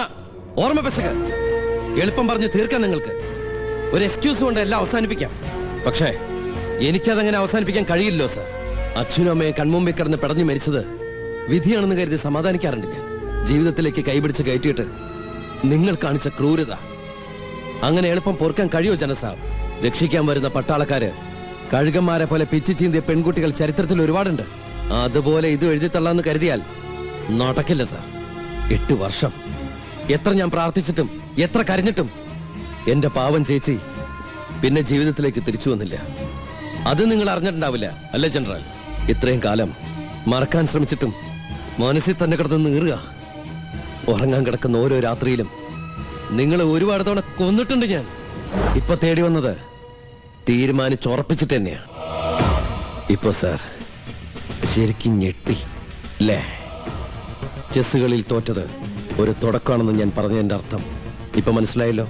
ഓർമ്മ പെസക. എളുപ്പം പറഞ്ഞ് തീർക്കാൻ നിങ്ങൾക്ക് ഒരു എക്സ്ക്യൂസ് കൊണ്ട് എല്ലാം അവസാനിപ്പിക്കാം. പക്ഷേ എനിക്കതങ്ങനെ അവസാനിപ്പിക്കാൻ കഴിയില്ലോ സാർ. അച്ഛനും അമ്മയെ കൺമുമ്പിൽ കിടന്ന് പിടഞ്ഞു മരിച്ചത് വിധിയാണെന്ന് കരുതി സമാധാനിക്കാറുണ്ട് ഞാൻ. ജീവിതത്തിലേക്ക് കൈപിടിച്ച് കയറ്റിയിട്ട് നിങ്ങൾ കാണിച്ച ക്രൂരത അങ്ങനെ എളുപ്പം പൊറുക്കാൻ കഴിയോ ജനസാബ്? രക്ഷിക്കാൻ വരുന്ന പട്ടാളക്കാര് കഴുകന്മാരെ പോലെ പിച്ചു ചീന്തിയ പെൺകുട്ടികൾ ചരിത്രത്തിൽ ഒരുപാടുണ്ട്. അതുപോലെ ഇത് എഴുതി തള്ളാന്ന് കരുതിയാൽ നടക്കില്ല സാർ. 8 വർഷം എത്ര ഞാൻ പ്രാർത്ഥിച്ചിട്ടും എത്ര കരഞ്ഞിട്ടും എന്റെ പാവം ചേച്ചി പിന്നെ ജീവിതത്തിലേക്ക് തിരിച്ചു വന്നില്ല. അത് നിങ്ങൾ അറിഞ്ഞിട്ടുണ്ടാവില്ല അല്ലേ ജനറൽ? ഇത്രയും കാലം മറക്കാൻ ശ്രമിച്ചിട്ടും മനസ്സിൽ തന്നെ കിടന്ന് നീറുക. ഉറങ്ങാൻ കിടക്കുന്ന ഓരോ രാത്രിയിലും നിങ്ങളെ ഒരുപാട് തവണ കൊന്നിട്ടുണ്ട് ഞാൻ. ഇപ്പൊ തേടി വന്നത് തീരുമാനിച്ചുറപ്പിച്ചിട്ട് തന്നെയാ. ഇപ്പൊ സാർ ശരിക്കും ഞെട്ടി അല്ലേ? ചെസ്സുകളിൽ തോറ്റത് ഒരു തുടക്കമാണെന്ന് ഞാൻ പറഞ്ഞതിന്റെ അർത്ഥം ഇപ്പൊ മനസ്സിലായല്ലോ.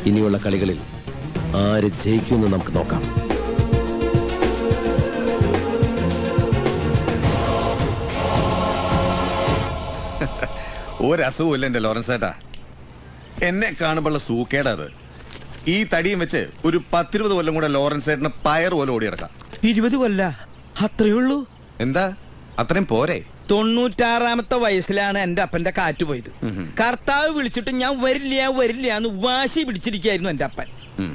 ഇനിയുള്ള കളികളിൽ ആര് ജയിക്കുമെന്ന് നമുക്ക് നോക്കാം. ഒരസുഖമില്ല എന്റെ ലോറൻസ് ഏട്ടാ. എന്നെ കാണുമ്പോഴുള്ള സൂക്കേടാ അത്. ഈ തടിയും വെച്ച് ഒരു 10-20 കൊല്ലം കൂടെ ലോറൻസ് ഏട്ടന് പയർ പോലെ ഓടിയെടുക്കാം. 20 കൊല്ല അത്രേ ഉള്ളൂ. എന്താ അത്രയും പോരെ? 96-ാമത്തെ വയസ്സിലാണ് എന്റെ അപ്പന്റെ കാറ്റ് പോയത്. കർത്താവ് വിളിച്ചിട്ട് ഞാൻ വരില്ല എന്ന് വാശി പിടിച്ചിരിക്കായിരുന്നു എന്റെ അപ്പൻ.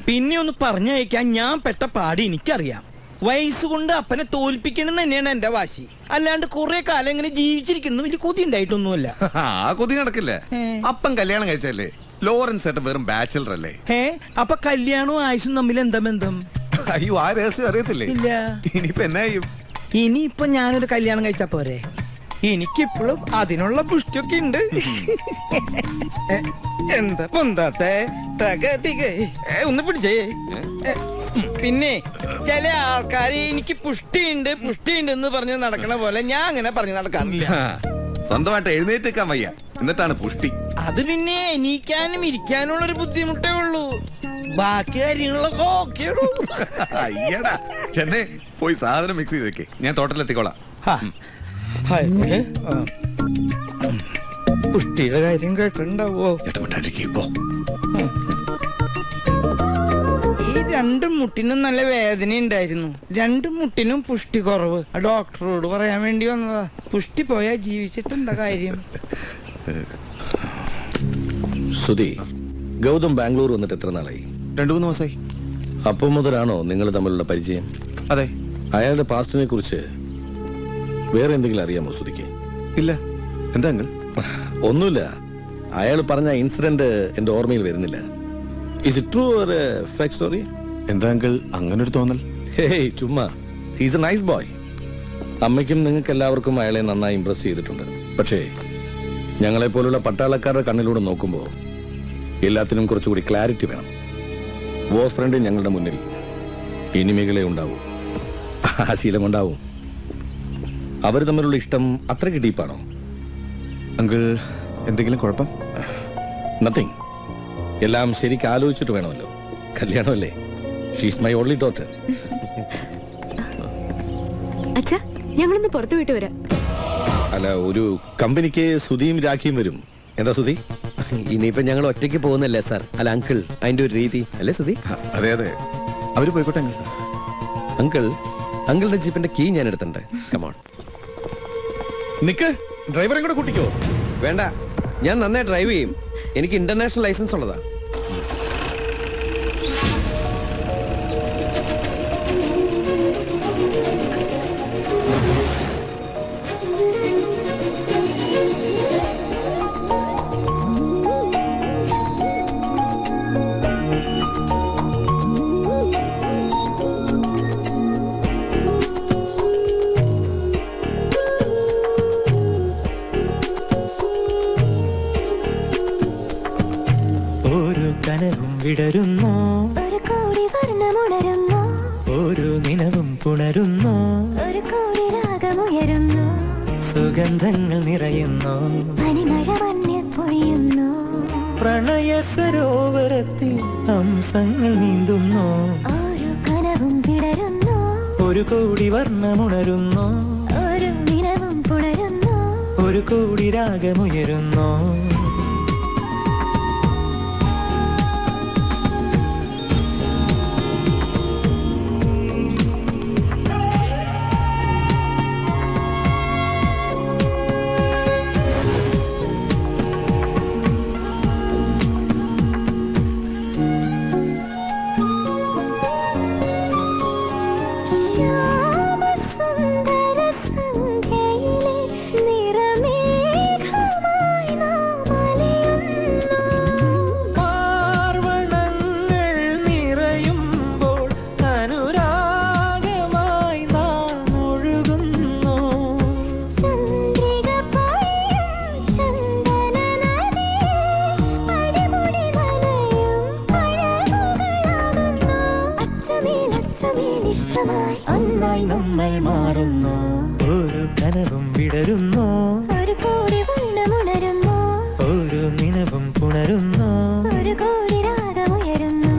പിന്നെ ഒന്ന് പറഞ്ഞയക്കാൻ ഞാൻ പെട്ട പാടി എനിക്കറിയാം. വയസ്സുകൊണ്ട് അപ്പനെ തോൽപ്പിക്കണം തന്നെയാണ് എന്റെ വാശി. അല്ലാണ്ട് കുറെ കാലം ഇങ്ങനെ ജീവിച്ചിരിക്കുന്നു വലിയ കൊതി ഉണ്ടായിട്ടൊന്നുമല്ല. ആ കൊതി നടക്കില്ല. അപ്പം കല്യാണം കഴിച്ചല്ലേ? ലോറൻസ് ഏട്ടൻ വെറും ബാച്ചിലർ അല്ലേ? അപ്പൊ കല്യാണവും ആയുസും തമ്മിൽ എന്താ ബന്ധം? അയ്യോ, ആ രഹസ്യം അറിയത്തില്ലേ? ഇല്ല. ഇനിയിപ്പോ എന്നാ ചെയ്യും? ഇനിയിപ്പൊ ഞാനൊരു കല്യാണം കഴിച്ചാ പോരെ? എനിക്കിപ്പോഴും അതിനുള്ള പുഷ്ടിയൊക്കെ ഉണ്ട്. എന്താ പൊന്താത്തെ ഒന്ന് പിടിച്ചേ. പിന്നെ ചില ആൾക്കാര് എനിക്ക് പുഷ്ടിയുണ്ട് എന്ന് പറഞ്ഞ് നടക്കണ പോലെ ഞാൻ അങ്ങനെ പറഞ്ഞു നടക്കാറില്ല. സ്വന്തമായിട്ട് എഴുന്നേറ്റേക്കാൻ വയ്യ, എന്നിട്ടാണ് പുഷ്ടി. അത് പിന്നെ എണീക്കാനും ഇരിക്കാനുള്ള ഒരു ബുദ്ധിമുട്ടേ ഉള്ളൂ. ബാക്കി കാര്യങ്ങളൊക്കെ ഓക്കെയുള്ളൂ. അയ്യടാ ചെന്നൈ പോയി സാധനം മിക്സ് ചെയ്ത് വെക്കേ, ഞാൻ തോട്ടത്തിലെത്തിക്കോളാം. പുഷ്ടിയുടെ കാര്യം കേട്ടിട്ടുണ്ടാവോ? ഈ 2 മുട്ടിനും നല്ല വേദന ഉണ്ടായിരുന്നു. 2 മുട്ടിനും പുഷ്ടി കുറവ്. ഡോക്ടറോട് പറയാൻ വേണ്ടി വന്നതാ. പുഷ്ടി പോയാ ജീവിച്ചിട്ട് എന്താ കാര്യം? സുധി, ഗൗതം ബാംഗ്ലൂർ വന്നിട്ട് എത്ര നാളായി? 2-3 മാസമായി. അപ്പം മുതലാണോ നിങ്ങൾ തമ്മിലുള്ള പരിചയം? അതെ. അയാളുടെ പാസ്റ്റിനെ കുറിച്ച് വേറെ എന്തെങ്കിലും അറിയാമോ സുധിക്ക്? ഇല്ല. എന്താ അങ്കിൾ? ഒന്നുമില്ല. അയാൾ പറഞ്ഞ ഇൻസിഡന്റ് എന്റെ ഓർമ്മയിൽ വരുന്നില്ല. Is it true or a fake story? എന്താ അങ്കിൾ അങ്ങനൊരു തോന്നൽ? ഹേയ് ചുമ്മാ. He's a nice boy. അമ്മയ്ക്കും നിങ്ങൾക്ക് എല്ലാവർക്കും അയാളെ നന്നായി ഇംപ്രസ് ചെയ്തിട്ടുണ്ട്. പക്ഷേ ഞങ്ങളെ പോലുള്ള പട്ടാളക്കാരുടെ കണ്ണിലൂടെ നോക്കുമ്പോൾ എല്ലാത്തിനും കുറച്ചുകൂടി ക്ലാരിറ്റി വേണം. വോർ ഫ്രണ്ട് ഞങ്ങളുടെ മുന്നിൽ എനിമികളെ ഉണ്ടാവും. ആ ശീലം ഉണ്ടാവും. അവർ തമ്മിലുള്ള ഇഷ്ടം അത്രയ്ക്ക് ഡീപ്പാണോ? അങ്കിൾ എന്തെങ്കിലും കുഴപ്പം? നത്തിങ്. എല്ലാം ശരിക്കും ആലോചിച്ചിട്ട് വേണമല്ലോ. കല്യാണമല്ലേ? She's my only daughter. അച്ഛാ, ഞങ്ങളൊന്ന് പുറത്തു വിട്ടു വരാം. അല്ല, ഒരു കമ്പനിക്ക് സുധിയും രാഖിയും വരും. എന്താ സുധി? ഇനിയിപ്പോ ഞങ്ങൾ ഒറ്റയ്ക്ക് പോകുന്നല്ലേ സാർ? അല്ല അങ്കിൾ, അതിന്റെ ഒരു രീതി അല്ലേ സുധി? അതെ അതെ, അവര് പോയിക്കോട്ടെ. അങ്കിൾ, അങ്കിളുടെ ജീപ്പിന്റെ കീ ഞാൻ എടുത്തിട്ടുണ്ട്. കമോൺ. നിക്ക്, ഡ്രൈവറെ കൂടെ കൂട്ടിക്കോ. വേണ്ട, ഞാൻ നന്നായി ഡ്രൈവ് ചെയ്യും. എനിക്ക് ഇന്റർനാഷണൽ ലൈസൻസ് ഉള്ളതാ. വിടരുന്നു, ഒരു കോടി വർണ്ണമുണരുന്നു, ഒരു നിലവും പുണരുന്നു, ഒരു കോടി രാഗമുയരുന്നു, സുഗന്ധങ്ങൾ നിറയുന്നു, പനിമഴ മഞ്ഞിൽ പൊഴിയുന്നു, പ്രണയ സരോവരത്തിൽ ഹംസങ്ങൾ നീന്തുന്നു, ഒരു കനവും വിടരുന്നു, ഒരു കോടി വർണ്ണമുണരുന്നു, ഒരു നിലവും പുണരുന്നു, ഒരു കോടി രാഗമുയരുന്നു. ശ്യാമസുന്ദര സ്വപ്നമായി ഒന്നായി നമ്മൾ മാറുന്നു. ഒരു കനവും വിടരുന്നു, ഒരു കോടി വർണ്ണമുണരുന്നു, ഒരു നിലവും പുണരുന്നു, ഒരു കോടി രാഗമുയരുന്നു,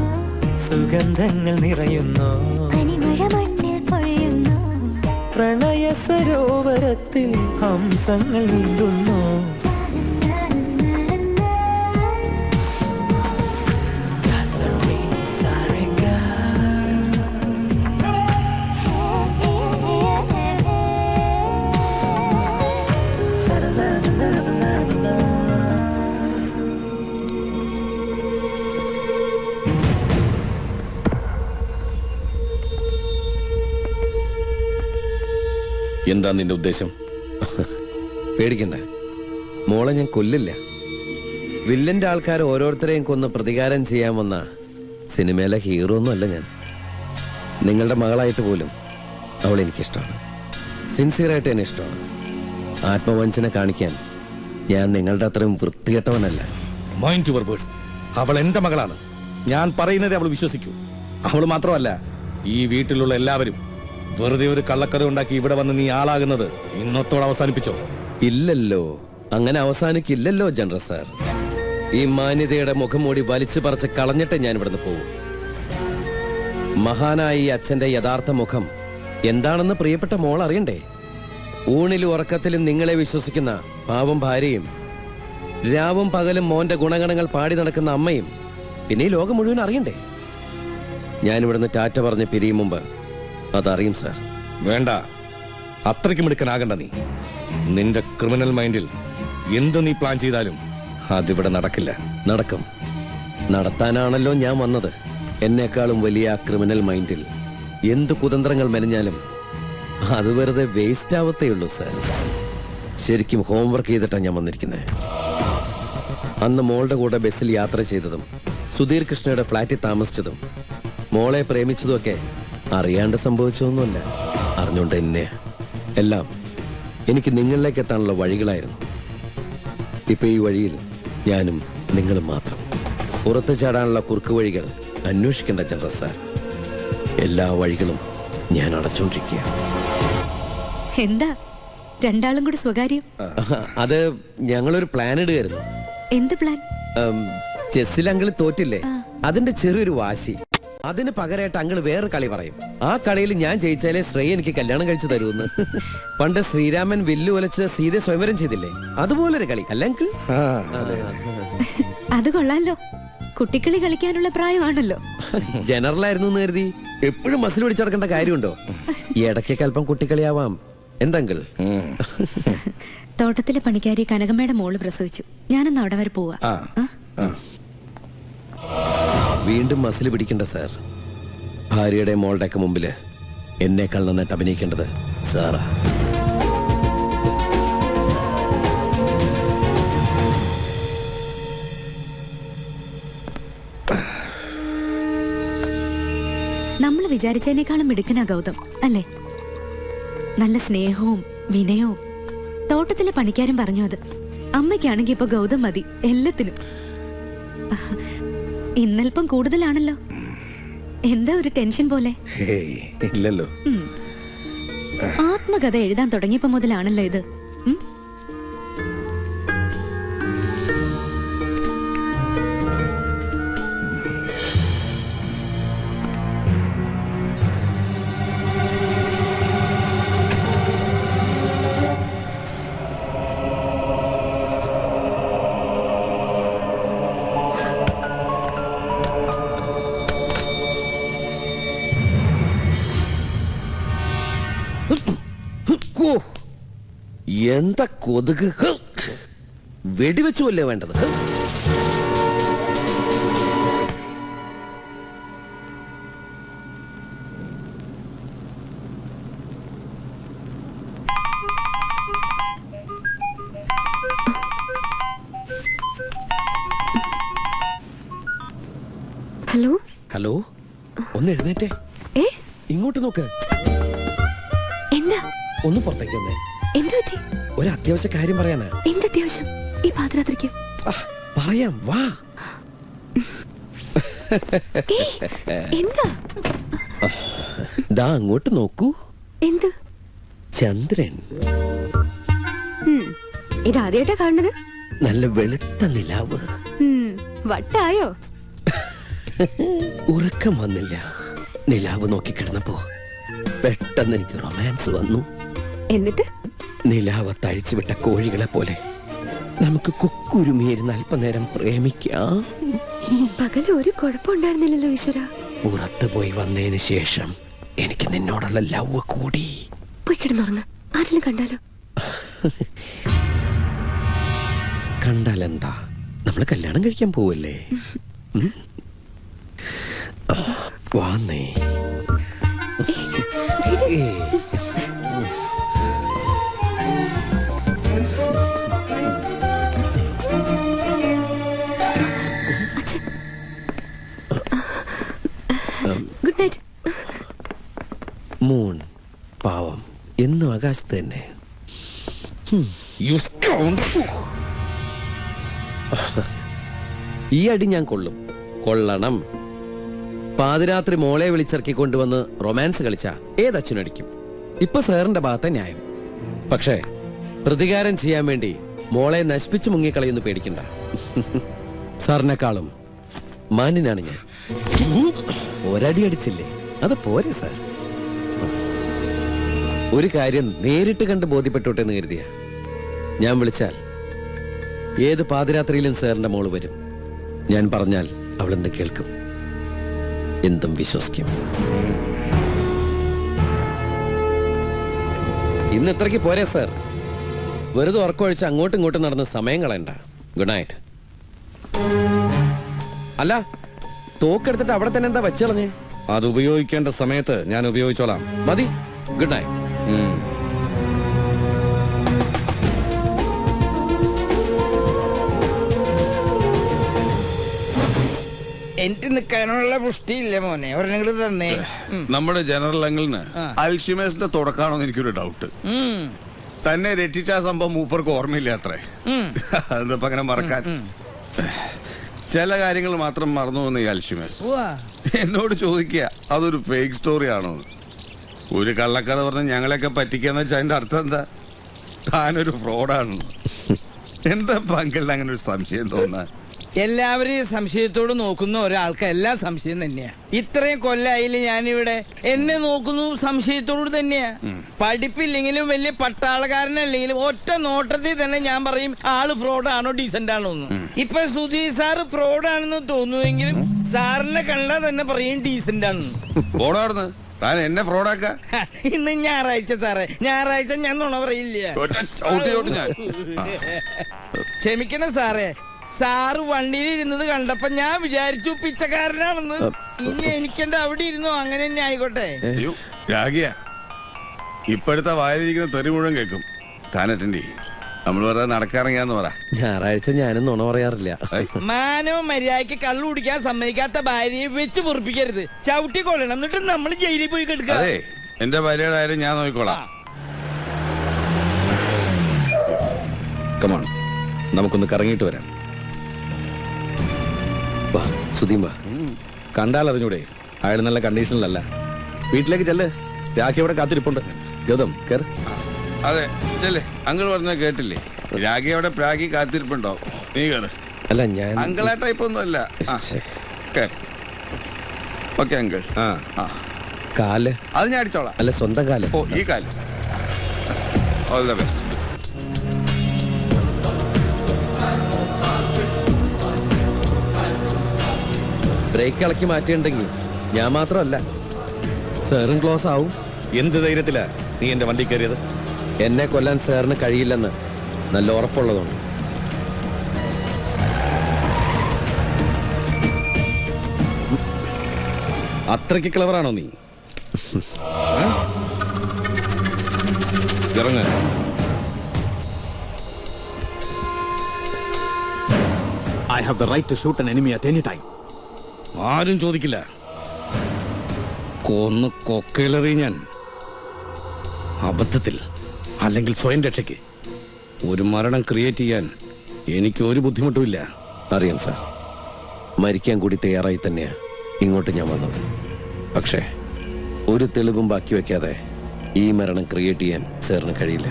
സുഗന്ധങ്ങൾ നിറയുന്നു, പനിമഴ മണ്ണിൽ പൊഴിയുന്നു, പ്രണയ സരോവരത്തിൽ ഹംസങ്ങൾ നീന്തുന്നു. എന്താ നിന്റെ ഉദ്ദേശം? പേടിക്കണ്ട, മോളെ ഞാൻ കൊല്ലില്ല. വില്ലന്റെ ആൾക്കാർ ഓരോരുത്തരെയും കൊന്ന് പ്രതികാരം ചെയ്യാൻ വന്ന സിനിമയിലെ ഹീറോ ഒന്നും അല്ല ഞാൻ. നിങ്ങളുടെ മകളായിട്ട് പോലും അവൾ എനിക്കിഷ്ടമാണ്. സിൻസിയറായിട്ട് എന്നെ ഇഷ്ടമാണ്. ആത്മവഞ്ചന കാണിക്കാൻ ഞാൻ നിങ്ങളുടെ അത്രയും വൃത്തികെട്ടവനല്ല. Mind your words. അവൾ എന്റെ മകളാണ്. ഞാൻ പറയുന്നത് അവൾ വിശ്വസിക്കൂ. അവൾ മാത്രമല്ല, ഈ വീട്ടിലുള്ള എല്ലാവരും. വെറുതെ ഒരു കള്ളക്കഥ ഉണ്ടാക്കി ഇവിടെ വന്ന് നീ ആളാകുന്നത് ഇന്നത്തോടെ അവസാനിപ്പിച്ചോ? ഇല്ലല്ലോ, അങ്ങനെ അവസാനിക്കില്ലല്ലോ ജനറൽ സാർ. ഈ മാന്യതയുടെ മുഖംമൂടി വലിച്ചു പറിച്ച് കളഞ്ഞിട്ട് ഞാൻ ഇവിടുന്ന് പോകും. മഹാനായ ഈ അച്ഛന്റെ യഥാർത്ഥ മുഖം എന്താണെന്ന് പ്രിയപ്പെട്ട മോൾ അറിയണ്ടേ? ഊണിലും ഉറക്കത്തിലും നിങ്ങളെ വിശ്വസിക്കുന്ന പാവം ഭാര്യയും, രാവും പകലും മോന്റെ ഗുണഗണങ്ങൾ പാടി നടക്കുന്ന അമ്മയും, പിന്നെ ഈ ലോകം മുഴുവൻ അറിയണ്ടേ? ഞാനിവിടുന്ന് ടാറ്റ പറഞ്ഞ് പിരിയും മുമ്പ് അതറിയും സാർ. വേണ്ട, അത്രയ്ക്ക് മിടുക്കനാകണ്ട നീ. നിന്റെ ക്രിമിനൽ മൈൻഡിൽ എന്ത് നീ പ്ലാൻ ചെയ്താലും അതിവിടെ നടക്കില്ല. നടക്കും. നടത്താനാണല്ലോ ഞാൻ വന്നത്. എന്നെക്കാളും വലിയ ക്രിമിനൽ മൈൻഡിൽ എന്ത് കുതന്ത്രങ്ങൾ മെനഞ്ഞാലും അത് വെറുതെ വേസ്റ്റ് ആവത്തേയുള്ളൂ സാർ. ശരിക്കും ഹോംവർക്ക് ചെയ്തിട്ടാണ് ഞാൻ വന്നിരിക്കുന്നത്. അന്ന് മോളുടെ കൂടെ ബസ്സിൽ യാത്ര ചെയ്തതും സുധീർ കൃഷ്ണയുടെ ഫ്ലാറ്റിൽ താമസിച്ചതും മോളെ പ്രേമിച്ചതുമൊക്കെ അറിയാണ്ട് സംഭവിച്ചതൊന്നുമല്ല, അറിഞ്ഞുകൊണ്ട് തന്നെ. എല്ലാം എനിക്ക് നിങ്ങളിലേക്ക് എത്താനുള്ള വഴികളായിരുന്നു. ഇപ്പൊ ഈ വഴിയിൽ ഞാനും നിങ്ങളും മാത്രം. പുറത്തു ചാടാനുള്ള കുറുക്ക് വഴികൾ അന്വേഷിക്കേണ്ട ജനറൽ സാർ. എല്ലാ വഴികളും ഞാൻ അടച്ചോണ്ടിരിക്കുക. എന്താ രണ്ടാളും കൂടി സ്വകാര്യം? അത് ഞങ്ങളൊരു പ്ലാൻ ഇടുകയായിരുന്നു. എന്ത് പ്ലാൻ? ചെസ്സിൽ അങ്കിള് തോറ്റില്ലേ, അതിന്റെ ചെറിയൊരു വാശി. അതിന് പകരമായിട്ട് അങ്കിള് വേറെ കളി പറയും. ആ കളിയിൽ ഞാൻ ജയിച്ചാലേ ശ്രേയ എനിക്ക് കല്യാണം കഴിച്ചു തരുമെന്ന്. പണ്ട് ശ്രീരാമൻ വില്ലു ഒലച്ച് സീതയെ സ്വയംവരം ചെയ്തില്ലേ, അതുപോലൊരു കളി അല്ല അങ്കിൾ? അത് കൊള്ളാലോ, കുട്ടിക്കളി കളിക്കാനുള്ള പ്രായമാണല്ലോ. ജനറലായിരുന്നു എന്ന് കരുതി എപ്പോഴും മസിൽ പിടിച്ചടക്കേണ്ട കാര്യമുണ്ടോ? ഈ ഇടയ്ക്കൊക്കെ അല്പം കുട്ടിക്കളിയാവാം. എന്താങ്കിൾ? തോട്ടത്തിലെ പണിക്കാരി കനകമ്മയുടെ മോള് പ്രസവിച്ചു. ഞാനന്ന് അവിടെ വരെ പോവാ. വീണ്ടും മസിൽ പിടിക്കണ്ട സാർ. ഭാര്യയുടെ മോളുടെ ഒക്കെ മുമ്പില് എന്നേക്കാൾ നന്നായിട്ട് അഭിനയിക്കേണ്ടത് സാറാ. നമ്മൾ വിചാരിച്ചതിനേക്കാളും മിടുക്കനാ ഗൗതം അല്ലേ? നല്ല സ്നേഹവും വിനയവും. തോട്ടത്തിലെ പണിക്കാരും പറഞ്ഞു അത്. അമ്മയ്ക്കാണെങ്കിൽ ഇപ്പൊ ഗൗതം മതി എല്ലാത്തിനും. ഇന്നൽപ്പം കൂടുതലാണല്ലോ. എന്താ ഒരു ടെൻഷൻ പോലെ? ഇല്ലല്ലോ. ആത്മകഥ എഴുതാൻ തുടങ്ങിയപ്പോ മുതലാണല്ലോ ഇത്. എന്താ കൊതുക്! വെടിവെച്ചുവല്ലേ വേണ്ടത്? ഹലോ ഹലോ, ഒന്ന് എഴുന്നേറ്റേ. ഇങ്ങോട്ട് നോക്ക്. എന്താ? ഒന്ന് പുറത്തേക്ക് വന്നേ. എന്താ പറ്റി? ഒരു അത്യാവശ്യ കാര്യം പറയാനാ. എന്താ അത്യാവശ്യം ഈ പാതിരാത്രിക്ക്? പറയാം, വാ. എന്താ? ദാ അങ്ങോട്ട് നോക്കൂ. എന്ത്? ചന്ദ്രൻ. ഇതാദ്യമായിട്ടാ കാണുന്നത്? നല്ല വെളുത്ത നിലാവ്. വട്ടായോ? ഉറക്കം വന്നില്ല. നിലാവ് നോക്കിക്കിടന്നപ്പോ പെട്ടെന്ന് എനിക്ക് റൊമാൻസ് വന്നു. എന്നിട്ട് നിലാവ് തഴിച്ചുവിട്ട കോഴികളെ പോലെ നമുക്ക് കുക്കുരുമിയിരുന്ന് അല്പനേരം പ്രേമിക്കാം. പകല് ഒരു കുഴപ്പമുണ്ടായിരുന്നില്ലല്ലോ ഈശ്വര. പുറത്തു പോയി വന്നതിന് ശേഷം എനിക്ക് നിന്നോടുള്ള ലവ് കൂടി. പോയി കിടന്നുറങ്ങ. ആരെങ്കിലും കണ്ടാലോ? കണ്ടാലെന്താ, നമ്മള് കല്യാണം കഴിക്കാൻ പോവല്ലേ? വാന്നേ. Good night. മൂൺ പാവം എന്നും ആകാശത്ത് തന്നെ. ഈ അടി ഞാൻ കൊള്ളണം. പാതിരാത്രി മോളെ വിളിച്ചിറക്കി കൊണ്ടുവന്ന് റൊമാൻസ് കളിച്ച ഏതച്ഛനടിക്കും. ഇപ്പൊ സാറിന്റെ ഭാഗത്തെ ന്യായം. പക്ഷേ പ്രതികാരം ചെയ്യാൻ വേണ്ടി മോളെ നശിപ്പിച്ചു മുങ്ങിക്കളയൊന്ന് പേടിക്കണ്ട. സാറിനെക്കാളും മാന്യനാണ് ഞാൻ. ഒരടി അടിച്ചില്ലേ, അത് പോരെ സാർ. ഒരു കാര്യം നേരിട്ട് കണ്ട് ബോധ്യപ്പെട്ടോട്ടെ എന്ന് കരുതിയ ഞാൻ വിളിച്ചാൽ ഏത് പാതിരാത്രിയിലും സാറിന്റെ മോള് വരും. ഞാൻ പറഞ്ഞാൽ അവളെന്ത് കേൾക്കും, എന്തും വിശ്വസിക്കും. ഇന്ന് ഇത്രയ്ക്ക് പോരെ സാർ. വെറുതെ ഉറക്കമൊഴിച്ച് അങ്ങോട്ടും ഇങ്ങോട്ടും നടന്ന് സമയം കളയണ്ട. Good night. അല്ല, തോക്കെടുത്തിട്ട് അവിടെ തന്നെ എന്താ വെച്ചളഞ്ഞേ? അത് ഉപയോഗിക്കേണ്ട സമയത്ത് ഞാൻ ഉപയോഗിച്ചോളാം. മതി. Good night. എനിക്ക് നിൽക്കാനുള്ള പുഷ്ടിയില്ല മോനെ. ഒരെണ്ണം തന്നെ നമ്മുടെ ജനറൽ അംഗിളിന് അൽഷിമേഴ്സിന്റെ തുടക്കാണോന്ന് എനിക്കൊരു ഡൗട്ട്. തന്നെ രക്ഷിച്ച സംഭവം മൂപ്പർക്ക് ഓർമ്മയില്ല അത്രേ. അതിപ്പോ അങ്ങനെ മറക്കാൻ ചില കാര്യങ്ങൾ മാത്രം മറന്നു പോകുന്ന ഈ അൽഷിമേഴ്സ് എന്നോട് ചോദിക്കുക അതൊരു ഫേക്ക് സ്റ്റോറി ആണോ. ഒരു കള്ളക്കഥ പറഞ്ഞ് ഞങ്ങളെയൊക്കെ പറ്റിക്കാന്ന് വെച്ചാൽ അതിന്റെ അർത്ഥം എന്താ? താനൊരു ഫ്രോഡാണെന്ന്. എന്താ അങ്കിളിന് അങ്ങനെ ഒരു സംശയം തോന്നാൻ? എല്ലാവരെയും സംശയത്തോട് നോക്കുന്ന ഒരാൾക്ക് എല്ലാം സംശയം തന്നെയാ. ഇത്രയും കൊല്ലായില്ല ഞാനിവിടെ. എന്നെ നോക്കുന്നു സംശയത്തോട് തന്നെയാ. പഠിപ്പില്ലെങ്കിലും വലിയ പട്ടാളക്കാരനല്ലെങ്കിലും ഒറ്റ നോട്ടത്തിൽ തന്നെ ഞാൻ പറയും ആള് ഫ്രോഡാണോ ഡീസന്റ് ആണോ എന്ന്. ഇപ്പൊ സുധീർ സാറ് ഫ്രോഡാണെന്ന് തോന്നുമെങ്കിലും സാറിനെ കണ്ടാ തന്നെ പറയും ഡീസന്റ് ആണെന്ന്. താൻ എന്നെ ഫ്രോഡാക്ക. ഇന്ന് ഞായറാഴ്ച സാറേ, ഞായറാഴ്ച ഞാൻ നുണ പറയില്ല. ക്ഷമിക്കണം സാറേ, സാറ് വണ്ടിയിൽ ഇരുന്നത് കണ്ടപ്പോ ഞാൻ വിചാരിച്ചു പിച്ചക്കാരനാണെന്ന്. ഇനി എനിക്കെന്റെ അവിടെ ഇരുന്നോ, അങ്ങനെ തന്നെ ആയിക്കോട്ടെ. രാഗിയ ഇപ്പോഴത്തെ വായിലിരിക്കുന്ന തെറി മുഴുവൻ കേൾക്കും. താൻ അറ്റൻഡ് ചെയ്യും. നമ്മൾ വെറുതെ നടക്കാറിയാന്ന് പറ. ഞായറാഴ്ച ഞാനും നുണ പറയാറില്ല. മാനവ മര്യാദയ്ക്ക് കള്ളു കുടിക്കാൻ സമ്മതിക്കാത്ത ഭാര്യയെ വെച്ച് പൊറിപ്പിക്കരുത്. ചവിട്ടി കൊള്ളണം, എന്നിട്ട് നമ്മൾ ജയിലിൽ പോയി കിടക്കുക. അതെ, എന്റെ ഭാര്യയുടെ കാര്യം ഞാൻ നോക്കിക്കോളാം. കമോൺ, നമുക്കൊന്ന് കറങ്ങിയിട്ട് വരാം. സുധീമ്പ കണ്ടാൽ അതിനൂടെ അയാൾ നല്ല കണ്ടീഷനിലല്ല. വീട്ടിലേക്ക് ചെല്ല്, രാഖി അവിടെ കാത്തിരിപ്പുണ്ട്. ഗൗതം കേറ്. അതെ ചെല്ലേ, അങ്കിൾ പറഞ്ഞ കേട്ടില്ലേ? രാഗി അവിടെ പ്രാഗി കാത്തിരിപ്പുണ്ടോ? നീ കേറ്. അല്ല, ഞാൻ അങ്കിളാ ടൈപ്പ് ഒന്നും അല്ല. Okay uncle. കാല് അത് ഞാൻ അടിച്ചോളാം. അല്ല, സ്വന്തം കാല്. ഓ, ഈ കാല്. All the best. ബ്രേക്ക് ഇളക്കി മാറ്റിയിട്ടുണ്ടെങ്കിൽ ഞാൻ മാത്രമല്ല സാറും ക്ലോസ് ആവും. എന്ത് ധൈര്യത്തിലാ നീ എന്റെ വണ്ടി കയറിയത്? എന്നെ കൊല്ലാൻ സാറിന് കഴിയില്ലെന്ന് നല്ല ഉറപ്പുള്ളതുകൊണ്ട്. അത്രയ്ക്ക് ക്ലവറാണോ നീ? ഇറങ്ങ. I have the right to shoot an enemy at any time. ആരും ചോദിക്കില്ല. കൊന്ന് കൊക്കയിലെറി ഞാൻ. അബദ്ധത്തിൽ അല്ലെങ്കിൽ സ്വയം രക്ഷയ്ക്ക് ഒരു മരണം ക്രിയേറ്റ് ചെയ്യാൻ എനിക്ക് ഒരു ബുദ്ധിമുട്ടുമില്ല. അറിയാം സാർ, മരിക്കാൻ കൂടി തയ്യാറായി തന്നെയാ ഇങ്ങോട്ട് ഞാൻ വന്നത്. പക്ഷേ ഒരു തെളിവും ബാക്കി വെക്കാതെ ഈ മരണം ക്രിയേറ്റ് ചെയ്യാൻ സാറിന് കഴിയില്ല.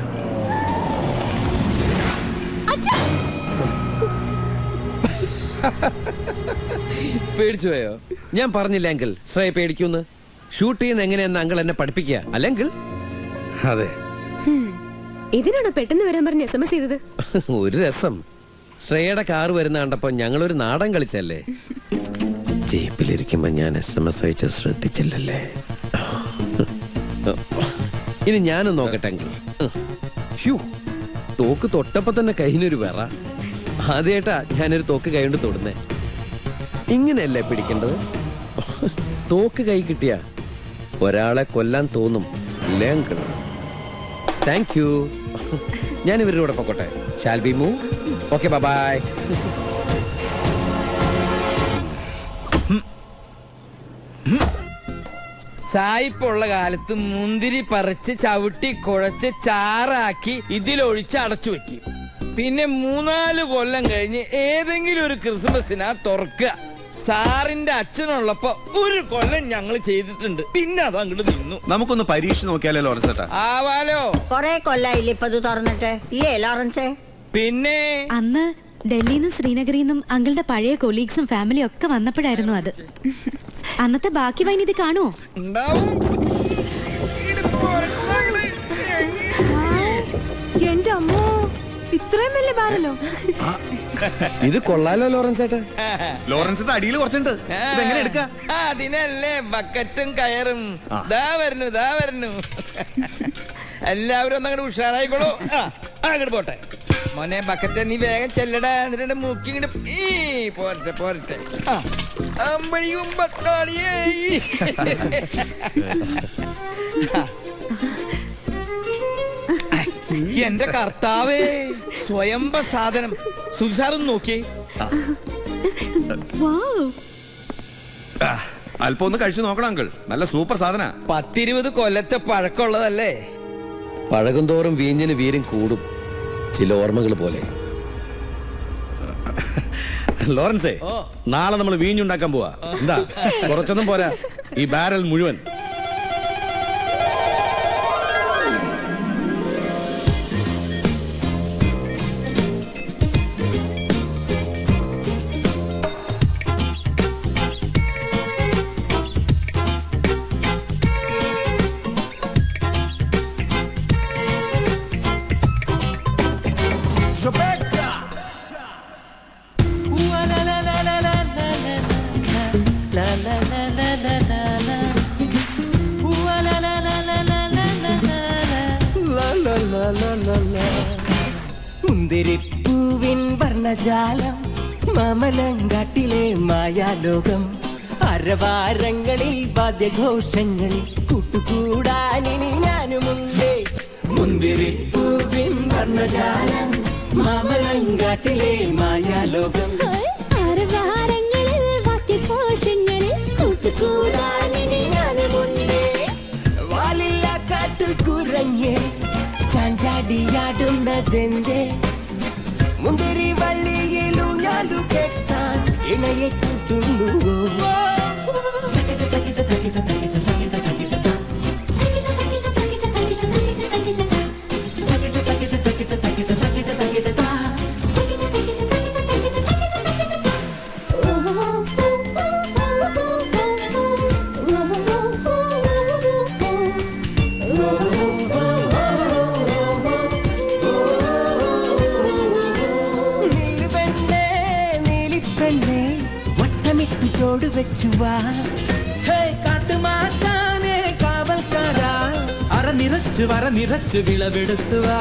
പേടിച്ചു പോയോ? ഞാൻ പറഞ്ഞില്ല അങ്കിൾ ശ്രേയ പേടിക്കൂന്ന്. ഷൂട്ട് ചെയ്യുന്ന എങ്ങനെയെന്ന് അങ്കിൾ എന്നെ പഠിപ്പിക്കുക അല്ലെങ്കിൽ? അതെ. ഇതിനാണോ പെട്ടെന്ന് വരാൻ പറഞ്ഞ് SMS ചെയ്തത്? ഒരു രസം. ശ്രേയയുടെ കാറ് വരുന്ന കണ്ടപ്പോ ഞങ്ങളൊരു നാടൻ കളിച്ചല്ലേ. ജീപ്പിലിരിക്കുമ്പോ ഞാൻ SMS അയച്ച ശ്രദ്ധിച്ചില്ലല്ലേ. ഇനി ഞാനും നോക്കട്ടെ അങ്കിൾ. തോക്ക് തൊട്ടപ്പോ തന്നെ കയ്യിനൊരു വേറ. ആദ്യമായിട്ടാ ഞാനൊരു തോക്ക് കൈകൊണ്ട് തൊടുന്നേ. ഇങ്ങനെയല്ലേ പിടിക്കേണ്ടത്? തോക്ക് കൈ കിട്ടിയ ഒരാളെ കൊല്ലാൻ തോന്നും അല്ലേ അങ്കിൾ? Thank you. ഞാൻ ഇവരുടെ കൂടെ പൊക്കോട്ടെ. Shall we move? Okay bye. സായിപ്പുള്ള കാലത്ത് മുന്തിരി പറിച്ച് ചവിട്ടി കുഴച്ച് ചാറാക്കി ഇതിലൊഴിച്ച് അടച്ചു വെക്കും. പിന്നെ 3-4 കൊല്ലം കഴിഞ്ഞ് ഏതെങ്കിലും ഒരു ക്രിസ്മസിനാ തുറക്കുക. സാറിന്റെ അച്ഛനുള്ളപ്പോ 1 കൊല്ലം ഞങ്ങൾ ചെയ്തിട്ടുണ്ട്. പിന്നെ അത് അങ്ങോട്ട് നിന്നു. നമുക്കൊന്ന് പരീക്ഷ നോക്കിയാലോ ലോറൻസ്? ആവാലോ. കൊറേ കൊല്ലായില്ലേ ഇപ്പൊ ഇത് തുറന്നിട്ട്, ഇല്ലേ ലോറൻസേ? പിന്നെ അന്ന് ഡൽഹിയിൽ നിന്നും ശ്രീനഗറിൽ നിന്നും അങ്കിളുടെ പഴയ കൊളീഗ്സും ഫാമിലിയും ഒക്കെ വന്നപ്പോഴായിരുന്നു അത്. അന്നത്തെ ബാക്കി വൈൻ ഇത് കാണുമോ? എന്റെ അമ്മോ, ഇത്രയും വലിയ ബാരലോ? ഇത് കൊള്ളാലോ ലോറൻസ് ഏട്ടാ. ലോറൻസിന്റെ അടിയിൽ കുറച്ചുണ്ട്. ഇതെങ്ങനെ എടുക്കാ? അതിനല്ലേ ബക്കറ്റും കയറും. ദാ വരുന്നു. എല്ലാവരും ഒന്നങ്ങോട്ട് ഉഷാറായിക്കോളൂ. അങ്ങോട്ട് പോട്ടെ മോനെ. ബക്കറ്റ് നീ വേഗം ചെല്ലടാ. എന്നിട്ട് മുക്കി ഇങ്ങോട്ട് പോരട്ടെ. അമ്പഴിയും ബക്കാളിയേ. എന്റെ കർത്താവേ, സ്വയംഭ സാധനം. സുസാറൊന്ന് നോക്കിയേ. അല്പം ഒന്ന് കഴിച്ചു നോക്കണം അങ്കിൾ. നല്ല സൂപ്പർ സാധന. 10-20 കൊല്ലത്തെ പഴക്കമുള്ളതല്ലേ. പഴകും തോറും വീഞ്ഞിന് വീര്യം കൂടും. ചില ഓർമ്മകൾ പോലെ. ലോറൻസേ, നാളെ നമ്മൾ വീഞ്ഞുണ്ടാക്കാൻ പോവാ. എന്താ, കുറച്ചൊന്നും പോരാ, ഈ ബാരൽ മുഴുവൻ. മുന്തിരിപ്പൂവിൻ വർണ്ണജാലം, മാമലങ്കാട്ടിലെ മായാലോകം, അരവാരങ്ങളിൽ വാദ്യഘോഷങ്ങൾ, കൂട്ടുകൂടാനിനി ഞാനുമുണ്ടേ. മുന്തിരിപ്പൂവിൻ വർണ്ണജാലം, മാമലങ്കാട്ടിലെ മായാലോകം, അരവാരങ്ങളിൽ വാദ്യഘോഷങ്ങളിൽ കൂട്ടുകൂടാനിനി ഞാനുമുണ്ടേ. വാലില്ല കാട്ടുകുരങ്ങേ ചാഞ്ചാടിയാടുന്നതെന്റെ, മുന്തിരി വള്ളിയിലൂഞ്ഞാലു കെട്ടാൻ ഇണയെ കൂട്ടുന്നുവോ? കാവൽക്കാരാ അറ നിറച്ചു വിളവെടുത്തുവാ.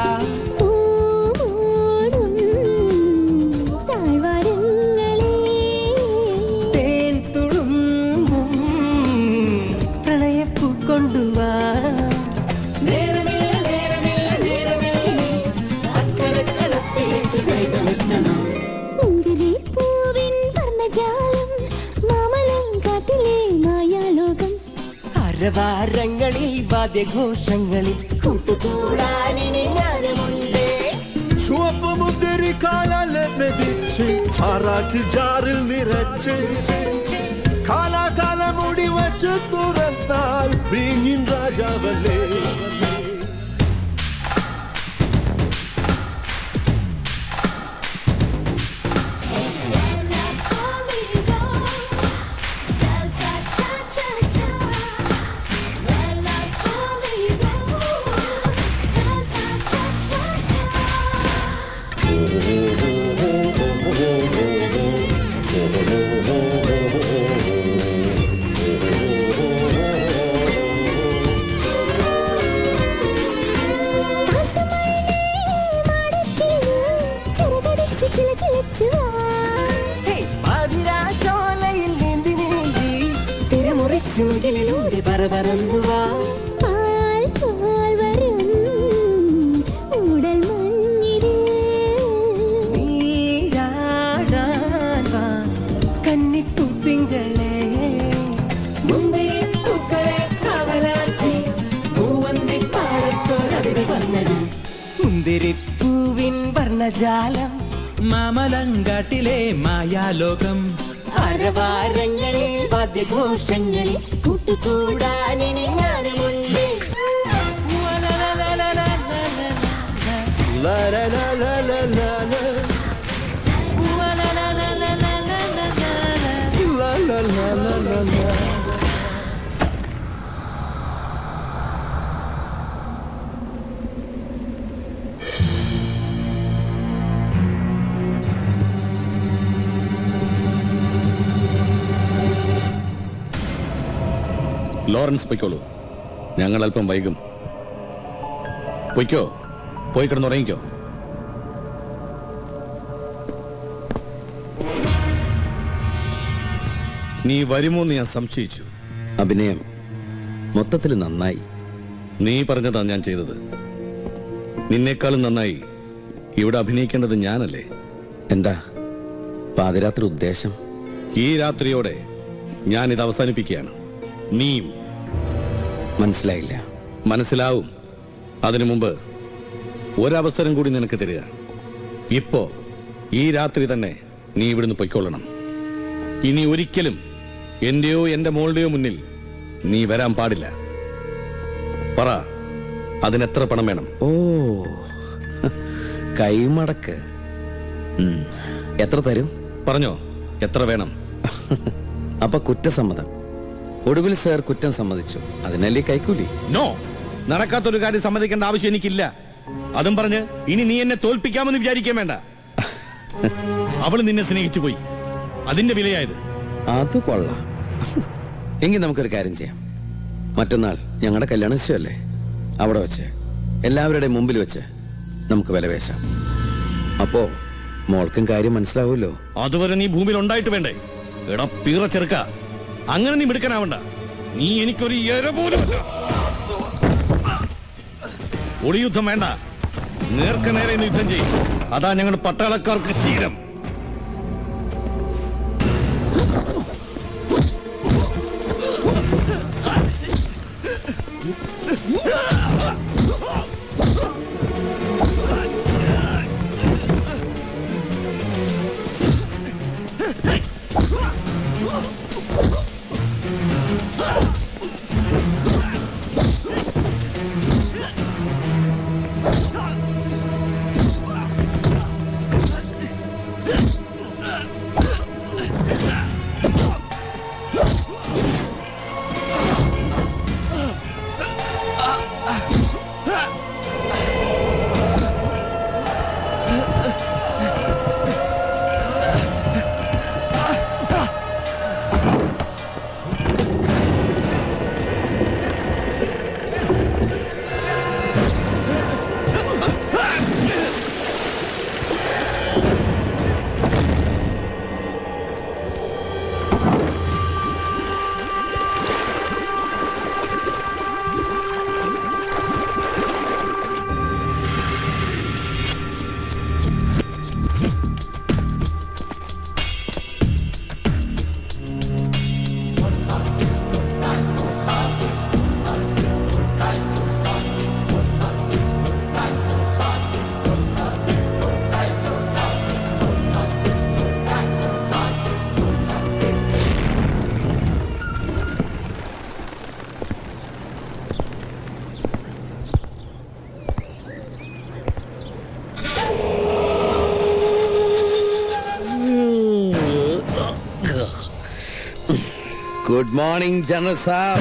തേൻ തുളുമ്പും പ്രണയപ്പൂ കൊണ്ടുവാ. അക്കരക്കളത്തിലേക്ക് കൈകളെത്തണം. അരവാരങ്ങളിൽ വാദ്യഘോഷങ്ങളിൽ കൂട്ടുകൂടാനിനി ഞാനുമുണ്ടേ. ചുവപ്പ് മുന്തിരി കാലാലെ മെതിച്ച് ചാറാക്കി ജാറിൽ നിറച്ച് കാലാകാലം മുടി വച്ച് തുറന്നാൽ വീഞ്ഞിൻ പറന്നുവാ പാൽ പോൽ വരും ഉടൽ മഞ്ഞിൽ നീരാടാൻ വാ കന്നിപ്പൂത്തിങ്കളെ മുന്തിരി പൂക്കളെ കവലാക്കി മൂവന്തി പാടത്തോരതി വന്നത് മുന്തിരിപ്പൂവിൻ വർണ്ണജാലം മാമലങ്കാട്ടിലെ മായാലോകം അരവാരങ്ങളിൽ വാദ്യഘോഷങ്ങളിൽ കൂട്ടുകൂടാനിനി ഞാനുമുണ്ട് ലോറൻസ് പൊയ്ക്കോളൂ, ഞങ്ങൾ അല്പം വൈകും. പൊയ്ക്കോ, പോയി കിടന്നുറങ്ങിക്കോ. നീ വരുമോന്ന് ഞാൻ സംശയിച്ചു. അഭിനയം മൊത്തത്തിൽ നന്നായി. നീ പറഞ്ഞതാ ഞാൻ ചെയ്തത്. നിന്നേക്കാളും നന്നായി ഇവിടെ അഭിനയിക്കേണ്ടത് ഞാനല്ലേ? എന്താ പാതിരാത്രി ഉദ്ദേശം? ഈ രാത്രിയോടെ ഞാൻ ഇത് അവസാനിപ്പിക്കുകയാണ്. നീയും. മനസ്സിലായില്ല. മനസ്സിലാവും. അതിനു മുമ്പ് ഒരവസരം കൂടി നിനക്ക് തരിക. ഇപ്പോ ഈ രാത്രി തന്നെ നീ ഇവിടുന്ന് പൊയ്ക്കൊള്ളണം. ഇനി ഒരിക്കലും എന്റെയോ എന്റെ മോളുടെയോ മുന്നിൽ നീ വരാൻ പാടില്ല. പറ, അതിനെത്ര പണം വേണം? ഓ, കൈമടക്ക്. എത്ര തരും? പറഞ്ഞോ, എത്ര വേണം? അപ്പൊ കുറ്റസമ്മതം. ഒടുവിൽ സാർ കുറ്റം സമ്മതിച്ചു, അതിനല്ലേ കൈക്കൂലി? നോ, നടക്കാത്തൊരു കാര്യം സമ്മതിക്കേണ്ട ആവശ്യം എനിക്കില്ല. അതും പറഞ്ഞ് ഇനി നീ എന്നെ തോൽപ്പിക്കാമെന്ന് വിചാരിക്കാൻ വേണ്ട. അവള് നിന്നെ സ്നേഹിച്ചു പോയി, അതിന്റെ വിലയായത്. അത് കൊള്ളാം. എങ്കിൽ നമുക്കൊരു കാര്യം ചെയ്യാം. മറ്റന്നാൾ ഞങ്ങളുടെ കല്യാണ നിശ്ചയമല്ലേ, അവിടെ വെച്ച് എല്ലാവരുടെയും മുമ്പിൽ വെച്ച് നമുക്ക് വിലപേശാം. അപ്പോ മോൾക്കും കാര്യം മനസ്സിലാവുമല്ലോ. അതുവരെ നീ ഭൂമിയിൽ ഉണ്ടായിട്ട് വേണ്ടേ? എടാ പീറ ചെറുക്ക, അങ്ങനെ നീ മിടുക്കനാവണ്ട. നീ എനിക്കൊരു ഇര പോലുമല്ല. ഒളിയുദ്ധം വേണ്ട, നേർക്ക് നേരെ യുദ്ധം ചെയ്യും. അതാ ഞങ്ങൾ പട്ടാളക്കാർക്ക് ശീലം. Good morning general sir.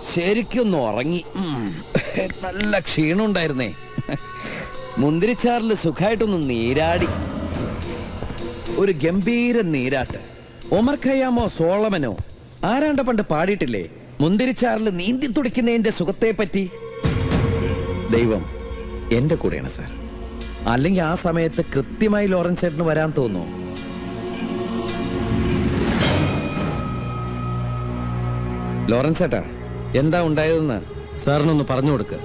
ശരിക്കൊന്ന് ഉറങ്ങി. നല്ല ക്ഷീണം ഉണ്ടായിരുന്നേ. മുന്തിരിച്ചാറിൽ സുഖമായിട്ടൊന്ന് നീരാടി. ഒരു ഗംഭീര നീരാട്ട്. ഒമർ ഖയ്യാമോ സോളമനോ ആരാണ്ട പണ്ട് പാടിയിട്ടില്ലേ, മുന്തിരിച്ചാറിൽ നീന്തി തുടിക്കുന്നതിന്റെ സുഖത്തെ പറ്റി? ദൈവം എന്റെ കൂടെയാണ് സാർ. അല്ലെങ്കിൽ ആ സമയത്ത് കൃത്യമായി ലോറൻസ് ചേട്ടന് വരാൻ തോന്നുന്നു. ലോറൻസ് ഏട്ടാ, എന്താ ഉണ്ടായതെന്ന് സാറിനൊന്ന് പറഞ്ഞു കൊടുക്ക.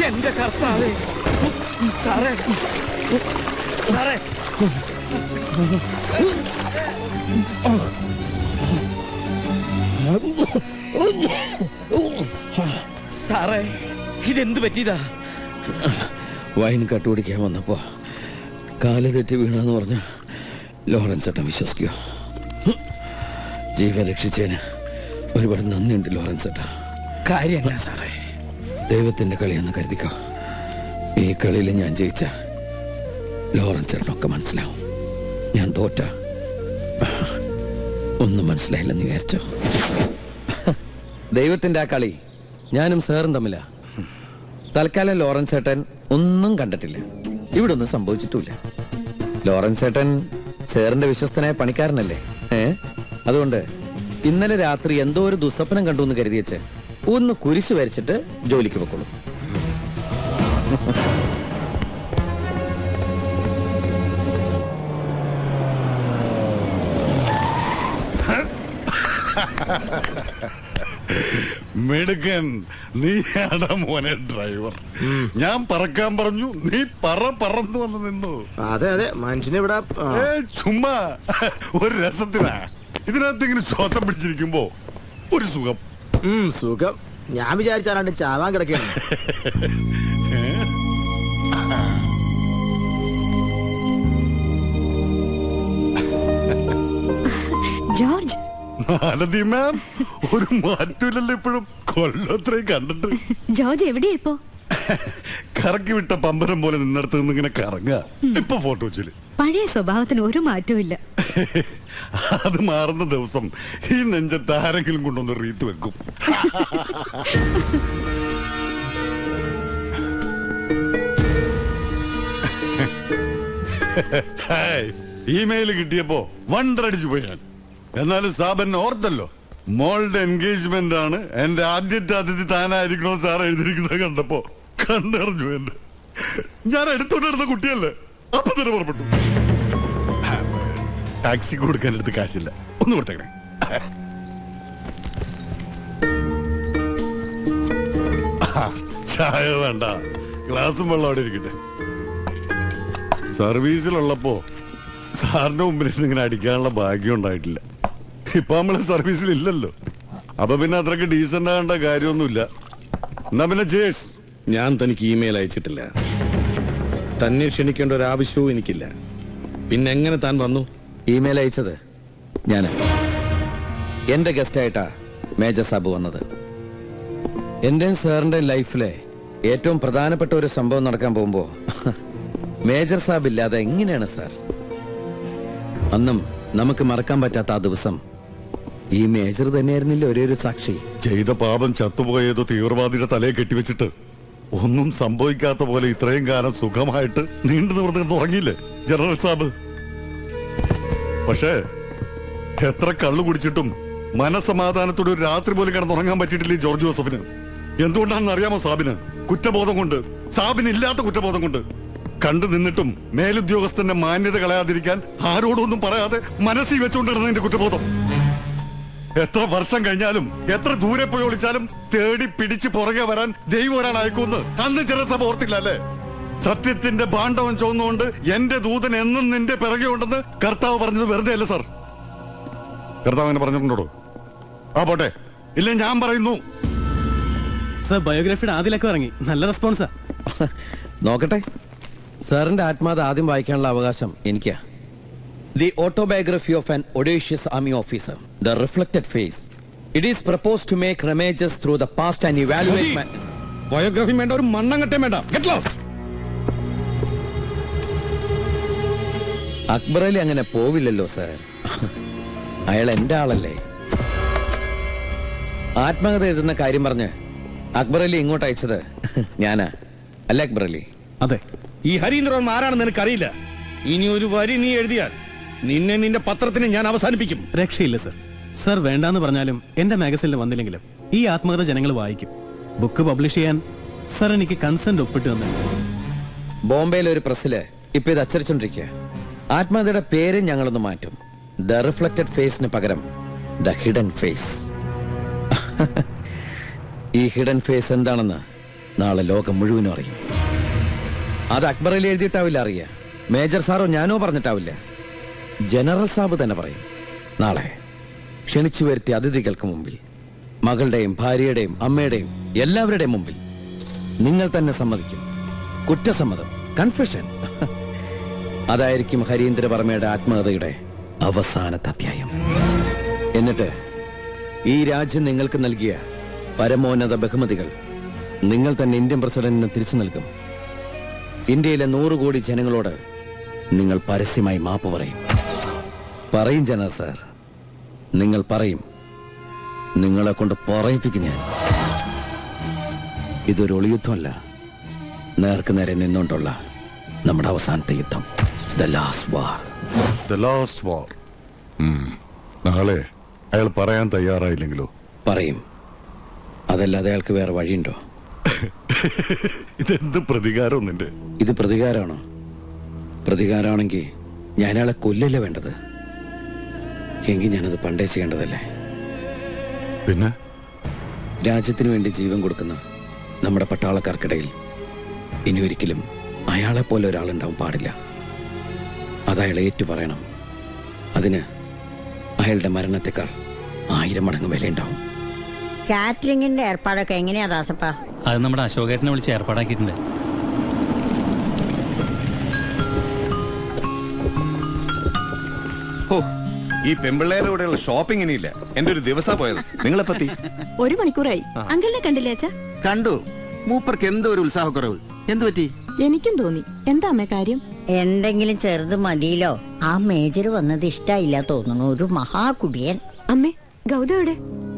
എന്റെ കർത്താവേ, സാറേ സാറേ സാറേ, ഇതെന്ത് പറ്റിയതാ? വൈൻ കട്ടുപിടിക്കാൻ വന്നപ്പോ കാല് തെറ്റി വീണെന്ന് പറഞ്ഞ ലോറൻസ് ചേട്ടൻ വിശ്വസിക്കോ? ജീവൻ രക്ഷിച്ചതിന് ഒരുപാട് നന്ദിയുണ്ട് ലോറൻസ് ചേട്ടാ. കാര്യല്ല സാറേ, ദൈവത്തിന്റെ കളിയെന്ന് കരുതിക്കോ. ഈ കളിയിൽ ഞാൻ ജയിച്ച ലോറൻസ് ചേട്ടനൊക്കെ മനസ്സിലാവും. ഞാൻ തോറ്റ ഒന്നും മനസ്സിലായില്ലെന്ന് വിചാരിച്ചോ? ദൈവത്തിന്റെ ആ കളി ഞാനും സാറും തമ്മിലാ. തൽക്കാലം ലോറൻസ് ചേട്ടൻ ഒന്നും കണ്ടിട്ടില്ല, ഇവിടെ ഒന്നും സംഭവിച്ചിട്ടില്ല. ലോറൻസ് ചേട്ടൻ സാറിന്റെ വിശ്വസ്തനായ പണിക്കാരനല്ലേ? അതുകൊണ്ട് ഇന്നലെ രാത്രി എന്തോ ഒരു ദുസ്വപ്നം കണ്ടു എന്ന് കരുതി വെച്ച് ഒന്ന് കുരിശ് വരച്ചിട്ട് ജോലിക്ക് പൊക്കോളൂ. മിടുക്കൻ, നീയാടാ മോനെ ഡ്രൈവർ. ഞാൻ പറക്കാൻ പറഞ്ഞു, നീ പറന്നു വന്ന് നിന്നു. അതെ അതെ, മനുഷ്യനിവിടെ ചുമ്മാ ഒരു രസത്തിനാ. ഇതിനകത്ത് ഇങ്ങനെ ശ്വാസം പിടിച്ചിരിക്കുമ്പോ ഒരു സുഖം. സുഖം ഞാൻ വിചാരിച്ചാലാണ്ട് ചാവാൻ കിടക്കുകയാണ്. ജോർജ്, മാലതി മാം, ഒരു മാറ്റൂലല്ലോ ഇപ്പോഴും. കൊല്ലത്രയും കണ്ടിട്ട്. ജോർജ് എവിടെയാ ഇപ്പോ? കറക്കി വിട്ട പമ്പരം പോലെ നിന്നടുത്ത് നിന്ന് ഇങ്ങനെ കറങ്ങുക. ഇപ്പൊ ഫോട്ടോ വെച്ചില് പഴയ സ്വഭാവത്തിന് ഒരു മാറ്റവും ഇല്ല. അത് മാറുന്ന ദിവസം ഈ നെഞ്ചത്ത് ആരെങ്കിലും കൊണ്ടൊന്ന് റീത്ത് വെക്കും. ഇമെയിൽ കിട്ടിയപ്പോ വണ്ടടിച്ചു പോയി ഞാൻ. എന്നാലും സാബൻ ഓർത്തല്ലോ, മോളുടെ എൻഗേജ്മെന്റ് ആണ്, എന്റെ ആദ്യത്തെ അതിഥി താനായിരിക്കണോ സാർ എഴുതിയിരിക്കുന്നത് കണ്ടപ്പോ കണ്ടറിഞ്ഞു. എന്റെ ഞാൻ എടുത്തോണ്ടിരുന്ന കുട്ടിയല്ലേ, അപ്പൊ തന്നെ പുറപ്പെട്ടു. ടാക്സി കൊടുക്കാൻ എടുത്ത് കാശില്ല, ഒന്ന് കൊടുത്തേക്കണേ. ചായ വേണ്ട, ഗ്ലാസും വെള്ളം അവിടെ ഇരിക്കട്ടെ. സർവീസിലുള്ളപ്പോ സാറിന്റെ മുമ്പിൽ ഇങ്ങനെ അടിക്കാനുള്ള ഭാഗ്യം ഉണ്ടായിട്ടില്ല. ഇപ്പൊ നമ്മള് സർവീസിലില്ലല്ലോ, അപ്പൊ പിന്നെ അത്രക്ക് ഡീസന്റ് ആകേണ്ട കാര്യമൊന്നുമില്ല. എന്നാ പിന്നെ ജേഷ്, ഞാൻ തനിക്ക് ഇമെയിൽ അയച്ചിട്ടില്ല. തന്നെ ക്ഷണിക്കേണ്ട ഒരു ആവശ്യവും എനിക്കില്ല. പിന്നെ എങ്ങനെ താൻ വന്നു? ഇമെയിൽ അയച്ചത് ഞാന്. എന്റെ ഗസ്റ്റായിട്ടാ മേജർ സാബ് വന്നത്. എന്റെയും സാറിന്റെ ലൈഫിലെ ഏറ്റവും പ്രധാനപ്പെട്ട ഒരു സംഭവം നടക്കാൻ പോകുമ്പോ മേജർ സാബ് ഇല്ലാതെ എങ്ങനെയാണ് സാർ? അന്നും നമുക്ക് മറക്കാൻ പറ്റാത്ത ആ ദിവസം ഈ മേജർ തന്നെയായിരുന്നില്ല ഒരേ ഒരു സാക്ഷി. ചെയ്ത പാപം ചത്തുപോയതോ തീവ്രവാദിയുടെ തലയെ കെട്ടിവെച്ചിട്ട് ഒന്നും സംഭവിക്കാത്ത പോലെ ഇത്രയും കാലം സുഖമായിട്ട് നീണ്ടു നിവർന്ന് ഉറങ്ങിയില്ലേ ജനറൽ സാബ്? പക്ഷേ എത്ര കള്ളു കുടിച്ചിട്ടും മനസമാധാനത്തോടെ ഒരു രാത്രി പോലും കിടന്നുറങ്ങാൻ പറ്റിയിട്ടില്ല ഈ ജോർജ് ജോസഫിന്. എന്തുകൊണ്ടാണെന്ന് അറിയാമോ സാബിന്? കുറ്റബോധം കൊണ്ട്. സാബിന് ഇല്ലാത്ത കുറ്റബോധം കൊണ്ട്. കണ്ടു നിന്നിട്ടും മേലുദ്യോഗസ്ഥന്റെ മാന്യത കളയാതിരിക്കാൻ ആരോടൊന്നും പറയാതെ മനസ്സിൽ വെച്ചുകൊണ്ടിരുന്നതിന്റെ കുറ്റബോധം. എത്ര വർഷം കഴിഞ്ഞാലും എത്ര ദൂരെ പോയി ഒളിച്ചാലും തേടി പിടിച്ച് പുറകെ വരാൻ ദൈവം ഒരാൾ അയക്കുമെന്ന് അന്ന് ചെറിയ സഭ ഓർത്തില്ല അല്ലേ? സത്യത്തിന്റെ ഭാണ്ഡവം ചോന്നുകൊണ്ട് എന്റെ ദൂതൻ എന്നും നിന്റെ പിറകെ ഉണ്ടെന്ന് കർത്താവ് പറഞ്ഞത് വെറുതെ അല്ല സാർ. കർത്താവ് അങ്ങനെ പറഞ്ഞിട്ടുണ്ടോ? ആ പോട്ടെ, ഇല്ല ഞാൻ പറയുന്നു. സർ, ബയോഗ്രാഫിയുടെ ആദ്യമൊക്കെ ഇറങ്ങി, നല്ല റെസ്പോൺസാ. നോക്കട്ടെ, സാറിന്റെ ആത്മാത ആദ്യം വായിക്കാനുള്ള അവകാശം എനിക്കാ. The autobiography of an audacious army officer, the reflected face. It is proposed to make remages through the past and evaluate. Biography വേണ്ട, ഒരു മണ്ണങ്ങട്ടേ വേണ്ട. Get lost. അക്ബർ അലി അങ്ങനെ പോവില്ലല്ലോ സാർ, അയാൾ എന്റെ ആളല്ലേ. ആത്മകഥ എഴുതുന്ന കാര്യം പറഞ്ഞ് അക്ബർ അലി ഇങ്ങോട്ട് അയച്ചത് ഞാനാ, അല്ല അക്ബർ അലി? അതെ. ഈ ഹരീന്ദ്രവർമ്മ ആരാണെന്ന് എനിക്കറിയില്ല. ഇനി ഒരു വരി നീ എഴുതിയാൽ നിന്നെ നിന്റെ പത്രത്തിന് ഞാൻ അവസാനിപ്പിക്കും. രക്ഷയില്ല സർ. സർ വേണ്ടാന്ന് പറഞ്ഞാലും എന്റെ മാഗസിനിൽ വന്നില്ലെങ്കിലും ഈ ആത്മകഥ ജനങ്ങൾ വായിക്കും. ബുക്ക് പബ്ലിഷ് ചെയ്യാൻ സർ എനിക്ക് കൺസെന്റ് ഒപ്പിട്ട് തന്നെ. ബോംബെയിലെ ഒരു പ്രസ്സില് ഇപ്പൊ ഇത് അച്ചടിച്ചോണ്ടിരിക്കുക. ആത്മകഥയുടെ പേര് ഞങ്ങളൊന്ന് മാറ്റും. ദ റിഫ്ലക്റ്റഡ് ഫേസിന് പകരം ദ ഹിഡൻ ഫേസ്. ഈ ഹിഡൻ ഫേസ് എന്താണെന്ന് നാളെ ലോകം മുഴുവനും അറിയും. അത് അക്ബറിൽ എഴുതിയിട്ടാവില്ല അറിയുക, മേജർ സാറോ ഞാനോ പറഞ്ഞിട്ടാവില്ല, ജനറൽ സാബ് തന്നെ പറയും. നാളെ ക്ഷണിച്ചു വരുത്തിയ അതിഥികൾക്ക് മുമ്പിൽ, മകളുടെയും ഭാര്യയുടെയും അമ്മയുടെയും എല്ലാവരുടെയും മുമ്പിൽ നിങ്ങൾ തന്നെ സമ്മതിക്കും. കുറ്റസമ്മതം, കൺഫെഷൻ. അതായിരിക്കും ഹരീന്ദ്രവർമ്മയുടെ ആത്മകഥയുടെ അവസാനത്തെ അധ്യായം. എന്നിട്ട് ഈ രാജ്യം നിങ്ങൾക്ക് നൽകിയ പരമോന്നത ബഹുമതികൾ നിങ്ങൾ തന്നെ ഇന്ത്യൻ പ്രസിഡന്റിന് തിരിച്ചു നൽകും. ഇന്ത്യയിലെ 100 കോടി ജനങ്ങളോട് നിങ്ങൾ പരസ്യമായി മാപ്പ് പറയും. പറയും ജനറൽ സാർ, നിങ്ങൾ പറയും. നിങ്ങളെ കൊണ്ട് പറയിപ്പിക്കും ഞാൻ. ഇതൊരു ഒളിയുദ്ധമല്ല, നേർക്ക് നേരെ നിന്നുകൊണ്ടുള്ള നമ്മുടെ അവസാനത്തെ യുദ്ധം. The last war. The last war. നാളെ അയാൾ പറയാൻ തയ്യാറായില്ലെങ്കിലോ? പറയും. അതല്ലാതെ അയാൾക്ക് വേറെ വഴിയുണ്ടോ? ഇതെന്ത് പ്രതികാരം നിന്റെ? ഇത് പ്രതികാരമാണോ? പ്രതികാരമാണെങ്കിൽ ഞാൻ അയാളെ കൊല്ലല്ലേ വേണ്ടത്. എങ്കിൽ ഞാനത് പണ്ടേ ചെയ്യേണ്ടതല്ലേ. പിന്നെ രാജ്യത്തിന് വേണ്ടി ജീവൻ കൊടുക്കുന്ന നമ്മുടെ പട്ടാളക്കാർക്കിടയിൽ ഇനി ഒരിക്കലും അയാളെ പോലെ ഒരാളുണ്ടാവും പാടില്ല. അതയാളെ ഏറ്റു പറയണം. അതിന് അയാളുടെ മരണത്തെക്കാൾ 1000 മടങ്ങ് വിലയുണ്ടാവും. കാറ്ററിംഗിന്റെ ഏർപ്പാടൊക്കെ എങ്ങനെയാ ദാസപ്പ? അത് നമ്മുടെ അശോകേട്ടനെ വിളിച്ച് ഏർപ്പാടാക്കിയിട്ടുണ്ട്. ഈ പെമ്പിള്ളേരുടെ കൂടെയുള്ള ഷോപ്പിംഗ് ഇനിയില്ല. എന്റെ ഒരു ദിവസം പോയത്. നിങ്ങളെ പറ്റി 1 മണിക്കൂറായി. അങ്കിളിനെ കണ്ടില്ലേ അച്ഛാ? കണ്ടു. മൂപ്പർക്ക് എന്തോ ഒരു ഉത്സാഹക്കുറവ്. എന്തു പറ്റി? എനിക്കും തോന്നി. എന്താ അമ്മേ കാര്യം? എന്തെങ്കിലും ചെറുത് മതിയിലോ. ആ മേജർ വന്നത് ഇഷ്ടായില്ല തോന്നുന്നു. ഒരു മഹാകുടിയൻ. അമ്മേ, ഗൗതവിടെ?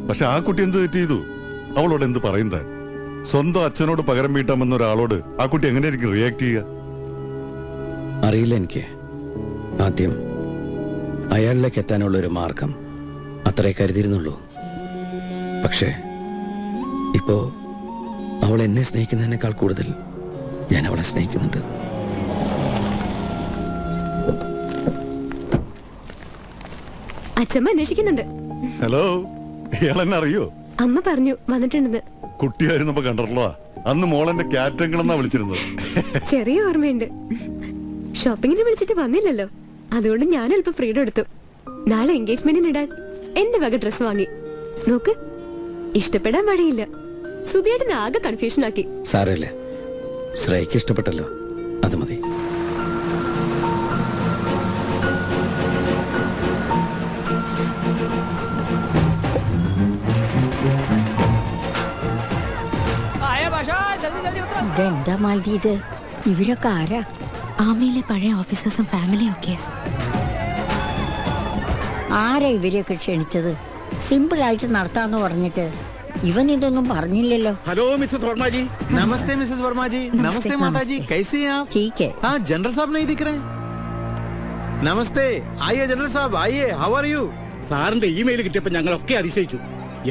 പക്ഷെ ആ കുട്ടി എന്ത് തെറ്റ് ചെയ്തു? അവളോട് എന്ത് പറയുന്നത്? സ്വന്തം അച്ഛനോട് പകരം വീട്ടാമെന്ന ഒരാളോട് ആ കുട്ടി എങ്ങനെയായിരിക്കും റിയാക്ട് ചെയ്യുക? അറിയില്ല എനിക്ക്. ആദ്യം അയാളിലേക്ക് എത്താനുള്ള ഒരു മാർഗം അത്രേ കരുതിയിരുന്നുള്ളൂ. പക്ഷേ ഇപ്പോ അവൾ എന്നെ സ്നേഹിക്കുന്നതിനേക്കാൾ കൂടുതൽ ഞാൻ അവളെ സ്നേഹിക്കുന്നുണ്ട്. അച്ഛമ്മ അന്വേഷിക്കുന്നുണ്ട്. ഹലോ, ഇയാളെന്നെ അറിയോ? അമ്മ പറഞ്ഞു വന്നിട്ടുണ്ടെന്ന്. കുട്ടിയായിരുന്നപ്പോ കണ്ടിട്ടുള്ളതാ. അന്ന് മോളെന്റെ ക്യാറ്റങ്ങളെന്നാ വിളിച്ചിരുന്നത്. ചെറിയ ഓർമ്മയുണ്ട്. ഷോപ്പിങ്ങിന് വിളിച്ചിട്ട് വന്നില്ലല്ലോ, അതുകൊണ്ട് ഞാൻ അല്പം ഫ്രീഡം എടുത്തു. നാളെ എൻഗേജ്മെന്റിന് ഇടാൻ എന്റെ വക ഡ്രസ് വാങ്ങി. നോക്ക്, ഇഷ്ടപ്പെടാൻ വഴിയില്ല. സുധിയേട്ടൻ ആകെ കൺഫ്യൂഷൻ ആക്കി. സാരമില്ല, ശ്രേയക്ക് ഇഷ്ടപ്പെട്ടല്ലോ, അത് മതി. ഇതെന്താ മാലതി ഇത്? ഇവരൊക്കെ ആരാ? ആമയിലെ പഴയ ഓഫീസേഴ്സും ഫാമിലിയും ഒക്കെ. ആരാ ഇവരെയൊക്കെ ക്ഷണിച്ചത്? സിമ്പിൾ ആയിട്ട് നടത്താന്ന് പറഞ്ഞിട്ട് ഇവൻ ഇതൊന്നും പറഞ്ഞില്ലല്ലോ. हेलो मिसेस वर्मा जी। नमस्ते मिसेस वर्मा जी। नमस्ते माता जी, कैसे हैं आप? ठीक है। हाँ, जनरल साहब नहीं दिख रहे। नमस्ते, आइए जनरल साहब, आइए। How are you? സാറിന്റെ ഇമെയിൽ കിട്ടിയപ്പോൾ ഞങ്ങളൊക്കെ അതിശയിച്ചു.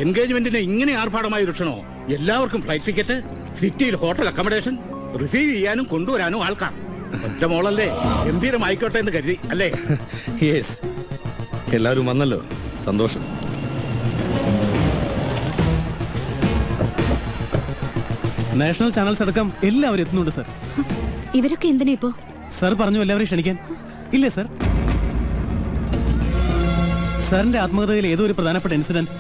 എൻഗേജ്മെന്റിന് ഇങ്ങനെ ആർഭാടമായി ഒരുക്ഷണോ? എല്ലാവർക്കും ഫ്ലൈറ്റ് ടിക്കറ്റ്, സിറ്റിയിൽ ഹോട്ടൽ അക്കോമഡേഷൻ, റിസീവ് ചെയ്യാനും കൊണ്ടുവരാനും ആൾക്കാർ. ഒറ്റ മോളല്ലേ, ഗംഭീരമായിക്കോട്ടെ എന്ന് കരുതി അല്ലേ? യെസ്, എല്ലാവരും വന്നല്ലോ, സന്തോഷം. നാഷണൽ ചാനൽസ് അടക്കം എല്ലാവരും എത്തുന്നുണ്ട് സർ. ഇവരൊക്കെ എന്തിനാ ഇപ്പോ? സർ പറഞ്ഞു എല്ലാവരെയും ക്ഷണിക്കാൻ. ഇല്ലേ സർ? സാറിന്റെ ആത്മകഥയിൽ ഏതോ ഒരു പ്രധാനപ്പെട്ട ഇൻസിഡന്റ്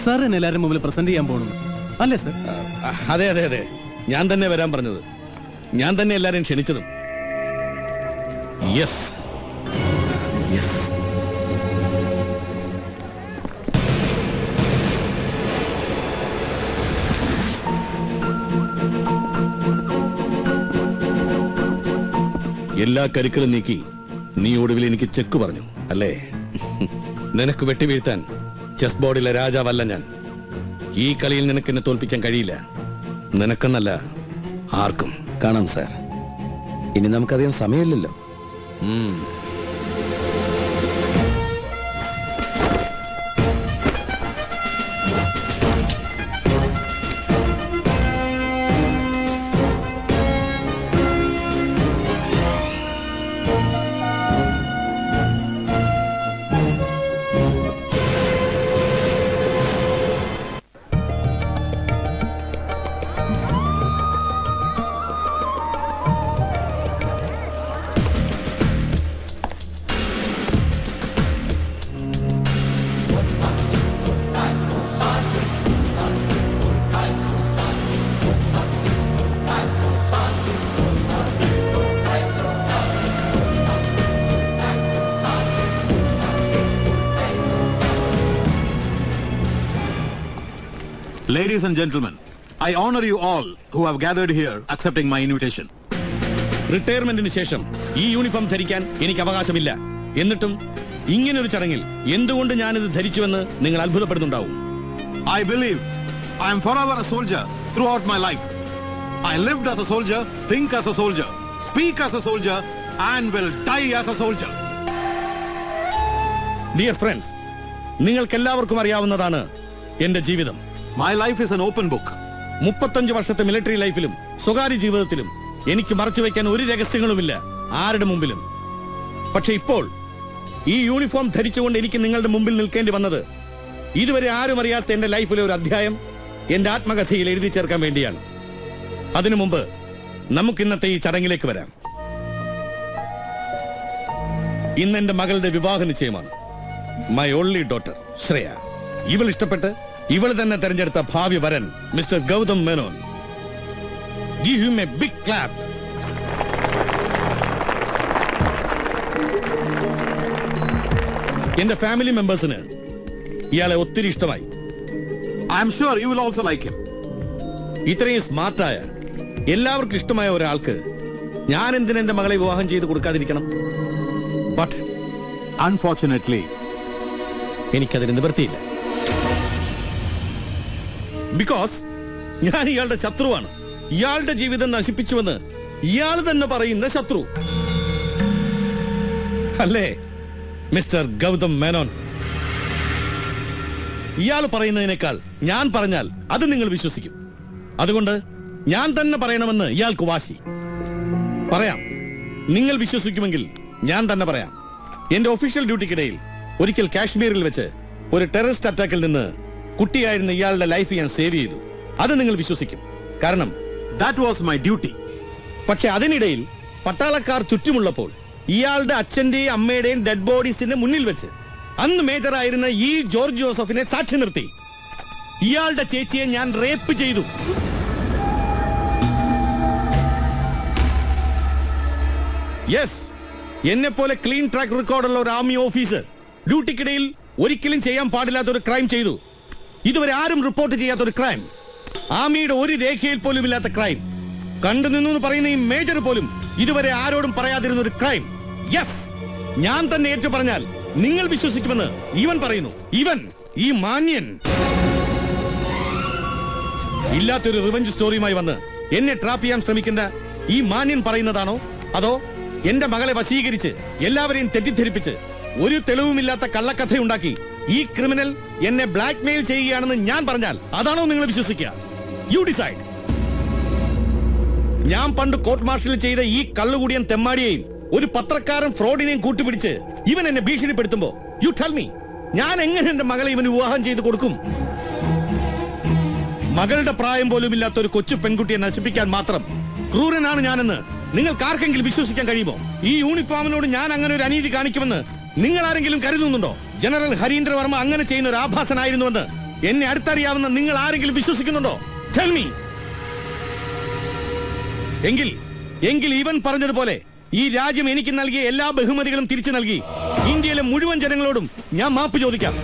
സാർ എന്നെ എല്ലാവരും മുമ്പിൽ പ്രസന്റ് ചെയ്യാൻ പോകുന്നു അല്ലേ സർ? അതെ അതെ അതെ, ഞാൻ തന്നെ വരാൻ പറഞ്ഞത്, ഞാൻ തന്നെ എല്ലാരെയും ക്ഷണിച്ചതും. Yes yes. എല്ലാ കരുക്കളും നീക്കി നീ ഒടുവിൽ എനിക്ക് ചെക്ക് പറഞ്ഞു അല്ലേ? നിനക്ക് വെട്ടിവീഴ്ത്താൻ ചെസ് ബോർഡിലെ രാജാവല്ല ഞാൻ. ഈ കളിയിൽ നിനക്ക് എന്നെ തോൽപ്പിക്കാൻ കഴിയില്ല. നിനക്കെന്നല്ല, ആർക്കും. കാണാം സാർ, ഇനി നമുക്കധികം സമയമില്ലല്ലോ. Ladies and gentlemen, I honor you all who have gathered here accepting my invitation. റിട്ടയർമെന്റിന് ശേഷം ഈ യൂണിഫോം ധരിക്കാൻ എനിക്ക് അവകാശമില്ല. എന്നിട്ടും ഇങ്ങനൊരു ചടങ്ങിൽ എന്തുകൊണ്ട് ഞാനിത് ധരിച്ചുവെന്ന് നിങ്ങൾ അത്ഭുതപ്പെടുന്നുണ്ടാവും. I believe I am forever a soldier throughout my life. I lived as a soldier, think as a soldier, speak as a soldier, and will die as a soldier. Dear friends, നിങ്ങൾക്കെല്ലാവർക്കും അറിയാവുന്നതാണ് എന്റെ ജീവിതം. My life is an open book. 35 വർഷത്തെ military ലൈഫിലും സ്വകാര്യ ജീവിതത്തിലും എനിക്ക് മറച്ചു വെക്കാൻ ഒരു രഹസ്യങ്ങളുമില്ല ആരുടെ മുമ്പിലും. പക്ഷെ ഇപ്പോൾ ഈ യൂണിഫോം ധരിച്ചുകൊണ്ട് എനിക്ക് നിങ്ങളുടെ മുമ്പിൽ നിൽക്കേണ്ടി വന്നത് ഇതുവരെ ആരും അറിയാത്ത എന്റെ ലൈഫിലെ ഒരു അധ്യായം എന്റെ ആത്മകഥയിൽ എഴുതി ചേർക്കാൻ വേണ്ടിയാണ്. അതിനു മുമ്പ് നമുക്ക് ഇന്നത്തെ ഈ ചടങ്ങിലേക്ക് വരാം. ഇന്ന് എന്റെ മകളുടെ വിവാഹ നിശ്ചയമാണ്. My only daughter Shreya. ഇവൾ ഇഷ്ടപ്പെട്ട് ഇവൾ തന്നെ തെരഞ്ഞെടുത്ത ഭാവി വരൻ mister Gautham Menon. Give him a big clap. എന്റെ ഫാമിലി മെമ്പേഴ്സിന് ഇയാളെ ഒത്തിരി ഇഷ്ടമായി. I am sure you will also like him. ഇത്രയും സ്മാർട്ടായ എല്ലാവർക്കും ഇഷ്ടമായ ഒരാൾക്ക് ഞാൻ എന്തിന് എന്റെ മകളെ വിവാഹം ചെയ്ത് കൊടുക്കാതിരിക്കണം? ബട്ട് Unfortunately, എനിക്കതിന് നിവൃത്തിയില്ല. ബിക്കോസ് ഞാൻ ഇയാളുടെ ശത്രുവാണ്. ഇയാളുടെ ജീവിതം നശിപ്പിച്ചുവെന്ന് ഇയാൾ തന്നെ പറയുന്ന ശത്രു അല്ലേ മിസ്റ്റർ ഗൗതം മേനോൻ? ഇയാൾ പറയുന്നതിനേക്കാൾ ഞാൻ പറഞ്ഞാൽ അത് നിങ്ങൾ വിശ്വസിക്കും. അതുകൊണ്ട് ഞാൻ തന്നെ പറയണമെന്ന് ഇയാൾക്ക് വാശി. പറയാം, നിങ്ങൾ വിശ്വസിക്കുമെങ്കിൽ ഞാൻ തന്നെ പറയാം. എന്റെ ഒഫീഷ്യൽ ഡ്യൂട്ടിക്കിടയിൽ ഒരിക്കൽ കാശ്മീരിൽ വെച്ച് ഒരു ടെററിസ്റ്റ് അറ്റാക്കിൽ നിന്ന് കുട്ടിയായിരുന്ന ഇയാളുടെ ലൈഫ് ഞാൻ സേവ് ചെയ്തു. അത് നിങ്ങൾ വിശ്വസിക്കും, കാരണം that was my duty. പക്ഷെ അതിനിടയിൽ പട്ടാളക്കാർ ചുറ്റുമുള്ളപ്പോൾ ഇയാളുടെ അച്ഛന്റെയും അമ്മയുടെയും ഡെഡ് ബോഡീസിന്റെ മുന്നിൽ വെച്ച് അന്ന് മേജറായിരുന്ന ഈ ജോർജ് ജോസഫിനെ സാക്ഷി നിർത്തി ഇയാളുടെ ചേച്ചിയെ ഞാൻ റേപ്പ് ചെയ്തു. യെസ്, എന്നെ പോലെ ക്ലീൻ ട്രാക്ക് റെക്കോർഡുള്ള ഒരു ആർമി ഓഫീസർ ഡ്യൂട്ടിക്കിടയിൽ ഒരിക്കലും ചെയ്യാൻ പാടില്ലാത്ത ഒരു ക്രൈം ചെയ്തു. ഇതുവരെ ആരും റിപ്പോർട്ട് ചെയ്യാത്ത ഒരു ക്രൈം, ആർമിയുടെ ഒരു രേഖയിൽ പോലും ഇല്ലാത്ത ക്രൈം, കണ്ടു നിന്നു പറയുന്ന ഈ മേജർ പോലും ഇതുവരെ ആരോടും പറയാതിരുന്ന ഒരു ക്രൈം. യെസ്, ഞാൻ തന്നെ ഏറ്റു പറഞ്ഞാൽ നിങ്ങൾ വിശ്വസിക്കുമെന്ന് ഇവൻ പറയുന്നു. ഇവൻ, ഈ മാന്യൻ, ഇല്ലാത്തൊരു റിവഞ്ച് സ്റ്റോറിയുമായി വന്ന് എന്നെ ട്രാപ്പ് ചെയ്യാൻ ശ്രമിക്കുന്ന ഈ മാന്യൻ പറയുന്നതാണോ, അതോ എന്റെ മകളെ വശീകരിച്ച് എല്ലാവരെയും തെറ്റിദ്ധരിപ്പിച്ച് ഒരു തെളിവുമില്ലാത്ത കള്ളക്കഥയുണ്ടാക്കി ഈ ക്രിമിനൽ എന്നെ ബ്ലാക്ക് മെയിൽ ചെയ്യുകയാണെന്ന് ഞാൻ പറഞ്ഞാൽ അതാണോ നിങ്ങൾ വിശ്വസിക്കുക? You decide. ഞാൻ പണ്ട് കോർട്ട് മാർഷൽ ചെയ്ത ഈ കള്ളുകൂടിയൻ തെമ്മാടിയെയും ഒരു പത്രക്കാരൻ ഫ്രോഡിനെയും കൂട്ടുപിടിച്ച് ഇവൻ എന്നെ ഭീഷണിപ്പെടുത്തുമ്പോ യു ടെൽ മീ, ഞാൻ എങ്ങനെ എന്റെ മകളെ ഇവന് വിവാഹം ചെയ്ത് കൊടുക്കും? മകളുടെ പ്രായം പോലും ഇല്ലാത്ത ഒരു കൊച്ചു പെൺകുട്ടിയെ നശിപ്പിക്കാൻ മാത്രം ക്രൂരനാണ് ഞാനെന്ന് നിങ്ങൾക്ക് ആർക്കെങ്കിലും വിശ്വസിക്കാൻ കഴിയുമോ? ഈ യൂണിഫോമിനോട് ഞാൻ അങ്ങനെ ഒരു അനീതി കാണിക്കുമെന്ന് നിങ്ങൾ ആരെങ്കിലും കരുതുന്നുണ്ടോ? ജനറൽ ഹരീന്ദ്ര വർമ്മ അങ്ങനെ ചെയ്യുന്ന ഒരു ആഭാസനായിരുന്നുവെന്ന് എന്നെ അടുത്തറിയാവുന്ന നിങ്ങൾ ആരെങ്കിലും വിശ്വസിക്കുന്നുണ്ടോ? Tell me. എങ്കിൽ ഇവൻ പറഞ്ഞതുപോലെ ഈ രാജ്യം എനിക്ക് നൽകിയ എല്ലാ ബഹുമതികളും തിരിച്ചു നൽകി ഇന്ത്യയിലെ മുഴുവൻ ജനങ്ങളോടും ഞാൻ മാപ്പ് ചോദിക്കാം.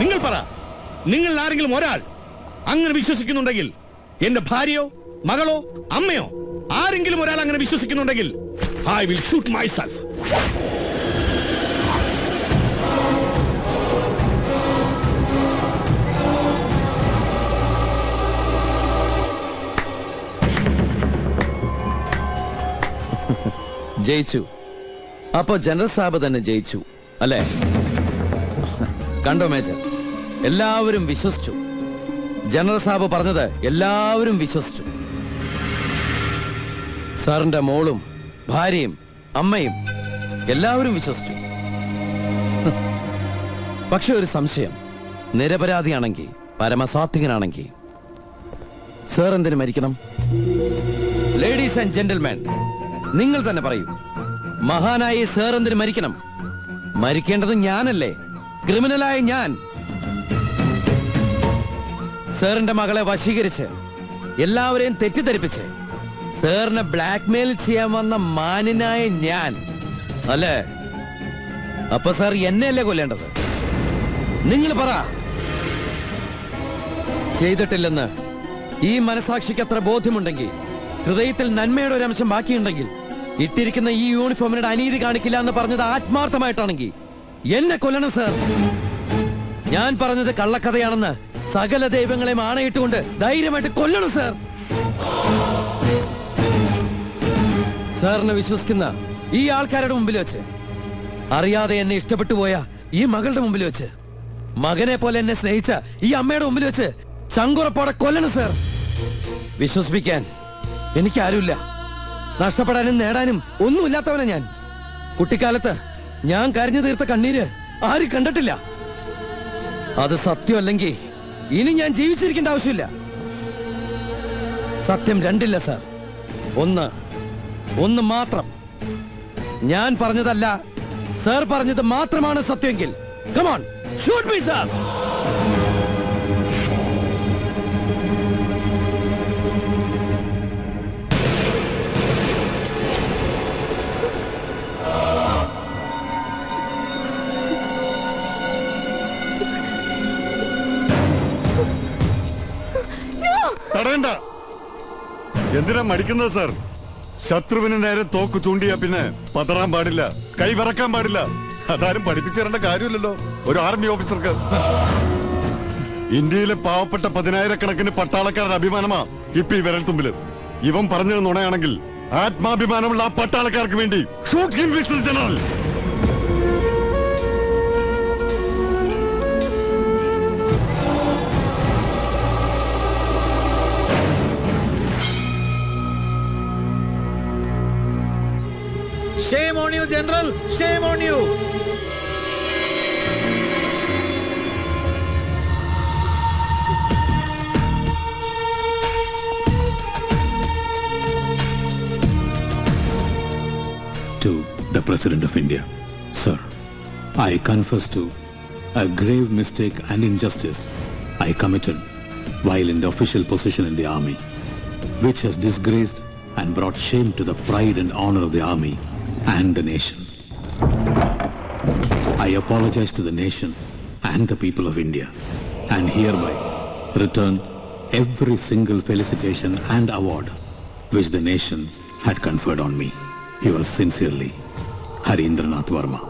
നിങ്ങൾ പറ, നിങ്ങൾ ആരെങ്കിലും ഒരാൾ അങ്ങനെ വിശ്വസിക്കുന്നുണ്ടെങ്കിൽ, എന്റെ ഭാര്യയോ മകളോ അമ്മയോ ആരെങ്കിലും ഒരാൾ അങ്ങനെ വിശ്വസിക്കുന്നുണ്ടെങ്കിൽ, ഐ വിൽ ഷൂട്ട് മൈസെൽഫ്. ജയിച്ചു. അപ്പൊ ജനറൽ സാബ് തന്നെ ജയിച്ചു അല്ലേ? കണ്ടോ മേജർ, എല്ലാവരും വിശ്വസിച്ചു. ജനറൽ സാബ് പറഞ്ഞത് എല്ലാവരും വിശ്വസിച്ചു. സാറിന്റെ മോളും ഭാര്യയും അമ്മയും എല്ലാവരും വിശ്വസിച്ചു. പക്ഷെ ഒരു സംശയം, നിരപരാധിയാണെങ്കിൽ, പരമസാത്വികനാണെങ്കിൽ സാർ എന്തിനു മരിക്കണം? ലേഡീസ് ആൻഡ് ജെന്റിൽമാൻ, നിങ്ങൾ തന്നെ പറയൂ, മഹാനായ സാർ എന്തിനു മരിക്കണം? മരിക്കേണ്ടത് ഞാനല്ലേ, ക്രിമിനലായ ഞാൻ. സാറിന്റെ മകളെ വശീകരിച്ച് എല്ലാവരെയും തെറ്റിദ്ധരിപ്പിച്ച് സാറിനെ ബ്ലാക്ക്മെയിൽ ചെയ്യാൻ വന്ന മാന്യനായ ഞാൻ അല്ലേ? അപ്പൊ സാർ എന്നെയല്ലേ കൊല്ലേണ്ടത്? നിങ്ങൾ പറ. ചെയ്തിട്ടില്ലെന്ന് ഈ മനസാക്ഷിക്ക് അത്ര ബോധ്യമുണ്ടെങ്കിൽ, ഹൃദയത്തിൽ നന്മയുടെ ഒരു അംശം ബാക്കിയുണ്ടെങ്കിൽ, ഇട്ടിരിക്കുന്ന ഈ യൂണിഫോമിനോട് അനീതി കാണിക്കില്ല എന്ന് പറഞ്ഞത് ആത്മാർത്ഥമായിട്ടാണെങ്കിൽ എന്നെ കൊല്ലണം സർ. ഞാൻ പറഞ്ഞത് കള്ളക്കഥയാണെന്ന് സകല ദൈവങ്ങളെയും ആണയിട്ടുകൊണ്ട് ധൈര്യമായിട്ട് കൊല്ലണം സർ. സാറിനെ വിശ്വസിക്കുന്ന ഈ ആൾക്കാരുടെ മുമ്പിൽ വെച്ച്, അറിയാതെ എന്നെ ഇഷ്ടപ്പെട്ടു പോയ ഈ മകളുടെ മുമ്പിൽ വെച്ച്, മകനെ പോലെ എന്നെ സ്നേഹിച്ച ഈ അമ്മയുടെ മുമ്പിൽ വെച്ച് ചങ്കുറപ്പോടെ കൊല്ലണം സർ. വിശ്വസിപ്പിക്കാൻ എനിക്കാരുമില്ല. നഷ്ടപ്പെടാനും നേടാനും ഒന്നുമില്ലാത്തവനാ ഞാൻ. കുട്ടിക്കാലത്ത് ഞാൻ കരഞ്ഞു തീർത്ത കണ്ണീര് ആരും കണ്ടിട്ടില്ല. അത് സത്യമല്ലെങ്കിൽ ഇനി ഞാൻ ജീവിച്ചിരിക്കേണ്ട ആവശ്യമില്ല. സത്യം രണ്ടില്ല സർ, ഒന്ന് മാത്രം. ഞാൻ പറഞ്ഞതല്ല, സർ പറഞ്ഞത് മാത്രമാണ് സത്യമെങ്കിൽ come on, shoot me sir. തടയണ്ട. എന്തിനാ മടിക്കുന്നത് സാർ? ശത്രുവിന് നേരെ തോക്ക് ചൂണ്ടിയാ പിന്നെ പതറാൻ പാടില്ല, കൈ വിറക്കാൻ പാടില്ല. അതാരും പഠിപ്പിച്ചു തരേണ്ട കാര്യമില്ലല്ലോ ഒരു ആർമി ഓഫീസർക്ക്. ഇന്ത്യയിലെ പാവപ്പെട്ട 10,000-കണക്കിന് പട്ടാളക്കാരുടെ അഭിമാനമാ ഇപ്പൊ ഈ വിരൽ തുമ്പില്. ഇവൻ പറഞ്ഞത് നുണയാണെങ്കിൽ ആത്മാഭിമാനമുള്ള ആ പട്ടാളക്കാർക്ക് വേണ്ടി shoot him mister general. Shame on you, General! Shame on you! To the President of India, Sir, I confess to a grave mistake and injustice I committed while in the official position in the army, which has disgraced and brought shame to the pride and honor of the army and the nation. I apologize to the nation and the people of India and hereby return every single felicitation and award which the nation had conferred on me. Yours sincerely, Harindranath Verma.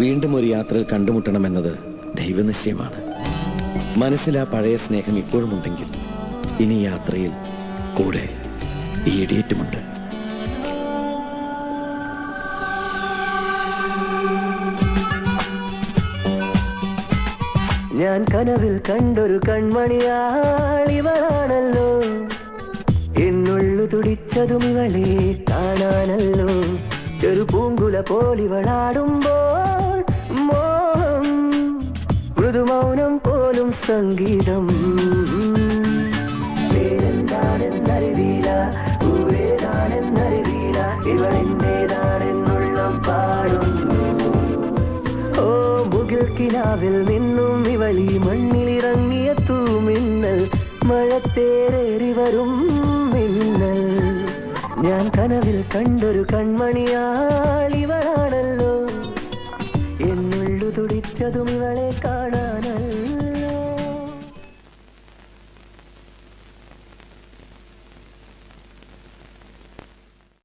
വീണ്ടും ഒരു യാത്രയിൽ കണ്ടുമുട്ടണമെന്നത് ദൈവനിശ്ചയമാണ്. മനസ്സിൽ ആ പഴയ സ്നേഹം ഇപ്പോഴും ഉണ്ടെങ്കിൽ ഇനി യാത്രയിൽ കൂടെ ഈ ഇടിയേറ്റുമുണ്ട്. ഞാൻ കനവിൽ കണ്ടൊരു കൺമണിയാളിവളാണല്ലോ, എന്നുള്ളു തുടിച്ചതും ഇവളെ കാണാനല്ലോ. ചെറു പൂങ്കുല പോലിവളാടുമ്പോൾ മോഹം, മൃദുമൗനം പോലും സംഗീതം. പേരെന്താണെന്നറിവീല, പൂവേതാണെന്നറിവീല, ഇവളെന്റേതാണെന്നുള്ളം പാടുന്നു. ഓ മുകിൽ കിനാവിൽ നിന്നും ഇവളി മണ്ണിലിറങ്ങിയ തൂമിന്നൽ, മഴത്തേറേറി വരും മിന്നൽ. ഞാൻ കനവിൽ കണ്ടൊരു കൺമണിയാളിവളാണല്ലോ, എന്നുള്ളു തുടിച്ചതും ഇവളെ